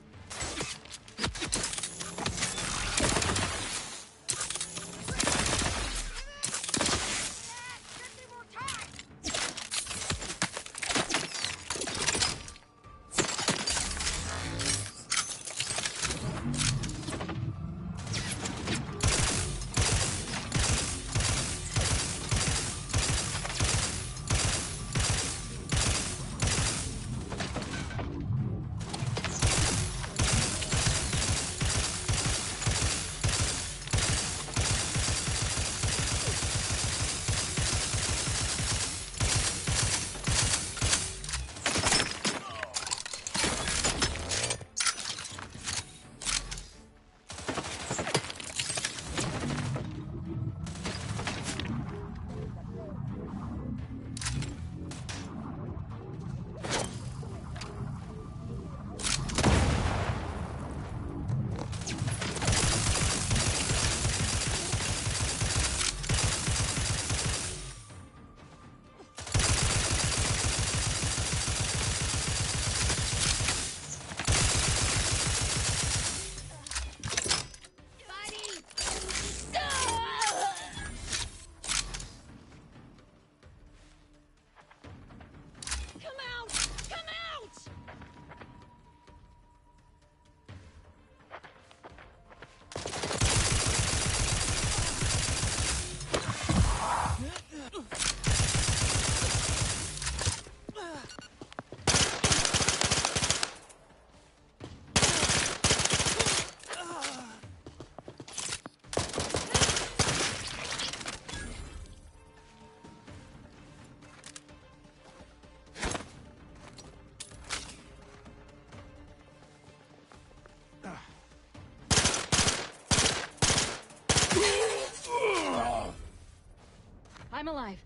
I'm alive.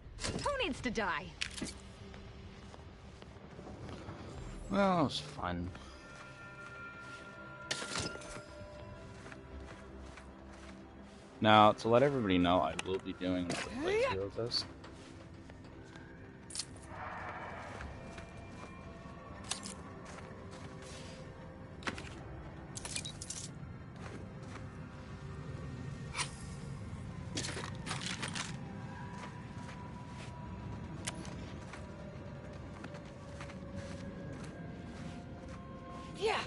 Who needs to die? Well, it was fun. Now, to let everybody know, I will be doing another playthrough of this. Yeah.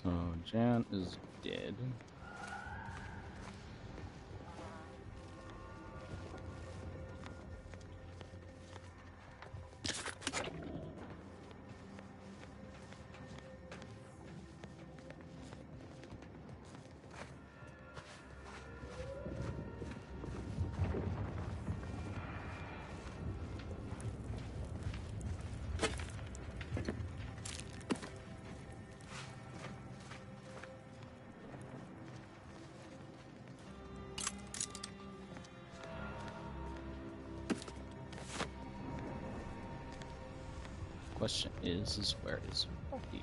So, Jan is dead. Question is where is Rocky?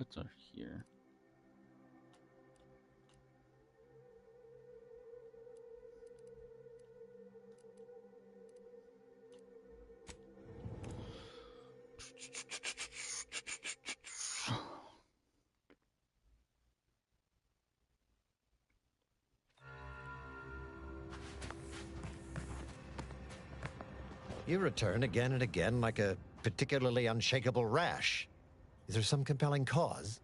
rockets are here. You return again and again like a particularly unshakable rash. Is there some compelling cause?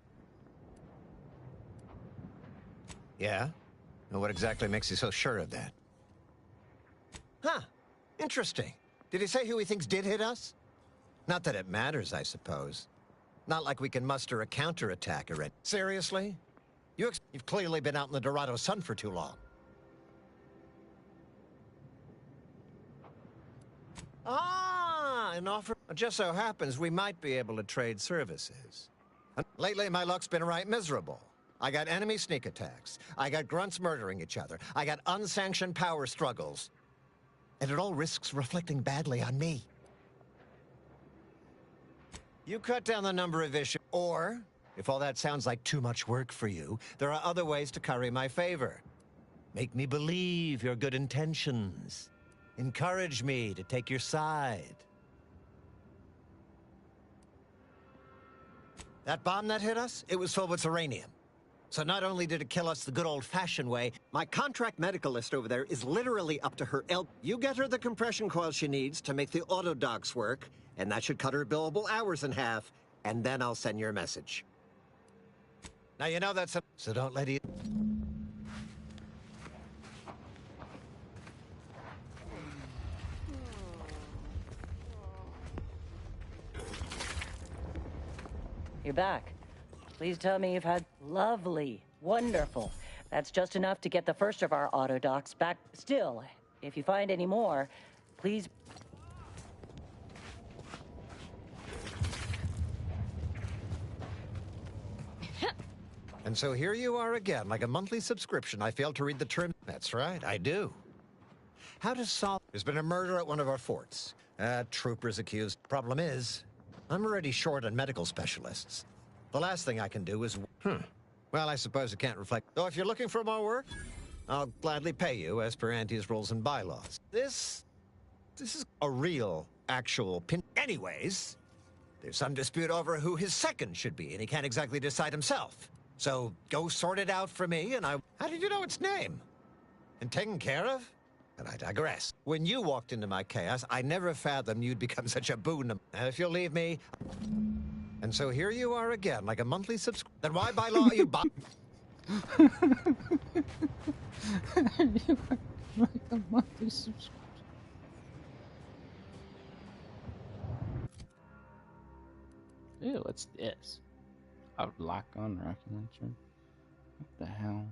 Yeah? Well, what exactly makes you so sure of that? Huh. Interesting. Did he say who he thinks did hit us? Not that it matters, I suppose. Not like we can muster a counterattack or anything. Seriously? You've clearly been out in the Dorado sun for too long. Ah, an offer. It just so happens we might be able to trade services. Lately, my luck's been right miserable. I got enemy sneak attacks. I got grunts murdering each other. I got unsanctioned power struggles. And it all risks reflecting badly on me. You cut down the number of issues, or, if all that sounds like too much work for you, there are other ways to curry my favor. Make me believe your good intentions. Encourage me to take your side. That bomb that hit us, it was filled with uranium. So not only did it kill us the good old-fashioned way, my contract medicalist over there is literally up to her elbow. You get her the compression coil she needs to make the auto docks work, and that should cut her billable hours in half, and then I'll send your message. Now you know that's a... So don't let it... You're back. Please tell me you've had lovely, wonderful. That's just enough to get the first of our auto docks back. Still, if you find any more, please... And so here you are again, like a monthly subscription. I failed to read the term. That's right, I do. How to solve... There's been a murder at one of our forts. Troopers accused. Problem is, I'm already short on medical specialists. The last thing I can do is... Well, I suppose it can't reflect... Though if you're looking for more work, I'll gladly pay you as per Auntie's rules and bylaws. This is a real, actual pin... Anyways, there's some dispute over who his second should be, and he can't exactly decide himself. So go sort it out for me, and I... How did you know its name? And taken care of? But I digress. When you walked into my chaos, I never fathomed you'd become such a boon. And if you'll leave me... And so here you are again, like a monthly subscription. Then why by law you buy... Like a monthly subscription. Ew, what's this? A lock-on rocket launcher? What the hell?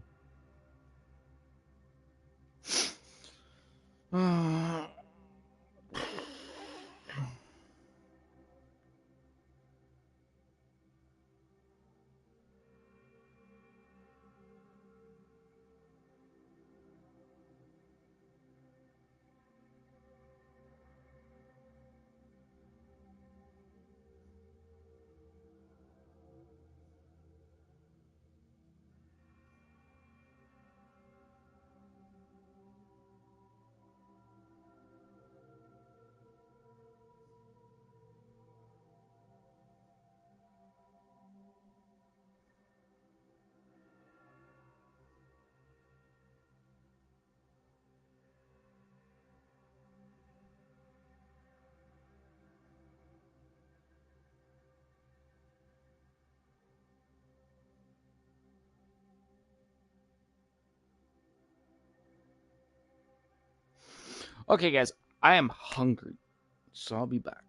Okay, guys, I am hungry, so I'll be back.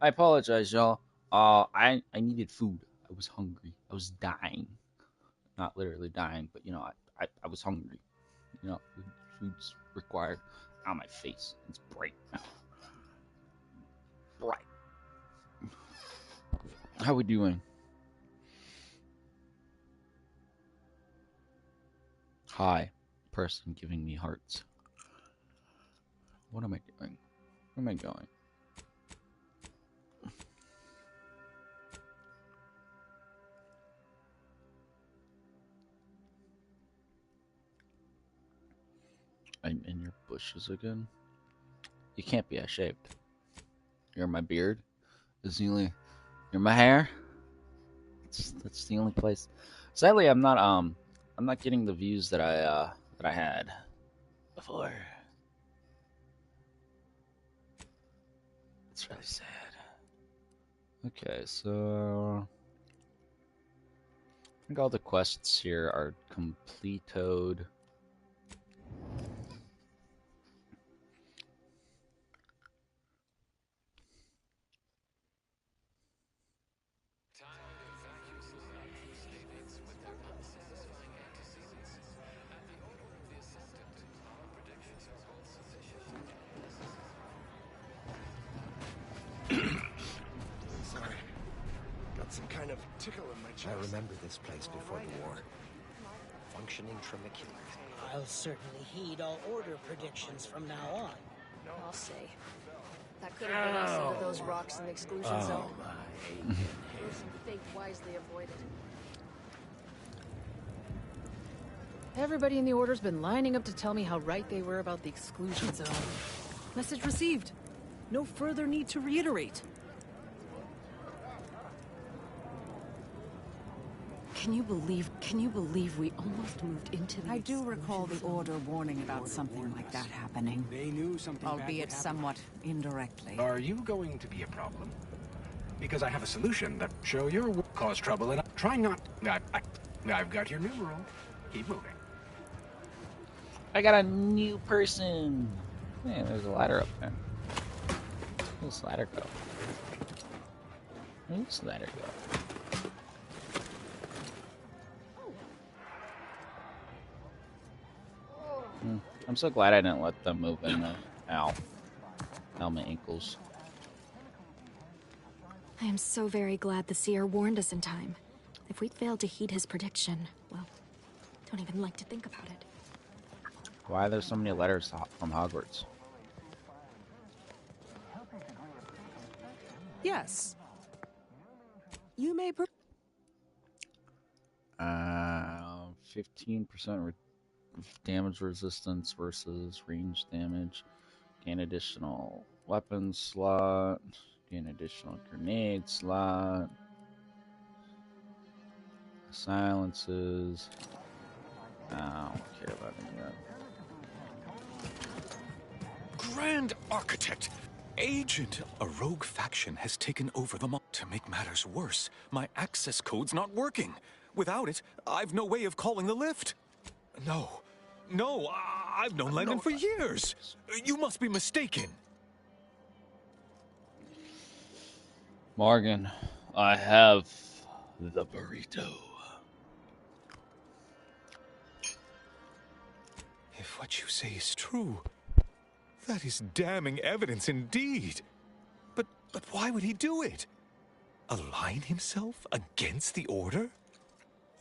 I apologize, y'all. I needed food. I was hungry. I was dying. Not literally dying, but you know, I was hungry. You know, food's required. Ow, my face. It's bright. Bright. How we doing? Hi, person giving me hearts. What am I doing? Where am I going? I'm in your bushes again? You can't be. I shaved. You're my beard? Is the only... You're my hair? That's the only place. Sadly, I'm not getting the views that I had before. It's really sad. Okay, so I think all the quests here are completed. Sorry. Got some kind of tickle in my chest. I remember this place before the war. Functioning Tremiculum. I'll certainly heed all order predictions from now on. I'll say. That could have been us into those rocks in the exclusion zone. Fate wisely avoided. Everybody in the Order's been lining up to tell me how right they were about the exclusion zone. Message received. No further need to reiterate. Can you believe we almost moved into the... I do recall the Order warning about something like that happening. They knew something bad would albeit happen. somewhat indirectly. Are you going to be a problem? Because I have a solution that show your cause trouble and try not. I've got your numeral. Keep moving. I got a new person. Man, there's a ladder up there. Where's this ladder go? Where's this ladder go? I'm so glad I didn't let them move in the... Ow. Ow, my ankles. I am so very glad the seer warned us in time. If we'd failed to heed his prediction, well, don't even like to think about it. Why are there so many letters from Hogwarts? Yes. You may... 15% damage resistance versus range damage. Gain additional weapon slot. Gain additional grenade slot. Silences. I don't care about any of that. Grand Architect! Agent! A rogue faction has taken over the mall. To make matters worse, my access code's not working. Without it, I've no way of calling the lift. No. No, I've known Lennon for years. You must be mistaken. Morgan, I have the burrito. If what you say is true, that is damning evidence indeed. But why would he do it? Align himself against the Order?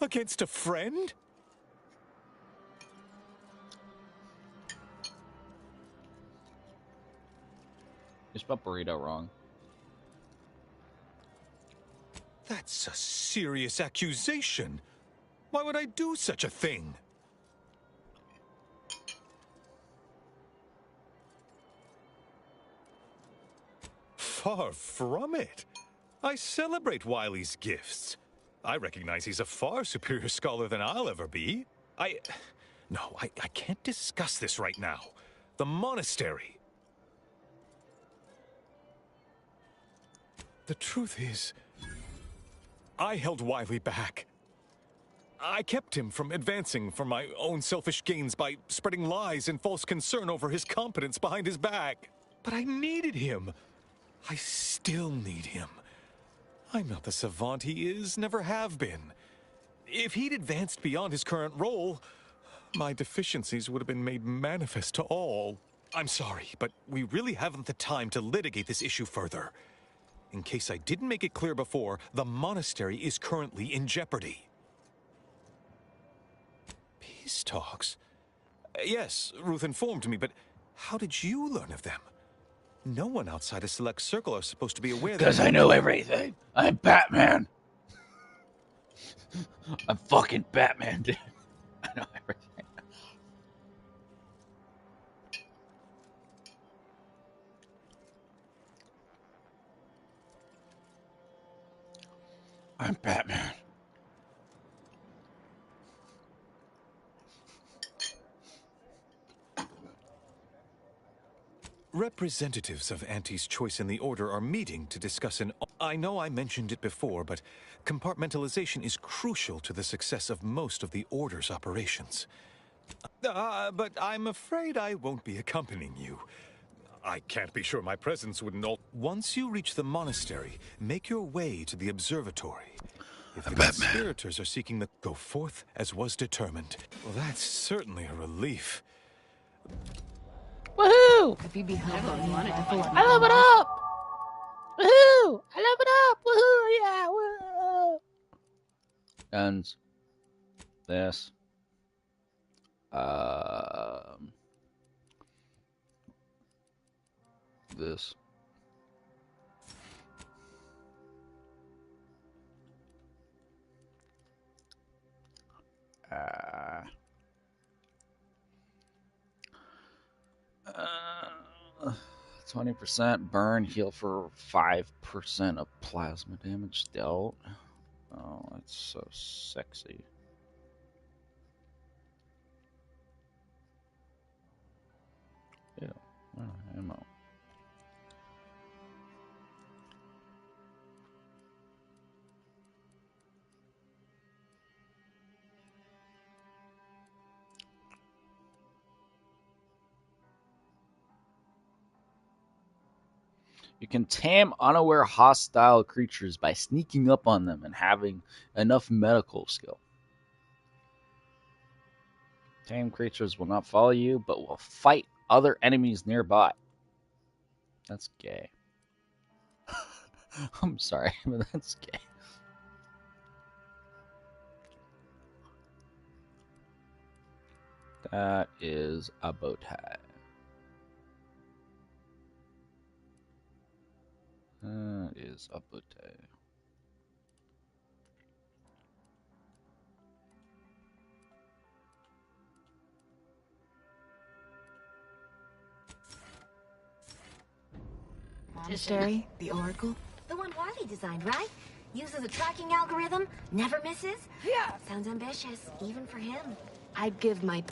Against a friend? You spelled burrito wrong. That's a serious accusation. Why would I do such a thing? Far from it. I celebrate Wiley's gifts. I recognize he's a far superior scholar than I'll ever be. No, I can't discuss this right now. The monastery. The truth is, I held Wiley back. I kept him from advancing for my own selfish gains by spreading lies and false concern over his competence behind his back. But I needed him. I still need him. I'm not the savant he is, never have been. If he'd advanced beyond his current role, my deficiencies would have been made manifest to all. I'm sorry, but we really haven't the time to litigate this issue further. In case I didn't make it clear before, the monastery is currently in jeopardy. Peace talks? Yes, Ruth informed me, but how did you learn of them? No one outside a select circle are supposed to be aware that— Because I know everything. I'm Batman. I'm fucking Batman, dude. I know everything. I'm Batman. Representatives of Auntie's Choice in the Order are meeting to discuss an— I know I mentioned it before, but compartmentalization is crucial to the success of most of the Order's operations. But I'm afraid I won't be accompanying you. I can't be sure my presence wouldn't all— Once you reach the monastery, make your way to the observatory. If the conspirators are seeking the— Go forth as was determined. Well, that's certainly a relief. Woohoo! If you'd be helpful, you wanted to pull I love it up! Woohoo! I love it up! Woohoo! Yeah! Woohoo! And this. This. Uh, 20% burn, heal for 5% of plasma damage dealt. Oh, that's so sexy. Yeah, ammo. You can tame unaware hostile creatures by sneaking up on them and having enough medical skill. Tame creatures will not follow you, but will fight other enemies nearby. That's gay. I'm sorry, but that's gay. That is a bow tie. That is a bow tie. Monastery? The Oracle? The one Wiley designed, right? Uses a tracking algorithm, never misses? Yeah. Sounds ambitious, even for him. I'd give my...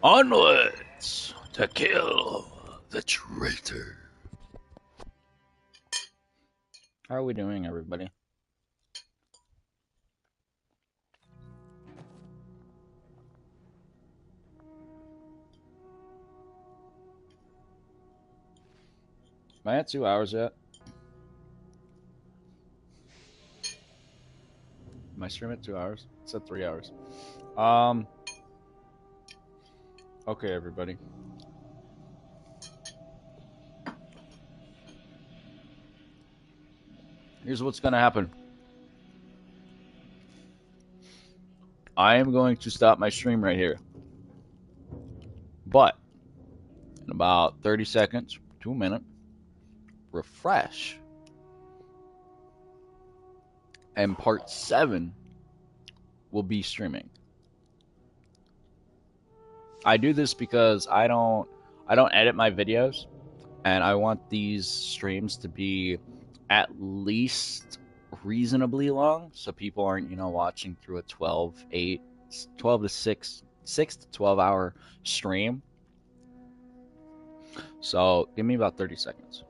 Onwards to kill the traitor. How are we doing, everybody? Am I at 2 hours yet? Am I streaming at 2 hours? It's at 3 hours. Okay, everybody. Here's what's gonna happen. I am going to stop my stream right here. But in about 30 seconds to a minute, refresh. And part 7 will be streaming. I do this because I don't edit my videos, and I want these streams to be at least reasonably long, so people aren't, watching through a 12 to 6 to 12 hour stream. So give me about 30 seconds.